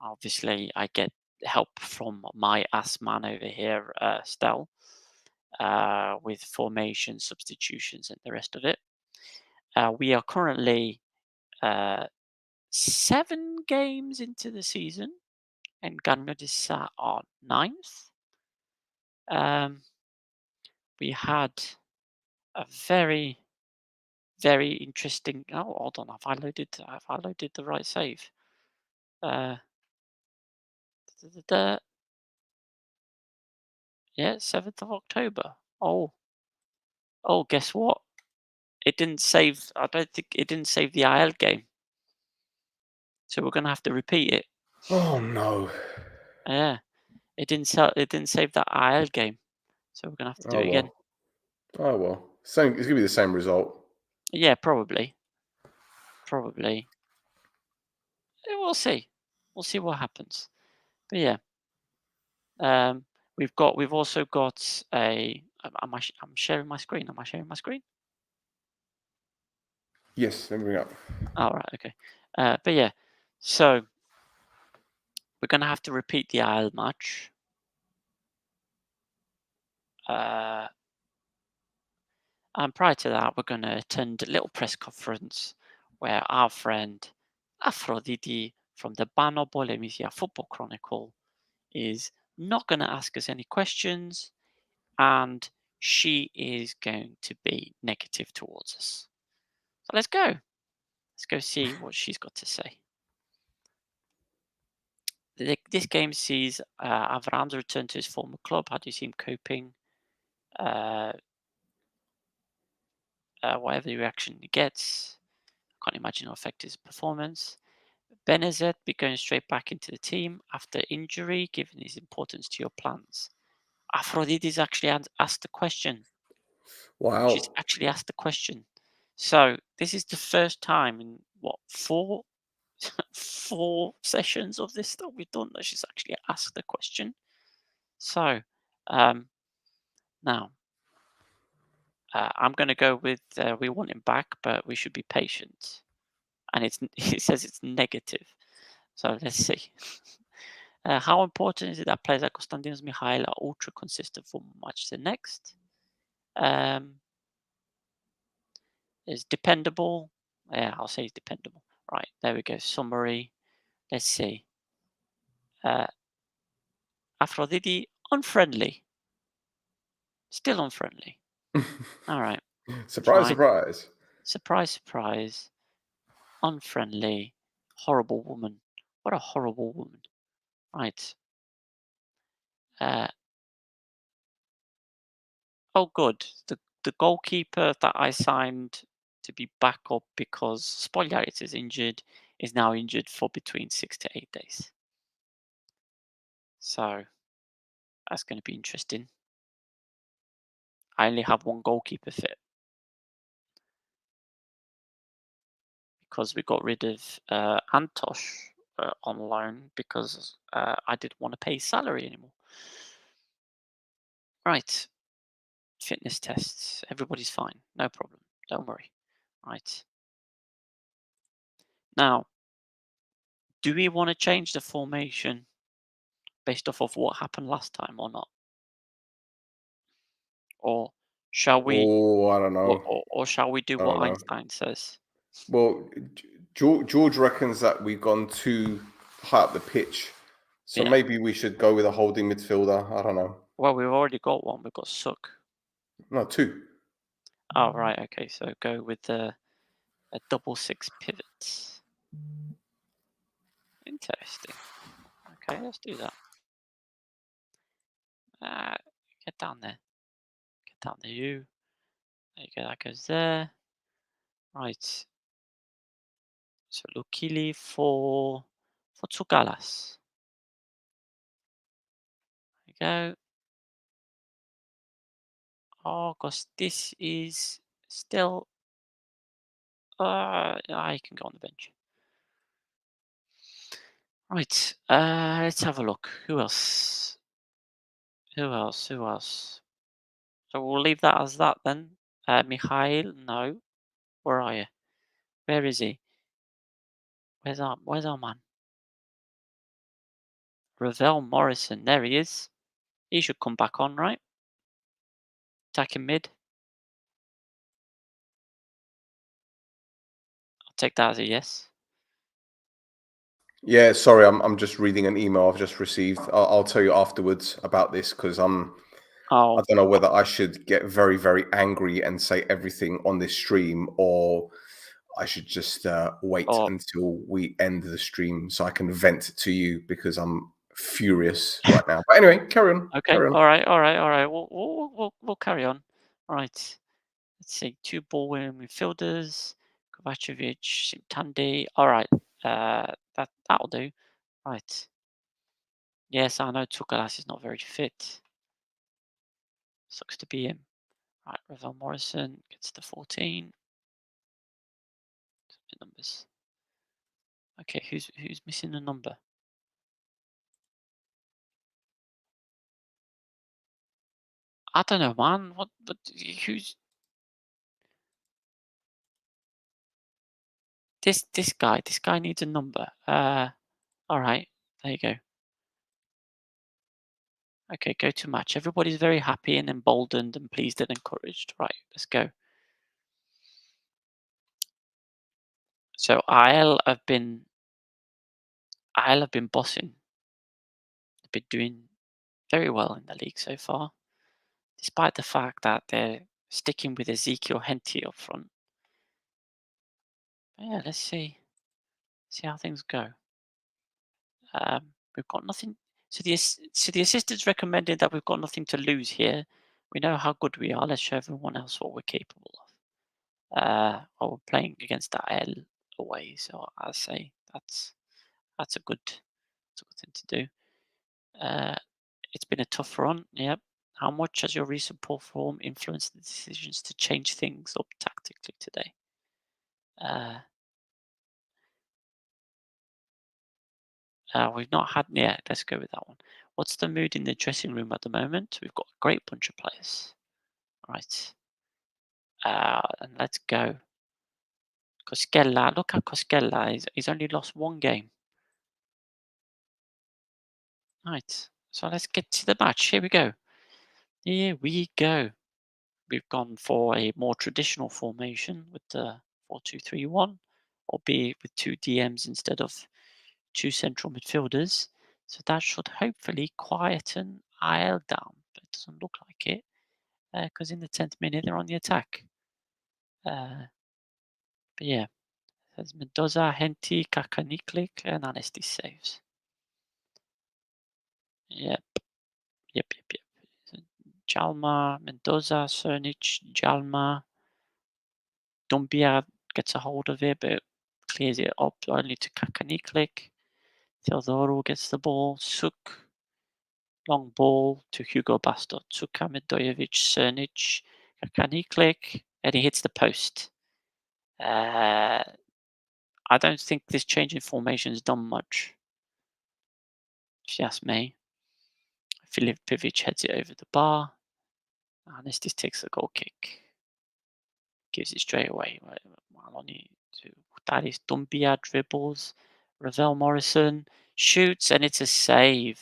Obviously, I get help from my ass man over here, Stel, with formation, substitutions, and the rest of it. We are currently 7 games into the season, and Garmiodissa are 9th. We had a very, very interesting. Oh, hold on. Have I loaded the right save? Yeah, 7th of October. Oh, guess what? It didn't save. I don't think it didn't save the IL game. So we're gonna have to repeat it. Oh no. Yeah, it didn't save that IL game. So we're gonna have to do it again. Oh well. Same. It's gonna be the same result. Yeah, probably. We'll see. We'll see what happens. But yeah, we've also got a. I'm sharing my screen. Am I sharing my screen? Yes. Let me bring it up. All right. Okay. But yeah, so we're gonna have to repeat the IL match. And prior to that, we're going to attend a little press conference where our friend Aphrodite from the Bano Bolemisia Football Chronicle is not going to ask us any questions, and she is going to be negative towards us. So let's go. Let's go see what she's got to say. This game sees Avram's return to his former club. How do you see him coping? Whatever the reaction he gets, I can't imagine it'll affect his performance. Benezet be going straight back into the team after injury, given his importance to your plans. Aphrodite's actually asked the question. Wow. She's actually asked the question. So this is the first time in what, 4 sessions of this that we've done that she's actually asked the question. So now I'm going to go with we want him back, but we should be patient. And it says it's negative. So let's see. How important is it that players like Konstantinos Mikhail are ultra consistent from one match to the next? Is dependable. Yeah, I'll say it's dependable. Right, there we go. Summary. Let's see. Aphrodite, unfriendly. Still unfriendly. All right. Surprise, Fine. surprise. Surprise, surprise. Unfriendly. Horrible woman. What a horrible woman. Right. Oh, good. The goalkeeper that I signed to be backup because Spogliaris is injured is now injured for between 6 to 8 days. So that's going to be interesting. I only have one goalkeeper fit because we got rid of Antosh on loan because I didn't want to pay his salary anymore. Right. Fitness tests. Everybody's fine. No problem. Don't worry. Right. Now, do we want to change the formation based off of what happened last time or not? Or shall we? Oh, I don't know. Or shall we do I what don't know. Einstein says? Well, George reckons that we've gone too high up the pitch, so Yeah. maybe we should go with a holding midfielder. I don't know. Well, we've already got one. We've got Suk. No, 2. Oh, right. Okay. So go with a double 6 pivot. Interesting. Okay, let's do that. Get down there. Get down there, you. There you go. That goes there. Right. So Lukili for Tsugalas. There you go. Oh, because this is still. I can go on the bench. Right. Let's have a look. Who else? Who else? Who else? So we'll leave that as that then. Mikhail, no. Where are you? Where is he? Where's our man? Ravel Morrison. There he is. He should come back on, right? Attacking mid. I'll take that as a yes. Yeah, sorry, I'm just reading an email I've just received. I'll tell you afterwards about this because I Oh, don't know whether I should get very, very angry and say everything on this stream, or I should just wait Oh. until we end the stream so I can vent to you because I'm furious right now. But anyway, carry on. Okay. Carry on. All right. We'll carry on. All right. Let's see. 2 ball winning midfielders. Kovacevic, Simtandi. All right. That'll do. Right. Yes, I know Tukalas is not very fit. Sucks to be him. Right. Ravel Morrison gets the 14. Numbers. Okay. Who's missing a number? I don't know, man. What? Who's this guy? This guy needs a number. All right. There you go. Okay, go to match. Everybody's very happy and emboldened and pleased and encouraged. Right, let's go. So I'll have been bossing. They've been doing very well in the league so far, despite the fact that they're sticking with Ezekiel Henty up front. But yeah, let's see how things go. We've got nothing. So the assistants recommended that we've got nothing to lose here. We know how good we are. Let's show everyone else what we're capable of. We're playing against the L away, so I say that's a good thing to do. It's been a tough run. Yep. How much has your recent poor form influenced the decisions to change things up tactically today? We've not had. Yeah, let's go with that one. What's the mood in the dressing room at the moment? We've got a great bunch of players. Right. And let's go. Koskela. Look at Koskela. He's only lost 1 game. Right. So let's get to the match. Here we go. Here we go. We've gone for a more traditional formation with the 4-2-3-1, albeit with 2 DMs instead of 2 central midfielders. So that should hopefully quieten IL down. But it doesn't look like it because in the 10th minute they're on the attack. But yeah, there's Mendoza, Henty, Kakaniklik, and Anestis saves. Yep. So Jalma, Mendoza, Cernic, Jalma. Dumbia gets a hold of it, but clears it up only to Kakaniklik. Theodoro gets the ball. Suk, long ball to Hugo Bastos. Tsuka Medojevic, Cernic, Kakaniklik, and he hits the post. I don't think this change in formation has done much, if you ask me. Filipovic heads it over the bar. Anestis takes the goal kick. Gives it straight away. That is Dumbia dribbles. Ravel Morrison shoots, and it's a save.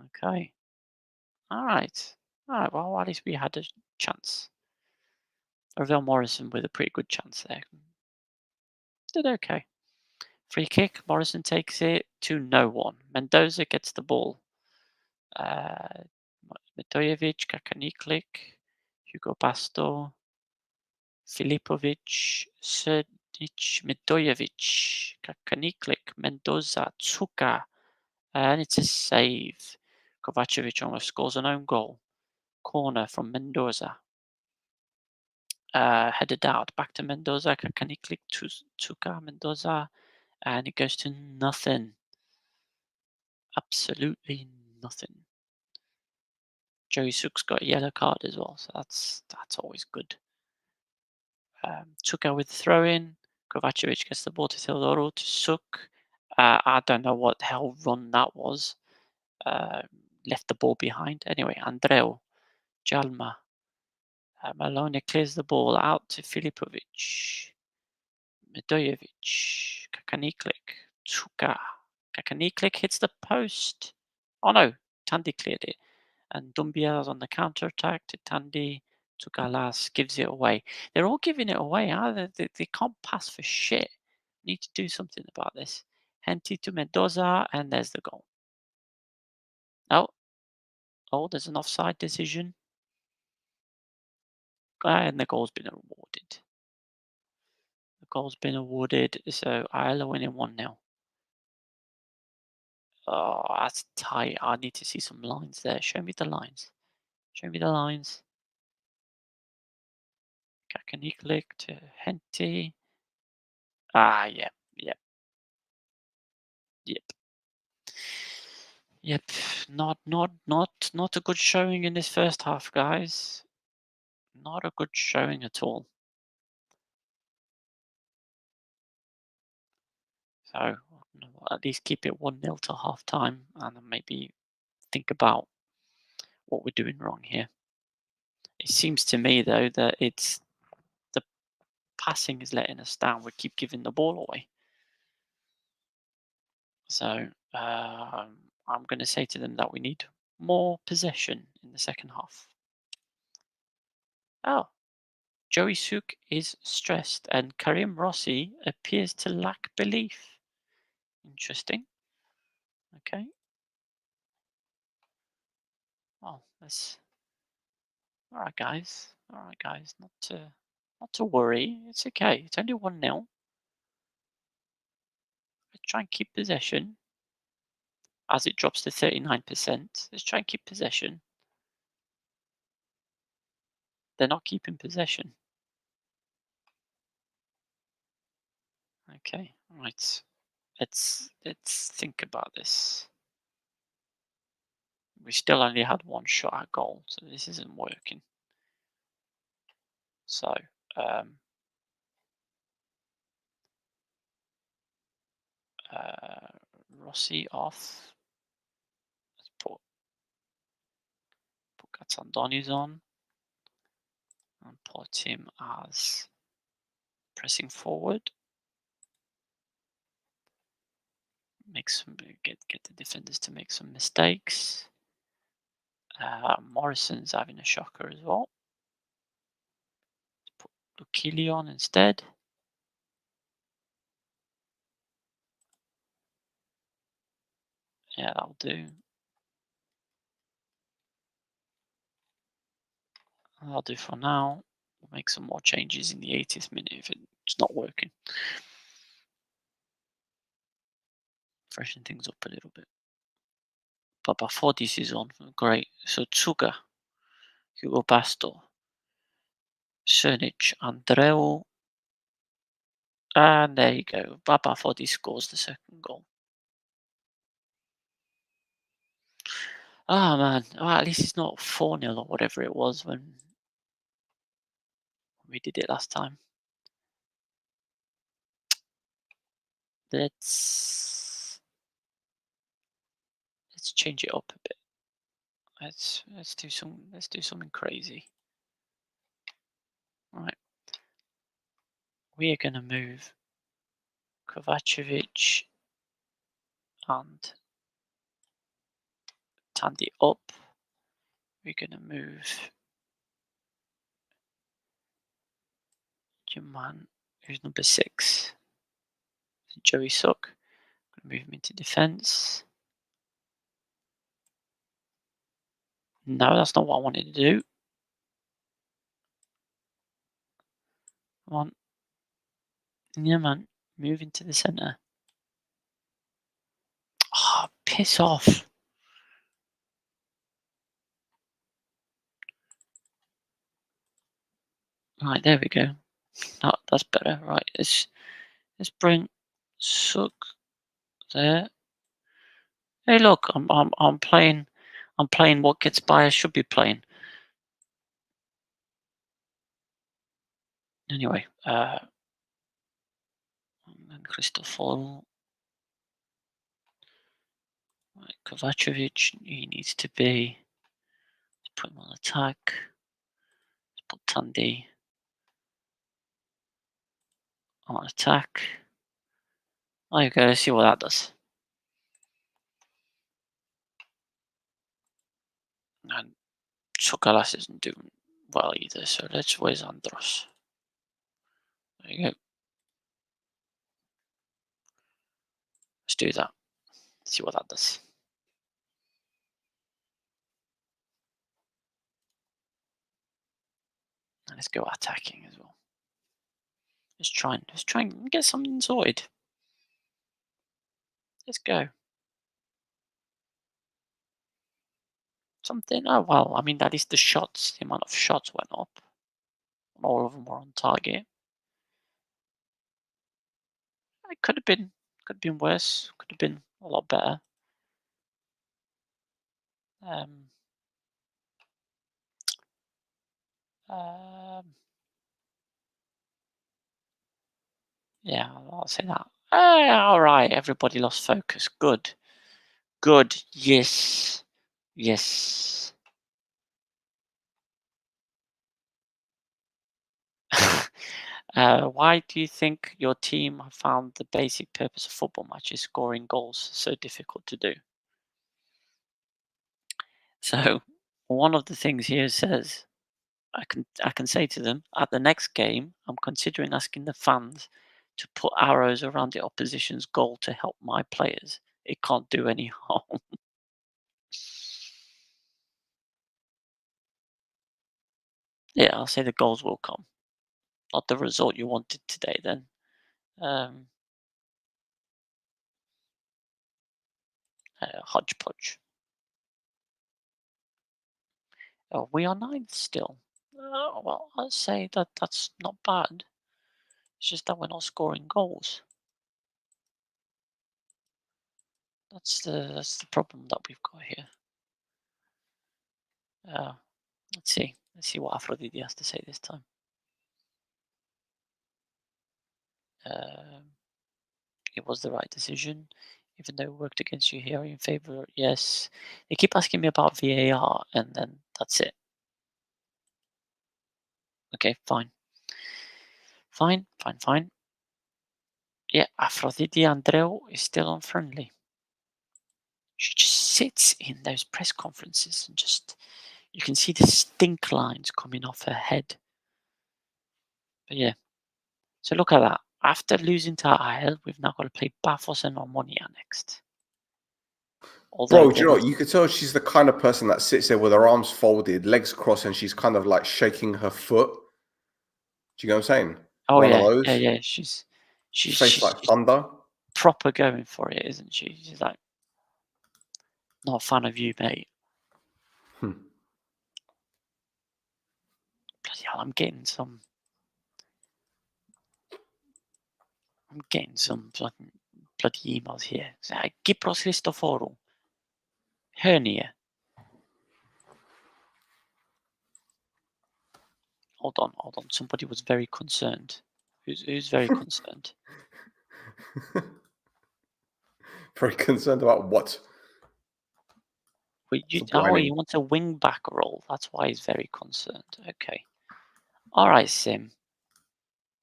Okay. All right. Well, at least we had a chance. Ravel Morrison with a pretty good chance there. Did okay. Free kick. Morrison takes it to no one. Mendoza gets the ball. Medojevic, Kakaniklik, Hugo Basto, Filipovic, Serdic, Medojevic, Kaniklik, Mendoza, Tsuka, and it's a save. Kovacevic almost scores an own goal. Corner from Mendoza. Headed out, back to Mendoza, Kaniklik, Tsuka, Mendoza, and it goes to nothing. Absolutely nothing. Joey Sook's got a yellow card as well, so that's always good. Tsuka with the throw in. Kovacevic gets the ball to Teodoro to Sook. I don't know what the hell run that was. Left the ball behind. Anyway, Andreu, Jalma. Malone clears the ball out to Filipovic. Medojevic. Kakaniklik. Tsuka. Kakaniklik hits the post. Oh no, Tandy cleared it. And Dumbia's on the counter attack to Tandy. Tukalas gives it away. They're all giving it away. They can't pass for shit. Need to do something about this. Henty to Mendoza, and there's the goal. Oh, there's an offside decision. And the goal's been awarded. The goal's been awarded, so Isla winning 1-0. Oh, that's tight. I need to see some lines there. Show me the lines. Show me the lines. Kakaniklik to Henty. Yeah. Yep. Not a good showing in this first half, guys. Not a good showing at all. So at least keep it 1-0 till half time, and then maybe think about what we're doing wrong here. It seems to me though that it's the passing is letting us down. We keep giving the ball away. So I'm going to say to them that we need more possession in the second half. Oh, Joey Sook is stressed, and Karim Rossi appears to lack belief. Interesting. Okay. Well, that's all right, guys. All right, guys. Not to worry. It's okay. It's only 1-0. Let's try and keep possession. As it drops to 39%, let's try and keep possession. They're not keeping possession. Okay, right. Let's think about this. We still only had one shot at goal, so this isn't working. So Rossi off. Let's put Gatsandoni's on and put him as pressing forward. Make some get the defenders to make some mistakes. Morrison's having a shocker as well. Let's put Lukili on instead. Yeah, that'll do. That'll do for now. We'll make some more changes in the 80th minute if it's not working. Freshen things up a little bit. But before this is on, great. So Tsuga, Hugo Basto, Srnic, Andreu, and there you go. Baba Fodi scores the second goal. Ah, man. Well, at least it's not 4-0 or whatever it was when we did it last time. Let's change it up a bit. Let's do something crazy. All right. We are going to move Kovacevic and Tandy up. We're going to move your man, who's number 6, Joey Sook. Move him into defense. No, that's not what I wanted to do. Come on. Yeah, man. Move into the centre. Oh, piss off. Right, there we go. That's better. Right, let's bring Suk there. Hey, look, I'm playing what gets by I should be playing. Anyway, and then Christofor. Right, Kovacevic, he needs to be. Let's put him on attack. Let's put Tandy on attack. There you go. Let's see what that does. And Sokalas isn't doing well either, so where's Andros? There you go. Let's do that. See what that does. And let's go attacking as well. Let's try and get something sorted. Let's go. Something. Oh well, I mean, at least the amount of shots went up. All of them were on target. It could have been worse. Could have been a lot better. Yeah, I'll say that. All right, everybody lost focus. Good. Yes. Why do you think your team found the basic purpose of football matches, scoring goals, so difficult to do? So, one of the things here says, I can say to them, at the next game, I'm considering asking the fans to put arrows around the opposition's goal to help my players. It can't do any harm. Yeah, I'll say the goals will come. Not the result you wanted today, then. Hodgepodge. Oh, we are ninth still. Well, I'd say that's not bad. It's just that we're not scoring goals. That's the problem that we've got here. Let's see what Aphrodite has to say this time. It was the right decision, even though it worked against you here. Are you in favor? Yes. They keep asking me about VAR, and then that's it. Okay, fine. Fine. Yeah, Aphrodite Andreu is still unfriendly. She just sits in those press conferences and you can see the stink lines coming off her head. But yeah, so look at that. After losing to IL, we've now got to play Bafos and Omonia next. Bro, do you know what? You could tell she's the kind of person that sits there with her arms folded, legs crossed, and she's kind of like shaking her foot. Do you know what I'm saying? Oh, One yeah, of those. yeah. She's Face like thunder. proper going for it, isn't she? She's like, not a fan of you, mate. Bloody hell, I'm getting some bloody emails here. Kypros Christoforou. Hernia. Hold on. Somebody was very concerned. Who's very concerned? Very concerned about what? He wants a wing back role. That's why he's very concerned. Okay. All right, Sim.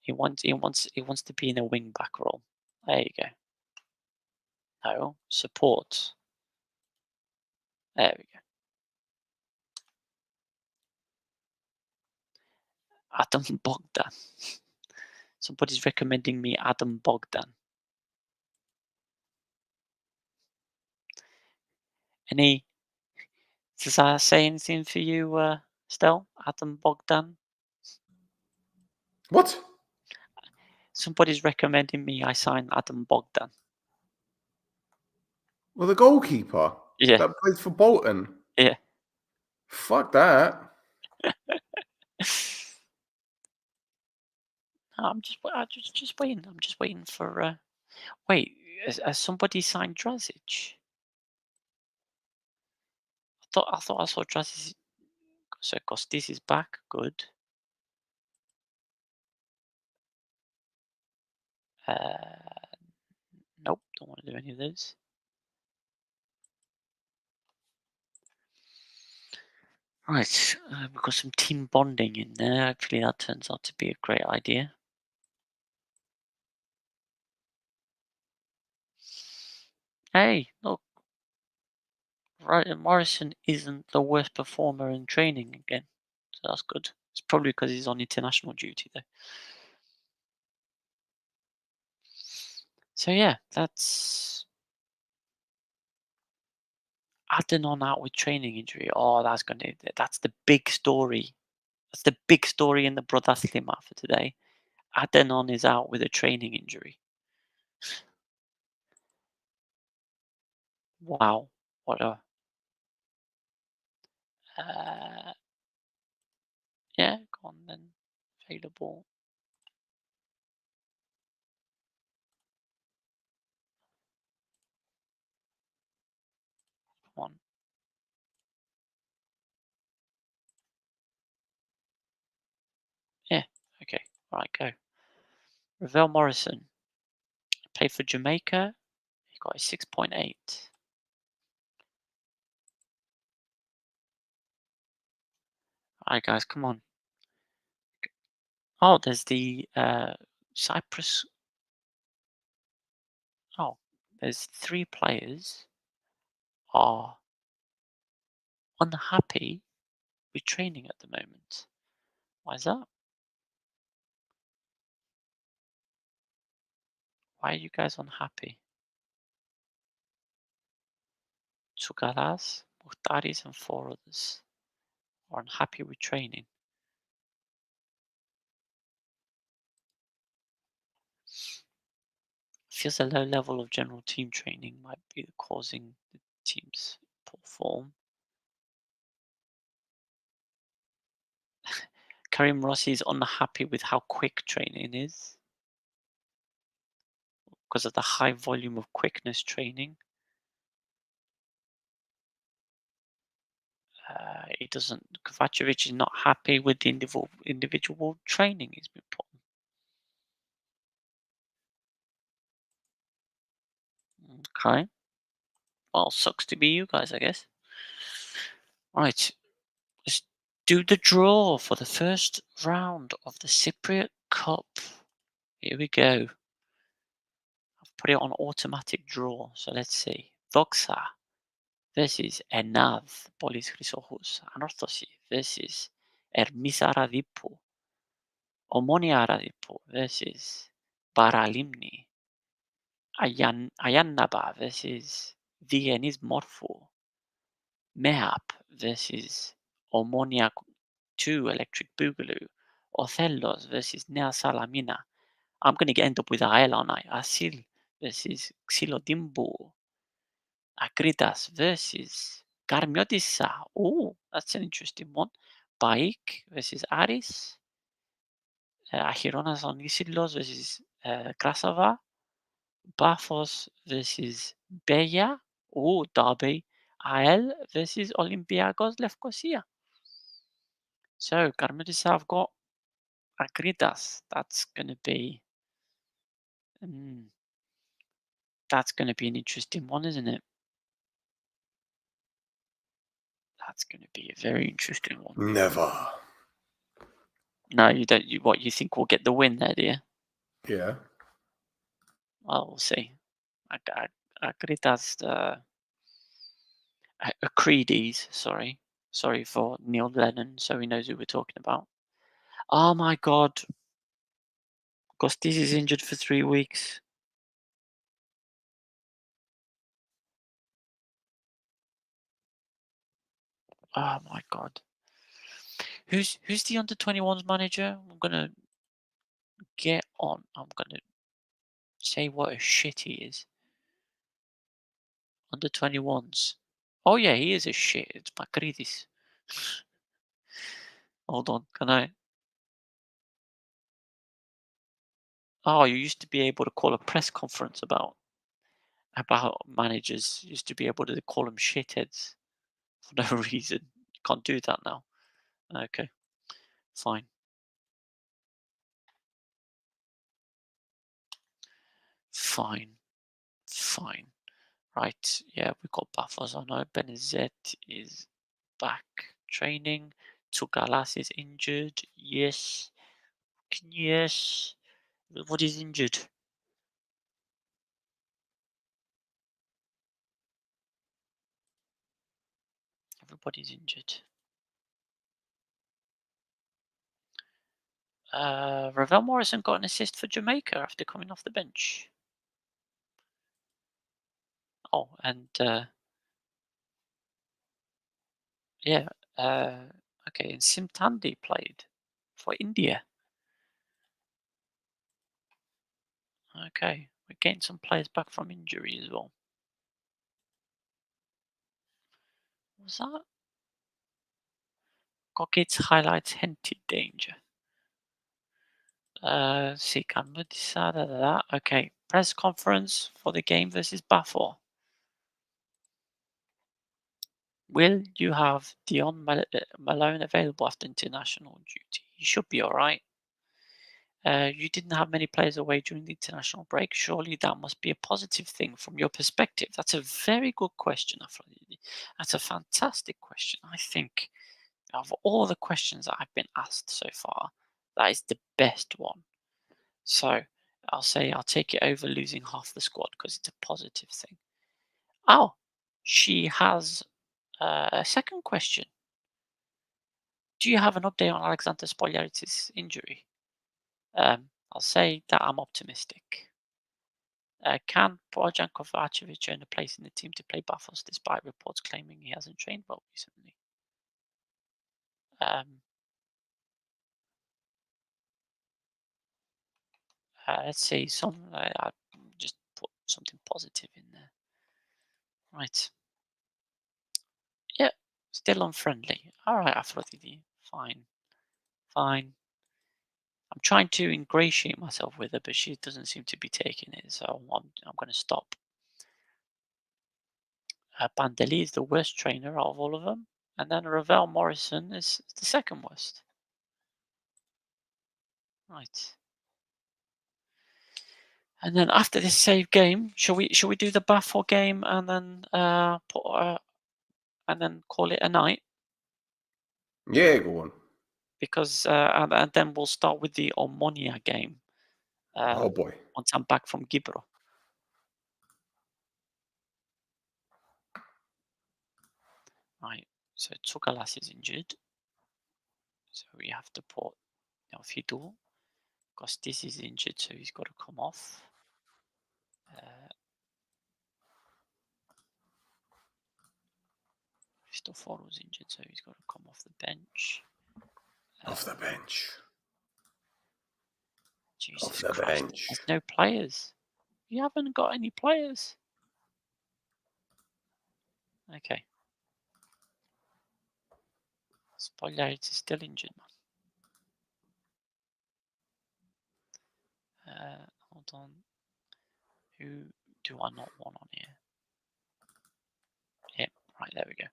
He wants to be in a wing back role. There you go. No support. There we go. Adam Bogdan. Somebody's recommending me Adam Bogdan. Does that say anything for you, Stel? Adam Bogdan? What? Somebody's recommending me I sign Adam Bogdan. Well, the goalkeeper Yeah. that plays for Bolton. Yeah. Fuck that. I'm just waiting. I'm just waiting for. Wait, has somebody signed Drazic? I thought I saw Drazic. So Costis is back. Good. Nope, don't want to do any of those. Right, we've got some team bonding in there. Hopefully that turns out to be a great idea. Hey, look. Right, Morrison isn't the worst performer in training again. So that's good. It's probably because he's on international duty though. So yeah, that's Adenon out with training injury. Oh, that's the big story. That's the big story in the Protathlima for today. Adenon is out with a training injury. Wow, what a yeah, go on then. Available. Come on. Yeah, okay. Right, go. Ravel Morrison. Played for Jamaica. He got a 6.8. Alright guys, come on. Oh, there's the Cyprus. Oh, there's 3 players are unhappy with training at the moment. Why is that? Why are you guys unhappy? Tsugalas, Muhtaris, and 4 others are unhappy with training. Feels a low level of general team training might be causing the team's poor form. Karim Rossi is unhappy with how quick training is because of the high volume of quickness training. He doesn't. Kovacevic is not happy with the individual training he's been put on. Okay. Well, sucks to be you guys, I guess. Right. Let's do the draw for the first round of the Cypriot Cup. Here we go. I've put it on automatic draw, so let's see. Doxa versus Enav Polis Chrysochous. Anorthosi versus Ermisa Radipo. Omonia Radipo versus Paralimni. Ayannaba versus Vigenis Morpho. Mehap versus Omonia 2 Electric Boogaloo. Othellos versus Nea Salamina. I'm going to end up with Ael, aren't I? Asil versus Xilodimbo. Agridas versus Carmiotissa. Oh, that's an interesting one. Baik versus Aris. Achironas Onisidlos versus Krasava. Bafos versus Beja. Oh, derby. Ael versus Olympiacos Lefkosia. So, Carmiotissa have got Agridas. That's going to be... that's going to be an interesting one, isn't it? That's going to be a very interesting one. Never. No, you don't. What you think will get the win there, do you? Yeah. Well, we'll see. Agritas, Acredes, sorry for Neil Lennon, so he knows who we're talking about. Oh my God, Costis is injured for 3 weeks. Oh my God. Who's the under-21s manager? I'm gonna get on. I'm gonna say what a shit he is. Under 21s. Oh yeah, he is a shit. It's Makridis. Hold on, can I? Oh, you used to be able to call a press conference about managers. You used to be able to call them shitheads for no reason. You can't do that now. Okay, fine. Fine. Right, yeah, we got buffers. I know Benezet is back training. Tugalas is injured. Yes. Yes. What is injured? Everybody's injured. Ravel Morrison got an assist for Jamaica after coming off the bench. Oh, and yeah, okay, and Simtandi played for India. Okay, we're getting some players back from injury as well. What was that? Goggins highlights hinted danger. See, can we decide that? Okay, press conference for the game versus Bafor. Will you have Dion Malone available after international duty? He should be all right. You didn't have many players away during the international break. Surely that must be a positive thing from your perspective. That's a very good question, Aphrodite. That's a fantastic question. I think of all the questions that I've been asked so far, that is the best one. So I'll say I'll take it over losing half the squad because it's a positive thing. Oh, she has a second question. Do you have an update on Alexander Spogliaritis' injury? I'll say that I'm optimistic. Can Bojan Kovacevic earn a place in the team to play Bafos despite reports claiming he hasn't trained well recently? Let's see. I just put something positive in there. Right. Yeah, still unfriendly. All right, Aphrodite. Fine. I'm trying to ingratiate myself with her, but she doesn't seem to be taking it, so I'm going to stop. Bandeli is the worst trainer of all of them, and then Ravel Morrison is the second worst. Right. And then after this save game, shall we do the Bafor game and then and then call it a night? Yeah, go on. Because and then we'll start with the Omonia game. Oh boy. Once I'm back from Gibro. Right. So Tsugalas is injured. So we have to put Fido. Because this is injured, so he's got to come off. Cristoforo's injured, so he's got to come off the bench. Off the bench. Jesus Off the Christ. bench. There's no players. You haven't got any players. Okay. Spogliarity is still injured, man. Hold on. Who do I not want on here? Yep, right, there we go.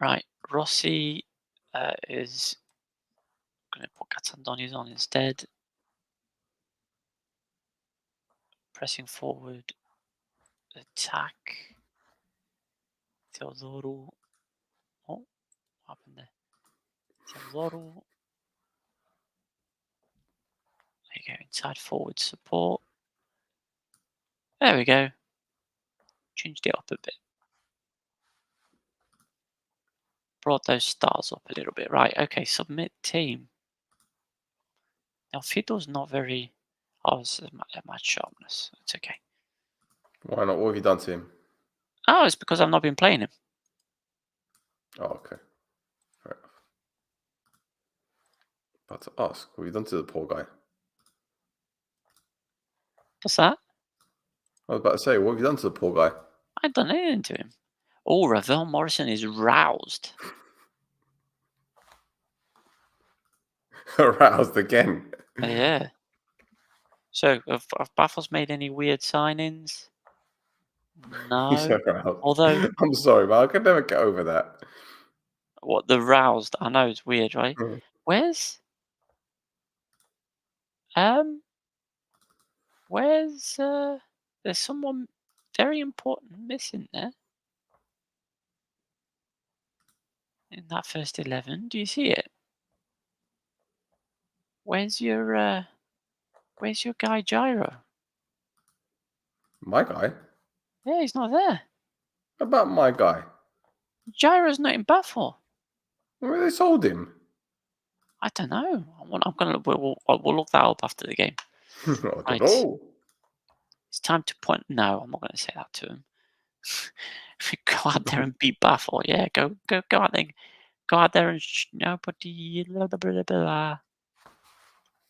Right, Rossi is going to put Catandonis on instead. Pressing forward. Attack. Teodoro. Oh, what happened there? Teodoro. There you go, inside forward support. There we go. Changed it up a bit. Brought those stars up a little bit. Right, okay, submit team. Now, Fido's not very... Oh, it's a match sharpness. It's okay. Why not? What have you done to him? Oh, it's because I've not been playing him. Oh, okay. Fair enough. I had to ask. What have you done to the poor guy? What's that? I was about to say, what have you done to the poor guy? I ain't done anything to him. Oh, Ravel Morrison is roused. Aroused again. Yeah. So, have Baffles made any weird signings? He's No. aroused. Although, I'm sorry, but I could never get over that. what, the roused? I know it's weird, right? Mm. Where's there's someone very important missing there in that first 11. Do you see it? Where's your guy Gyro? My guy? Yeah, he's not there. How about my guy? Gyro's not in Baffle. Where they sold him? I don't know. I'm gonna we'll look that up after the game. I don't Right. know. It's time to point. No, I'm not going to say that to him. Go out there and beat Baffle. Yeah, go out there. Go out there and nobody. Blah, blah, blah, blah.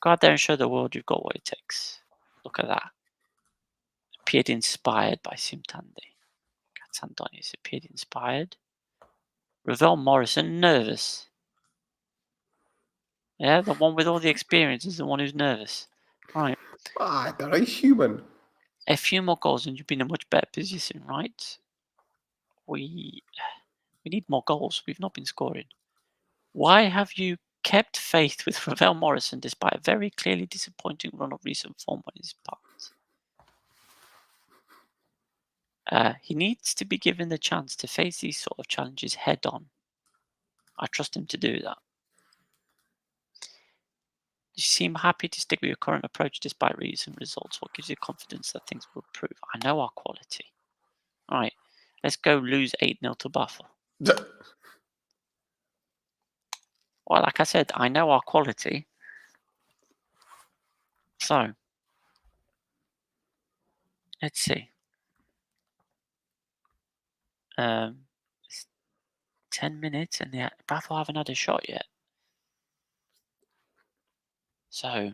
Go out there and show the world you've got what it takes. Look at that. Appeared inspired by Simtandi. Katsandonis appeared inspired. Ravel Morrison nervous. Yeah, the one with all the experience is the one who's nervous. Right. I don't know. He's human. A few more goals and you've been in a much better position, right? We need more goals. We've not been scoring. Why have you kept faith with Ravel Morrison despite a very clearly disappointing run of recent form on his part? He needs to be given the chance to face these sort of challenges head on. I trust him to do that. You seem happy to stick with your current approach despite recent results. What gives you confidence that things will improve? I know our quality. All right, let's go lose 8-0 to Buffalo. Well, like I said, I know our quality. So, let's see. It's 10 minutes and the Buffalo haven't had a shot yet. So,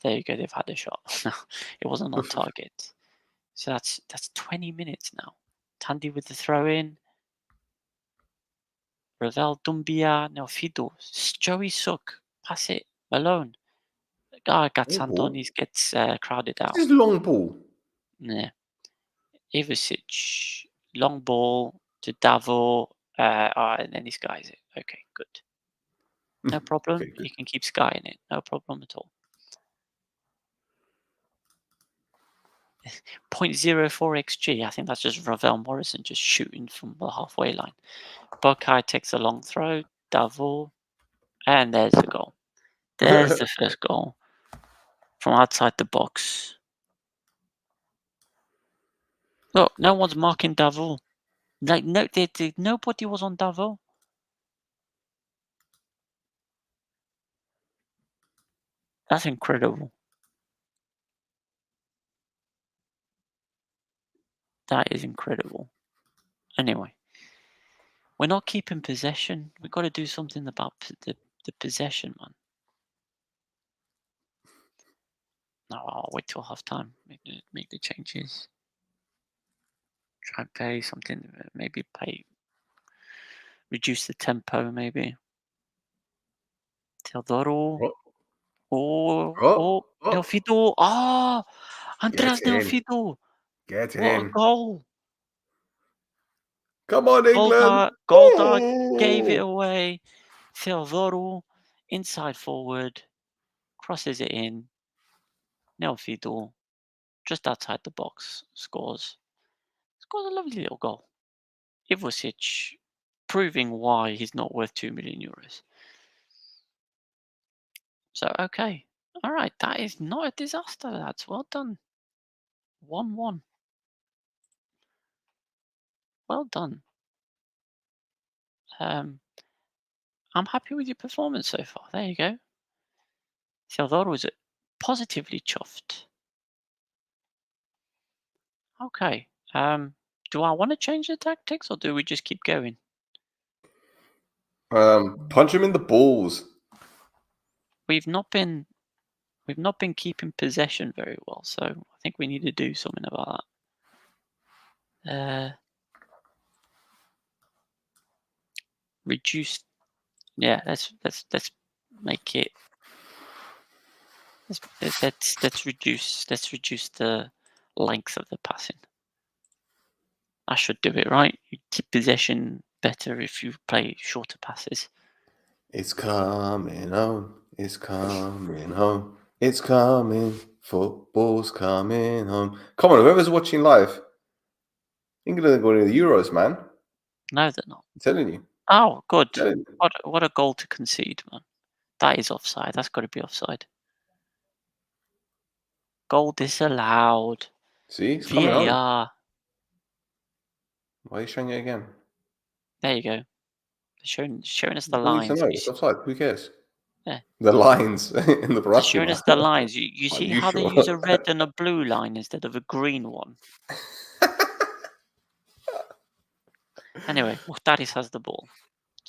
there you go. They've had a shot. It wasn't on target. So that's 20 minutes now. Tandy with the throw in. Ravel Dumbia, Neofido, Joey Suck, pass it, Malone. Gatsandonis gets crowded out. This is long ball. Yeah. Ivasic, long ball to Davo, and then this guy's it. Okay, good. No problem. Very good. You can keep skying it. No problem at all. 0.04 XG. I think that's just Ravel Morrison just shooting from the halfway line. Buckeye takes a long throw. Davo. And there's the goal. There's the first goal from outside the box. Look, no one's marking Davo. Like nobody was on Davo. That's incredible. That is incredible. Anyway, we're not keeping possession. We've got to do something about the possession, man. No, I'll wait till half time. Make the changes. Try and play something. Maybe reduce the tempo. Maybe. Teodoro. Neofido. Andreas Get in. Neofido. Get What a in. goal. Come on, England. Goldar gave it away. Teodoro, inside forward, crosses it in. Neofido, just outside the box, scores. Scores a lovely little goal. Ivosic, proving why he's not worth 2 million euros. So, okay. All right, that is not a disaster, lads. Well done. 1-1. Well done. I'm happy with your performance so far. There you go. Theodoro was positively chuffed. Okay. Do I want to change the tactics or do we just keep going? Punch him in the balls. We've not been keeping possession very well, so I think we need to do something about that. Reduce. Yeah, let's make it. Let's reduce the length of the passing. I should do it, right? You keep possession better if you play shorter passes. It's coming home. It's coming home. It's coming. Football's coming home. Come on, whoever's watching live. England are going to the Euros, man. No, they're not. I'm telling you. Oh, good. I'm telling you. What a goal to concede, man. That is offside. That's got to be offside. Goal disallowed. See, it's coming home. VAR. Why are you showing it again? There you go. Showing us the We need to lines. know. It's offside. Who cares? Yeah. The lines in the They're showing Protathlima. us the lines. You Are see you how they sure? use a red and a blue line instead of a green one. Anyway, Mukhtaris has the ball.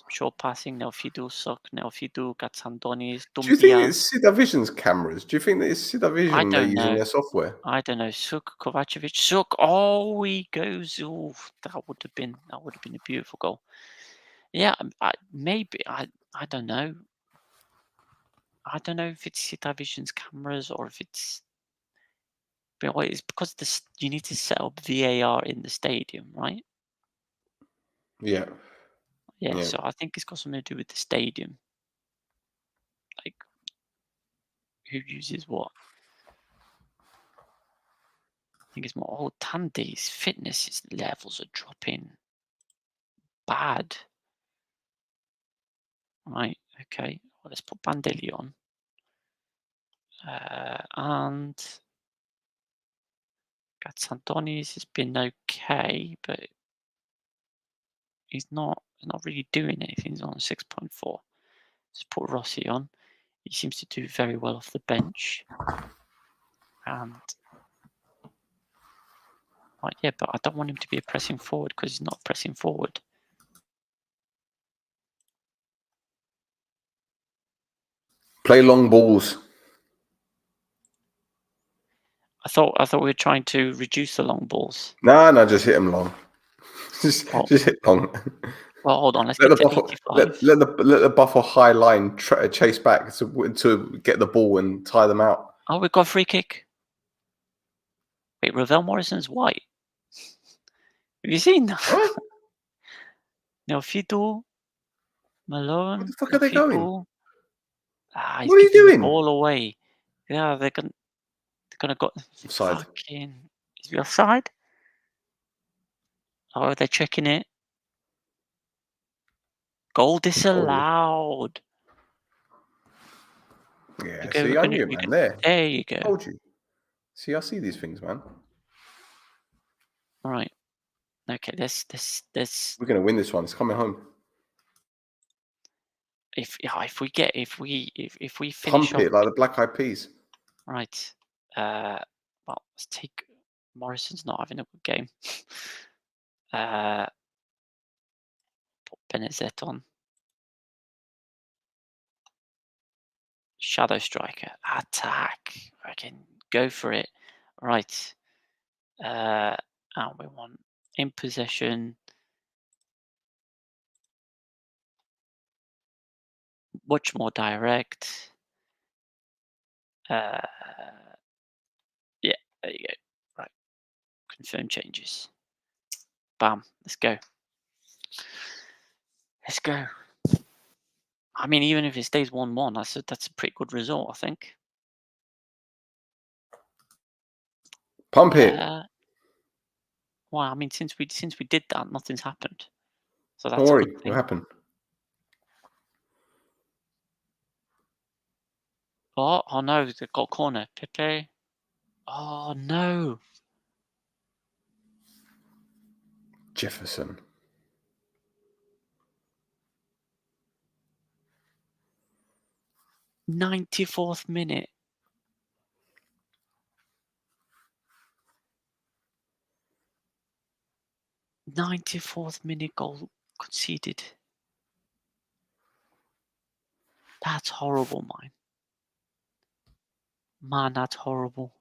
Short passing, Neofidu, Sok, Neofidu, Gatsandonis, Do you think Dumbias. it's Sida Vision's cameras? Do you think that it's Sida Vision they're don't using know. their software? I don't know. Suk, Kovacevic, Suk. Oh, he goes. Oh, that would have been a beautiful goal. Yeah, maybe. I don't know. I don't know if it's Sita Vision's cameras or if it's. But wait, it's because you need to set up VAR in the stadium, right? Yeah. Yeah. Yeah. So I think it's got something to do with the stadium. Like, who uses what? I think it's more. Oh, Tandy's fitness levels are dropping. Bad. Right. Okay. Well, let's put Bandeli on. And Gatsandonis has been okay, but he's not really doing anything. He's on 6.4. Let's put Rossi on. He seems to do very well off the bench. And yeah, but I don't want him to be a pressing forward because he's not pressing forward. Play long balls. I thought we were trying to reduce the long balls. No, just hit them long. just hit long. Well, hold on. Let's Let get the to buffer, 85. let the buffer high line chase back to get the ball and tie them out. Oh, we've got a free kick. Wait, Ravel Morrison's white. Have you seen that? What? Neofidu, Malone. Where the fuck are they going? He's What are you giving doing? the ball away. Yeah, they're gonna go. Offside. Fucking, is he offside? Oh, they're checking it. Goal disallowed. Yeah, Okay, see, I knew it, man. There you go. told you. See, I see these things, man. All right. Okay, let's. We're gonna win this one. It's coming home. If we finish Pump off, it like the Black Eyed Peas. right. Well, let's take. Morrison's not having a good game. Put Benezet on. Shadow Striker. Attack. I can go for it. Right. And we want in possession. Much more direct. Yeah, there you go. Right. Confirm changes. Bam. Let's go. Let's go. I mean, even if it stays 1-1, that's a pretty good result, I think. Pump it. Well, I mean, since we did that, nothing's happened. So that's Don't a worry. good thing. What happened? Oh no, they got corner. Pepe. Oh no. Jefferson. '94th minute. '94th minute goal conceded. That's horrible, man. Man, that's horrible.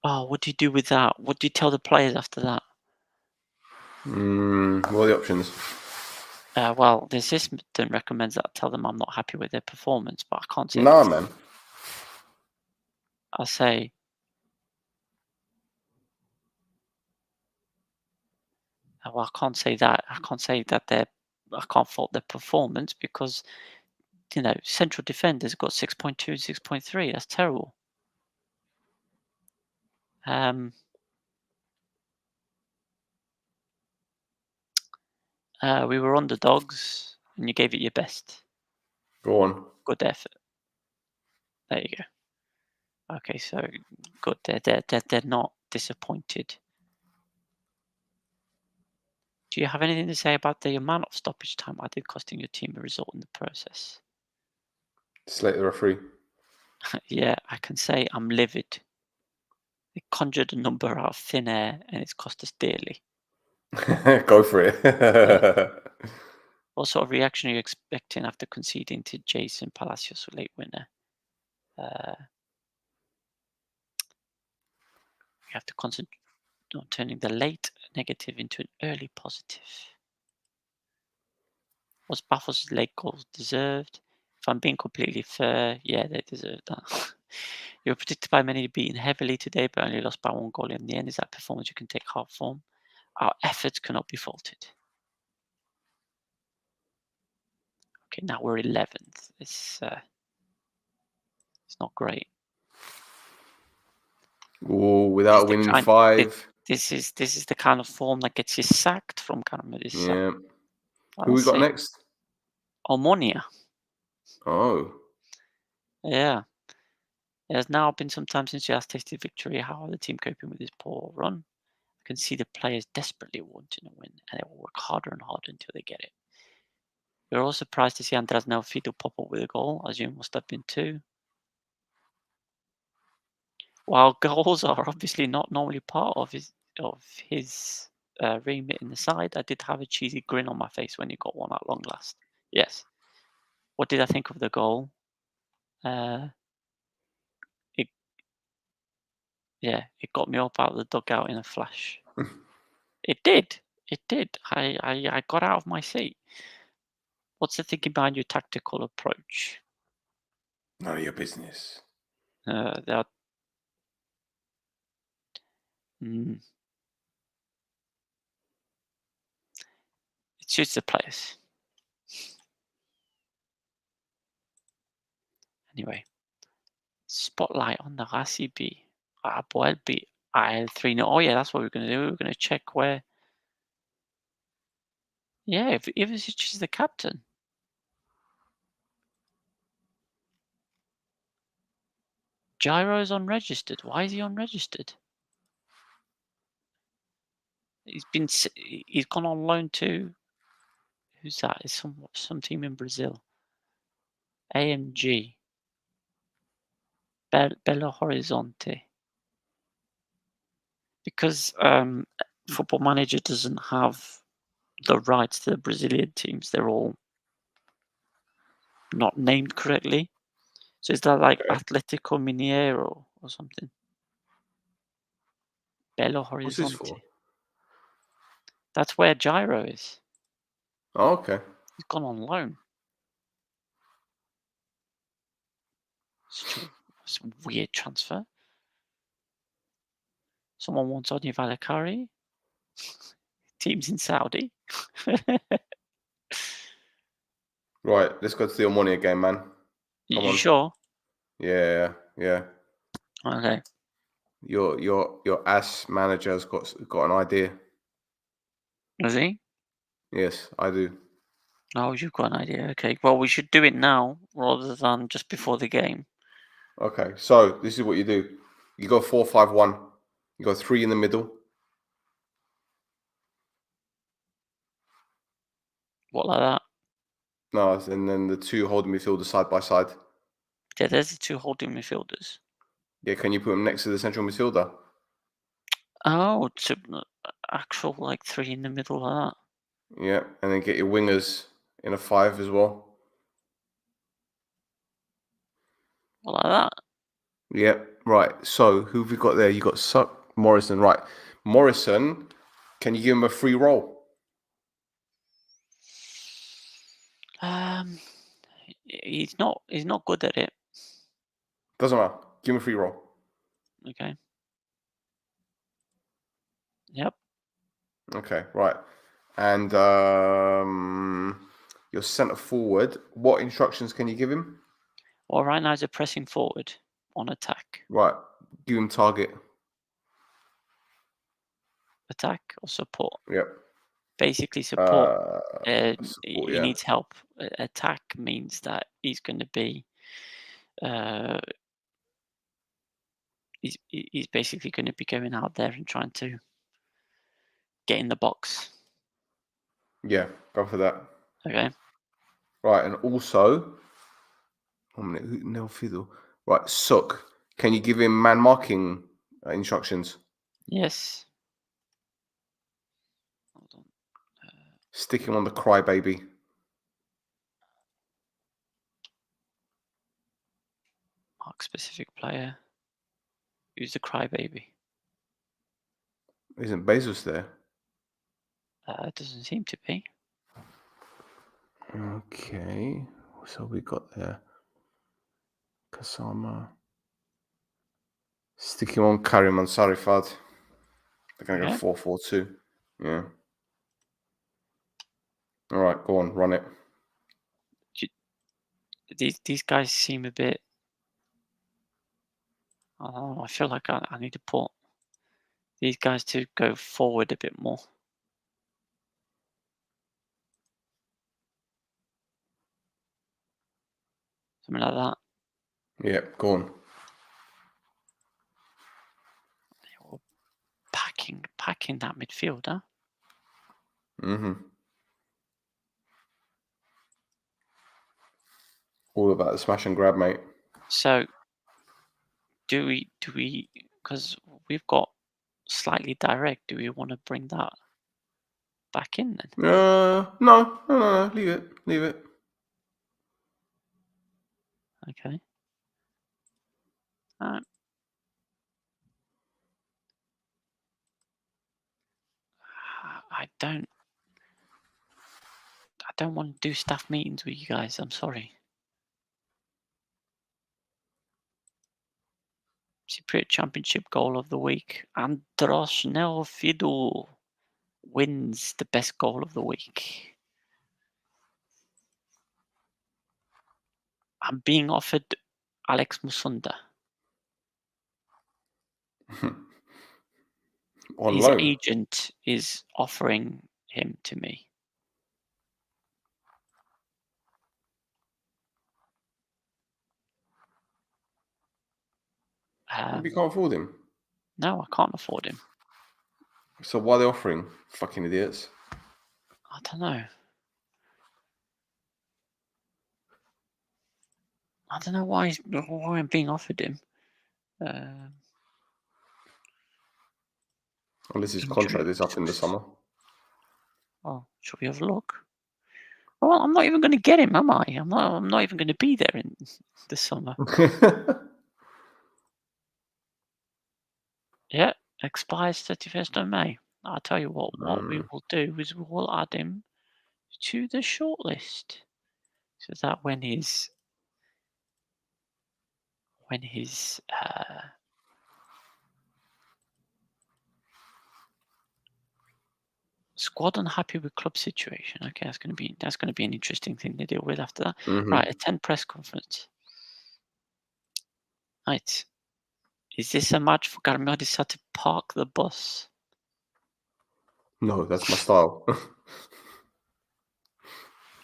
Oh, what do you do with that? What do you tell the players after that? What are the options? Well, the assistant recommends that I tell them I'm not happy with their performance, but I can't say Nah, that. man. I'll say, well, I can't say that. I can't say that I can't fault their performance because, central defenders got 6.2, 6.3. That's terrible. We were underdogs, and you gave it your best. Go on. Good effort. There you go. Okay, so good. They're not disappointed. Do you have anything to say about the amount of stoppage time added, costing your team a result in the process? Slate the referee. Yeah, I can say I'm livid. They conjured a number out of thin air, and it's cost us dearly. Go for it. What sort of reaction are you expecting after conceding to Jason Palacios, a late winner? You have to concentrate on turning the late negative into an early positive. Was Buffalo's late goals deserved? If I'm being completely fair, yeah, they deserved that. You were predicted by many to beaten heavily today, but only lost by 1 goal in the end. Is that performance you can take heart from? Our efforts cannot be faulted. Okay, now we're 11th. It's not great. Ooh, without winning 5. This is the kind of form that gets you sacked from Canada. Yeah. Who we got next? Omonia. Oh. Yeah. It has now been some time since you last tasted victory. How are the team coping with this poor run? I can see the players desperately wanting a win, and they will work harder and harder until they get it. We're all surprised to see Andras Neofito pop up with a goal, as you must have been too. While goals are obviously not normally part of his remit in the side, I did have a cheesy grin on my face when he got one at long last. Yes. What did I think of the goal? It got me up out of the dugout in a flash. It did. It did. I got out of my seat. What's the thinking behind your tactical approach? None of your business. It suits the players. Anyway, spotlight on the Racing B. Apoel beat IL 3-0. Oh yeah, that's what we're going to do. We're going to check where. Yeah, if Ivicic is the captain. Gyro is unregistered. Why is he unregistered? He's gone on loan to. Who's that? It's some team in Brazil. AMG. Belo Horizonte. Because Football Manager doesn't have the rights to the Brazilian teams. They're all not named correctly. So is that like Atlético Mineiro or something? Belo Horizonte. What's this for? That's where Gyro is. Oh, okay. He's gone on loan. It's a weird transfer. Someone wants Onyé Valakari. Teams in Saudi. Right, let's go to the Omonia game, man. You sure? Yeah. Okay. Your ass manager's got an idea. Does he? Yes, I do. Oh, you've got an idea. Okay. Well, we should do it now rather than just before the game. Okay, so this is what you do. You go 4-5-1. You go 3 in the middle. What, like that? No, and then the 2 holding midfielders side by side. Yeah, there's the 2 holding midfielders. Yeah, can you put them next to the central midfielder? Oh, actual like 3 in the middle like that. Yeah, and then get your wingers in a 5 as well. Like that. Yeah, right. So who have we got there? You got Morrison, right? Morrison, can you give him a free roll? He's not good at it. Doesn't matter. Give him a free roll. Okay. Yep. Okay, right. And your centre forward, what instructions can you give him? Well, right now he's pressing forward on attack. Right, give him target. Attack or support? Yep. Basically support. Support, He yeah. needs help. Attack means that he's going to be he's basically going to be going out there and trying to get in the box. Yeah, go for that. Okay. Right, and also, 1 minute, no fiddle. Right, Sook, can you give him man marking instructions? Yes. Hold on. Stick him on the crybaby. Mark specific player. Who's the crybaby? Isn't Bezos there? It doesn't seem to be. Okay, so we got there. Kasama. Stick him on Karim Ansari Fad. They're going to Okay. go 4-4-2. Yeah. All right, go on, run it. These guys seem a bit. I don't know. I feel like I need to put these guys to go forward a bit more. Something like that. Yeah, go on. Or packing that midfield, huh? Mm-hmm. All about the smash and grab, mate. So do we because we've got slightly direct, do we want to bring that back in then? No. Leave it. Okay. I don't want to do staff meetings with you guys. I'm sorry. Cypriot Championship goal of the week. Andros Neofidou wins the best goal of the week. I'm being offered Alex Musunda. On His loan. agent is offering him to me. You can't afford him. No, I can't afford him. So why are they offering? Fucking idiots. I don't know. I don't know why I'm being offered him. Unless his contract is up in the summer. Oh, shall we have a look? Well, I'm not even going to get him, am I? I'm not even going to be there in the summer. Yeah, expires 31st of May. I'll tell you what we will do is we will add him to the shortlist, so that when his squad unhappy with club situation. Okay, that's going to be an interesting thing to deal with after that. Right, attend press conference. Right, is this a match for Garmodisa to park the bus? No, that's my style. Be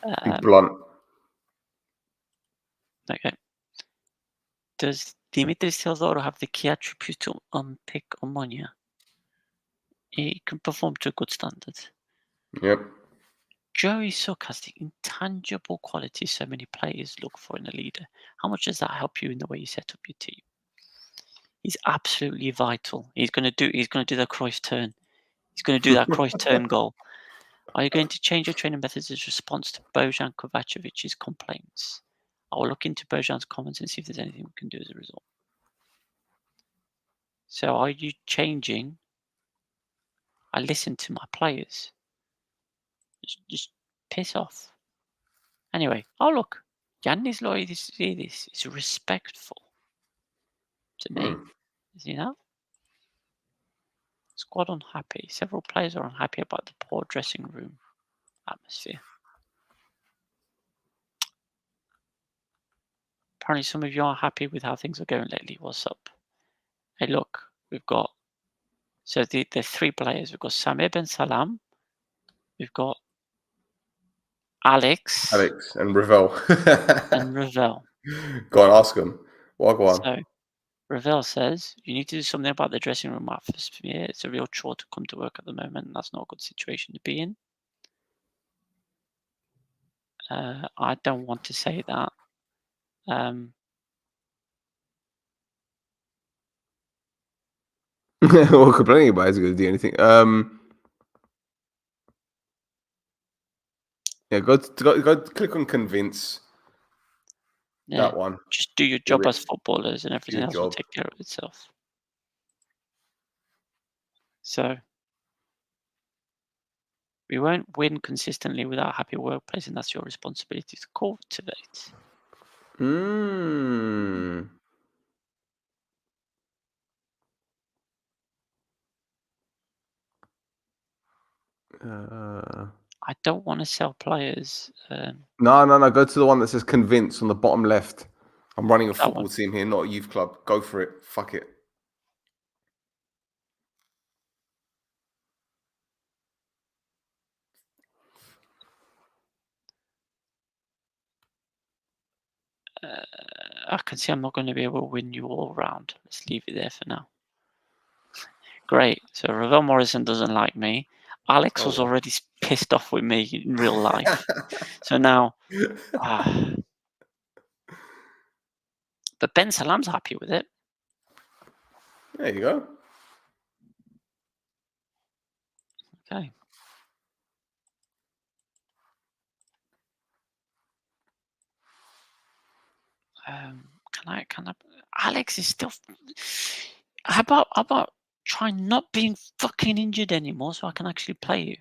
Um, blunt. Okay. Does Dimitris Theodorou have the key attributes to unpick Omonia? He can perform to a good standard. Yep. Joey Sook has the intangible qualities so many players look for in a leader. How much does that help you in the way you set up your team? He's absolutely vital. He's going to do the Cruyff turn. He's going to do that Cruyff turn goal. Are you going to change your training methods as response to Bojan Kovacevic's complaints? I will look into Bojan's comments and see if there's anything we can do as a result. So are you changing? I listen to my players. Just piss off. Anyway, oh look, Yannis Loidis is respectful to me. You know? Squad unhappy. Several players are unhappy about the poor dressing room atmosphere. Apparently some of you aren't happy with how things are going lately. What's up? Hey look, we've got there's 3 players. We've got Samir Ben Salam, we've got Alex and Ravel. and Ravel. Go on, ask him. Well, go on. So Ravel says, you need to do something about the dressing room atmosphere. It's a real chore to come to work at the moment, and that's not a good situation to be in. I don't want to say that. Well, complaining about isn't going to do anything. Yeah, go click on convince. Yeah, That one. just do your job as footballers, and everything else will take care of itself. So we won't win consistently without a happy workplace, and that's your responsibility to cultivate. I don't want to sell players. No. Go to the one that says convince on the bottom left. I'm running a football one. team here, not a youth club. Go for it. Fuck it. I can see I'm not going to be able to win you all round. Let's leave it there for now. Great. So Ravel Morrison doesn't like me. Alex was already pissed off with me in real life. So now... But Ben Salam's happy with it. There you go. Okay. Can I? Alex is still. How about try not being fucking injured anymore, so I can actually play you?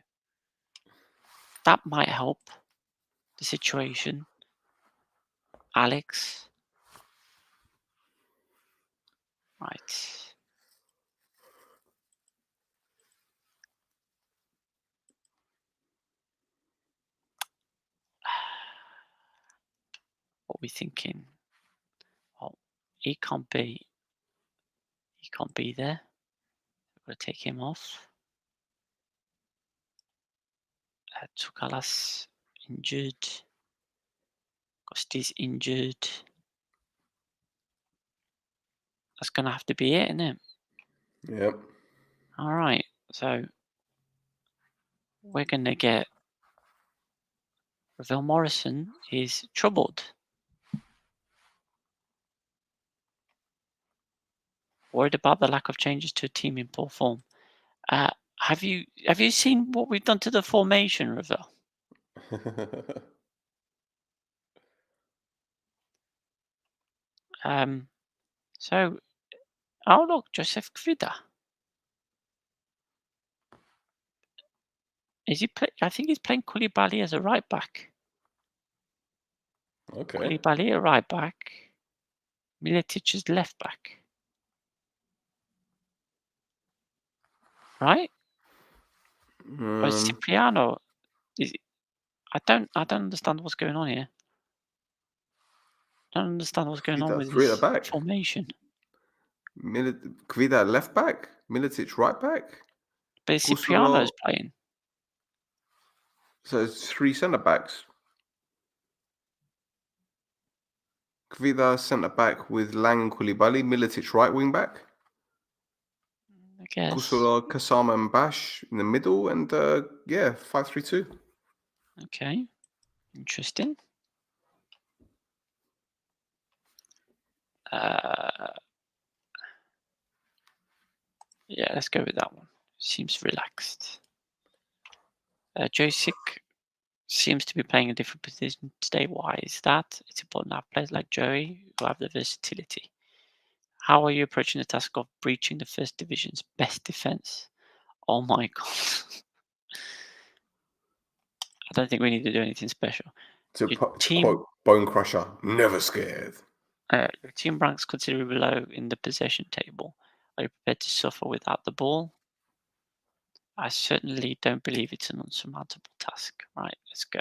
That might help the situation. Alex. Right. What are we thinking? Oh, he can't be there. We've got to take him off. Tsukalas injured. Costi's injured. That's going to have to be it, isn't it? Yep. All right. So we're going to get... Ravel Morrison is troubled. Worried about the lack of changes to a team in poor form. Have you seen what we've done to the formation, Ravel? So, oh look, Joseph Kvida. Is he? I think he's playing Koulibaly as a right back. Okay. Koulibaly a right back. Miletic is left back. Right? Or Cipriano? I don't understand what's going on here. I don't understand what's going on with this formation. Kvida left back, Miletic right back. But Cipriano's playing. So it's 3 centre backs. Kvida centre back with Lang and Koulibaly, Miletic right wing back. I guess. Kusula, Kasama and Bash in the middle, and 5-3-2. Okay, interesting. Yeah, let's go with that one. seems relaxed. Josic seems to be playing a different position today. Why is that? It's important to have players like Joey who have the versatility. How are you approaching the task of breaching the first division's best defense? Oh my god. I don't think we need to do anything special. To Your team, quote Bone Crusher, never scared. your team ranks considerably low in the possession table. Are you prepared to suffer without the ball? I certainly don't believe it's an unsurmountable task. Right, let's go.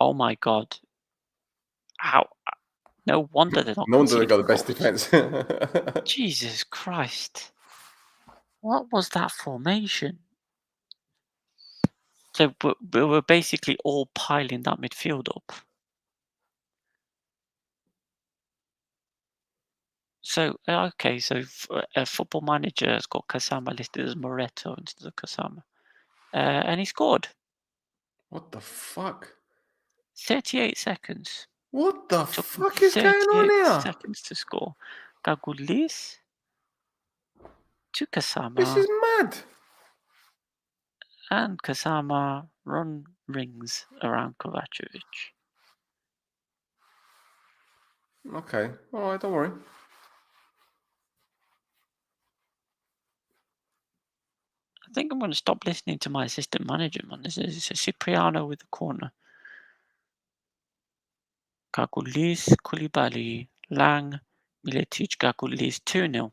Oh my god. How? No wonder they're not No wonder they conceding got the best goals. defense. Jesus Christ. What was that formation? So we're basically all piling that midfield up. So, okay, so Football Manager has got Kasama listed as Moretto instead of Kasama. And he scored. What the fuck? 38 seconds. What the Took fuck is going on 38 here? seconds to score. Gagulis to This Kasama. is mad. And Kasama rings around Kovacevic. Okay, all right, don't worry. I think I'm going to stop listening to my assistant manager, man. This is a Cipriano with the corner. Gagulis, Koulibaly, Lang, Miletic, Gagulis, 2-0.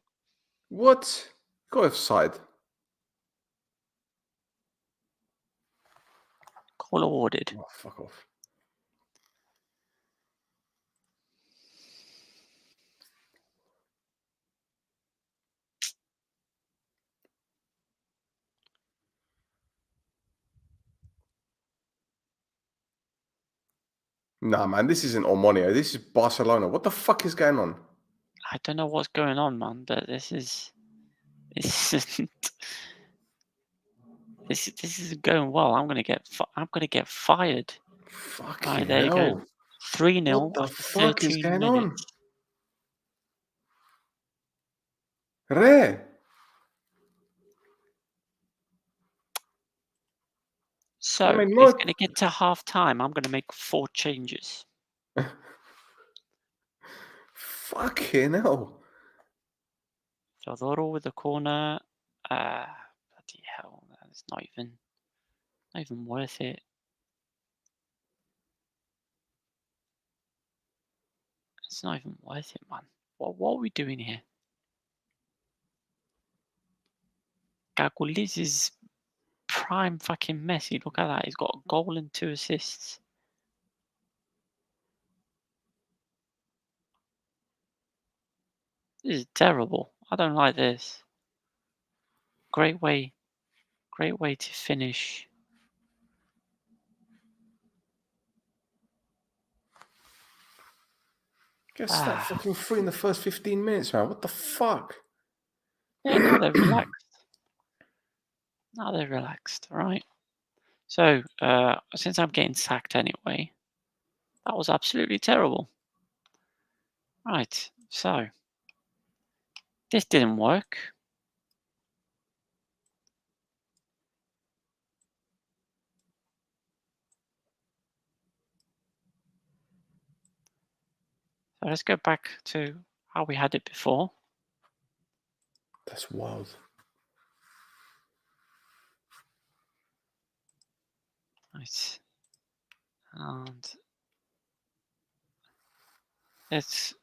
What? Go offside. Goal awarded. Oh, fuck off. Nah, man, this isn't Omonia. This is Barcelona. What the fuck is going on? I don't know what's going on, man, but this isn't. This is going well. I'm gonna get fired. Fucking Right, there you hell. go. 3-0 What the after fuck is 13 going on? minutes. Re. So I mean, it's no. going to get to half time. I'm going to make 4 changes. Fucking hell. Teodoro with the corner. Bloody hell, it's not even worth it. It's not even worth it, man. What are we doing here? Gagulis is prime fucking Messi. Look at that. He's got a goal and 2 assists. This is terrible. I don't like this. Great way to finish. Guess that fucking 3 in the first 15 minutes, man. What the fuck? Yeah, now they're relaxed. Now they're relaxed, right? So, since I'm getting sacked anyway, that was absolutely terrible. Right, so this didn't work. So let's go back to how we had it before. That's wild. Right. And let's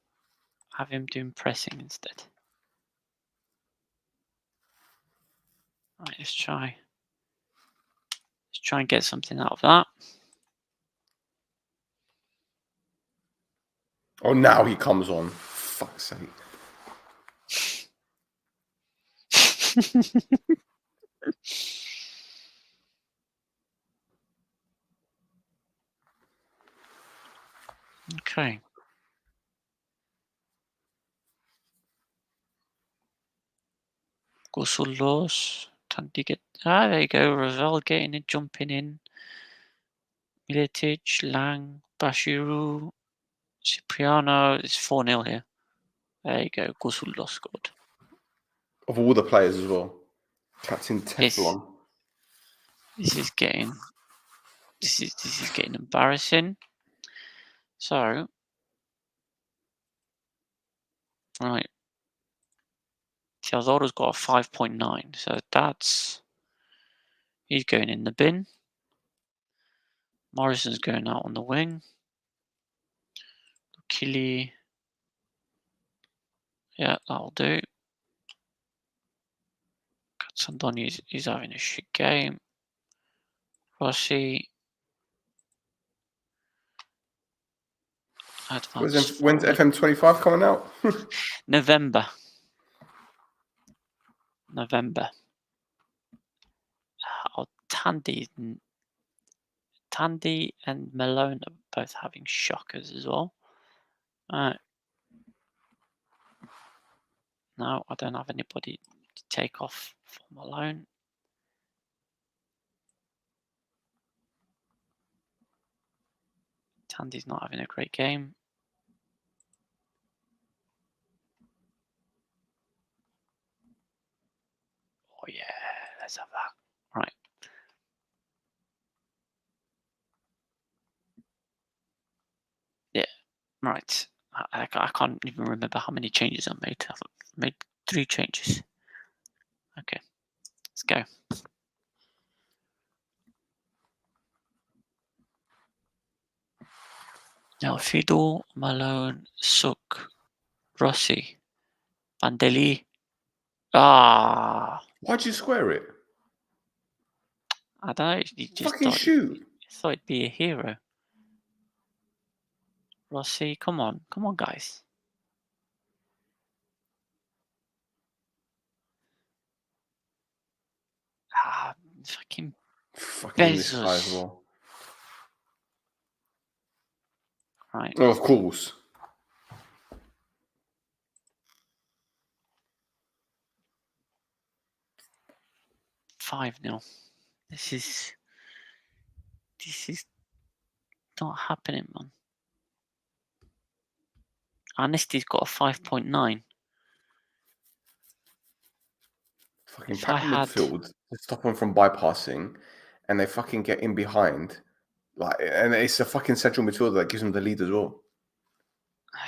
have him doing pressing instead. Right, let's try and get something out of that. Oh, now he comes on. Fuck's sake. Okay. Gosulos. There you go. Rosal getting it, jumping in. Miletic, Lang, Bashiru, Cipriano. It's 4-0 here. There you go. Gosulos scored. of all the players as well. Captain Teflon. This is getting embarrassing. So, right, Teodoro's got a 5.9, so he's going in the bin. Morrison's going out on the wing. Killy, yeah, that'll do. Katsandoni is having a shit game. Rossi. When's FM25 coming out? November. Oh, Tandy and Malone are both having shockers as well. Alright. No, I don't have anybody to take off for Malone. Tandy's not having a great game. Oh yeah, let's have that. Right. Yeah, right. I can't even remember how many changes I made. I've made 3 changes. Okay, let's go. Now Fido, Malone, Suk, Rossi, Bandeli. Why'd you square it? I don't know. You just Fucking shoot. thought it'd be a hero. Rossi, come on, guys. Fucking this guy as well. Right. Oh, of course. $5-0. This is not happening, man. Honesty's got a 5.9. Fucking pack midfield to stop them from bypassing, and they fucking get in behind. And it's a fucking central midfielder that gives them the lead as well.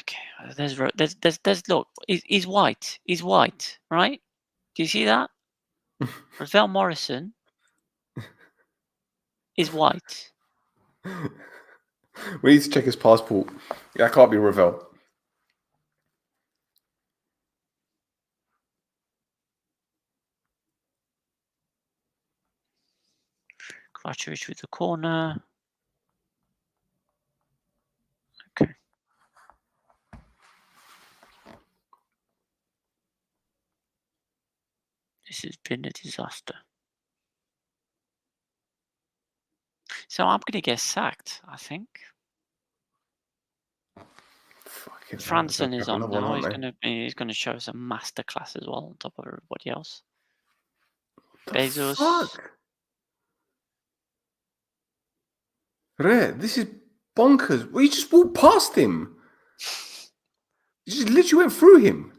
Okay, there's look. He's white. He's white, right? Do you see that? Ravel Morrison is white. We need to check his passport. Yeah, I can't be Ravel. Kvachovic with the corner. Okay. This has been a disaster. So I'm going to get sacked, I think. Franson is on now. He's going to show us a masterclass as well on top of everybody else. Bezos. Fuck? Red, this is bonkers. We just walked past him. You just literally went through him.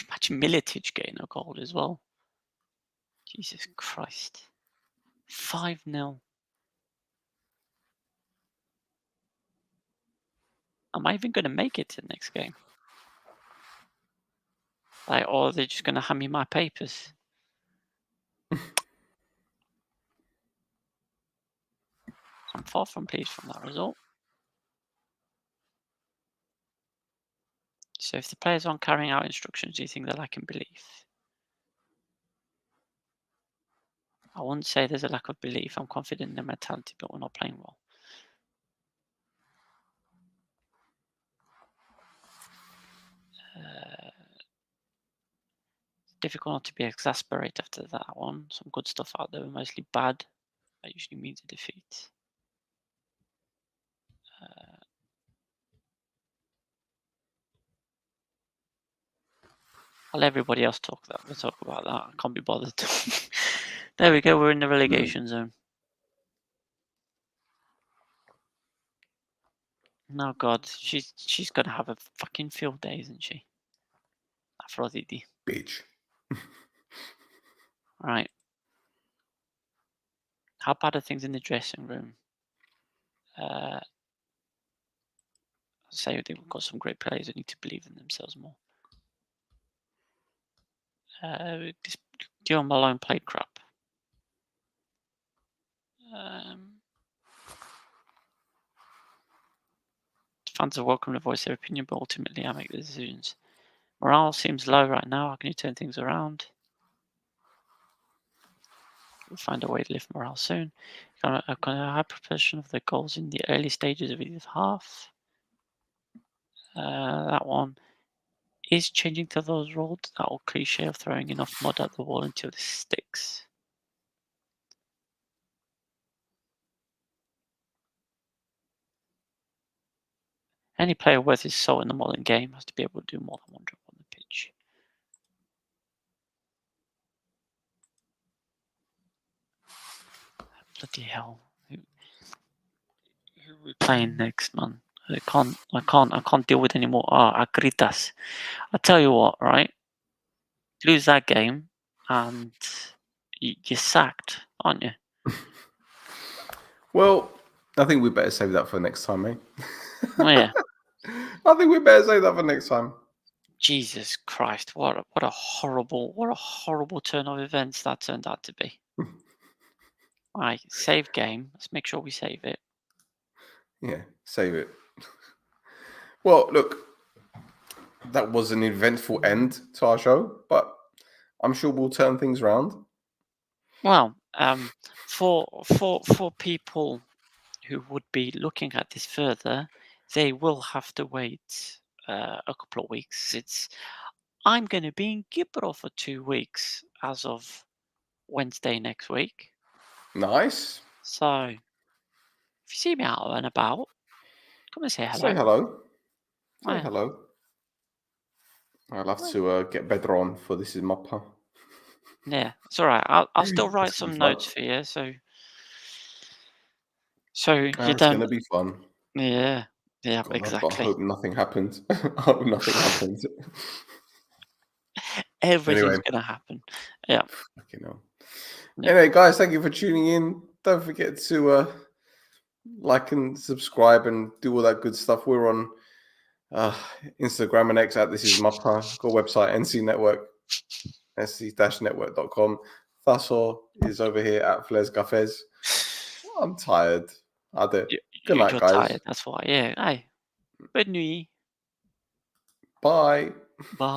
Imagine Militic getting a goal as well. Jesus Christ. 5-0. Am I even going to make it to the next game? Or are they just going to hand me my papers? I'm far from pleased from that result. So if the players aren't carrying out instructions, do you think they're lacking belief? I wouldn't say there's a lack of belief. I'm confident in their mentality, but we're not playing well. It's difficult not to be exasperated after that one. Some good stuff out there, mostly bad. That usually means a defeat. I'll let everybody else talk about that. I can't be bothered. There we go. We're in the relegation zone. No, God, she's gonna have a fucking field day, isn't she? Aphrodite. Bitch. Right. How bad are things in the dressing room? Say they've got some great players who need to believe in themselves more. Dion Malone played crap. Fans are welcome to voice their opinion, but ultimately I make the decisions. Morale seems low right now. How can you turn things around? We'll find a way to lift morale soon. Got a high proportion of the goals in the early stages of either half. That one is changing to those roles. That old cliche of throwing enough mud at the wall until it sticks. Any player worth his salt in the modern game has to be able to do more than one job on the pitch. Bloody hell! Who are we playing next, man? I can't deal with any more. Agritas. I tell you what, right? Lose that game, and you're sacked, aren't you? Well, I think we better save that for next time, eh? Oh yeah. I think we better save that for next time. Jesus Christ! What a horrible turn of events that turned out to be. Right, save game. Let's make sure we save it. Yeah, save it. Well, look, that was an eventful end to our show, but I'm sure we'll turn things around. Well, for people who would be looking at this further, they will have to wait a couple of weeks. I'm going to be in Gibro for 2 weeks as of Wednesday next week. Nice. So if you see me out and about, come and say hello. Say hello. Say Yeah. hello. I'll have to get better on for This Is Mappa. Yeah, it's all right. I'll still write It's gonna some be fun. notes for you, so you It's don't. gonna be fun. Yeah, God, I exactly. hope nothing happens. I hope nothing happens. Everything's Anyway. gonna happen. Yeah. Fucking hell. Yeah. Anyway, guys, thank you for tuning in. Don't forget to like and subscribe and do all that good stuff. We're on Instagram and X at This Is Mappa. Got a website, NC Network, sc-network.com. Thasso is over here at Fles Cafes. I'm tired. Good night, You're guys. tired. That's why. Yeah. Hey. Bonne nuit. Bye. Bye.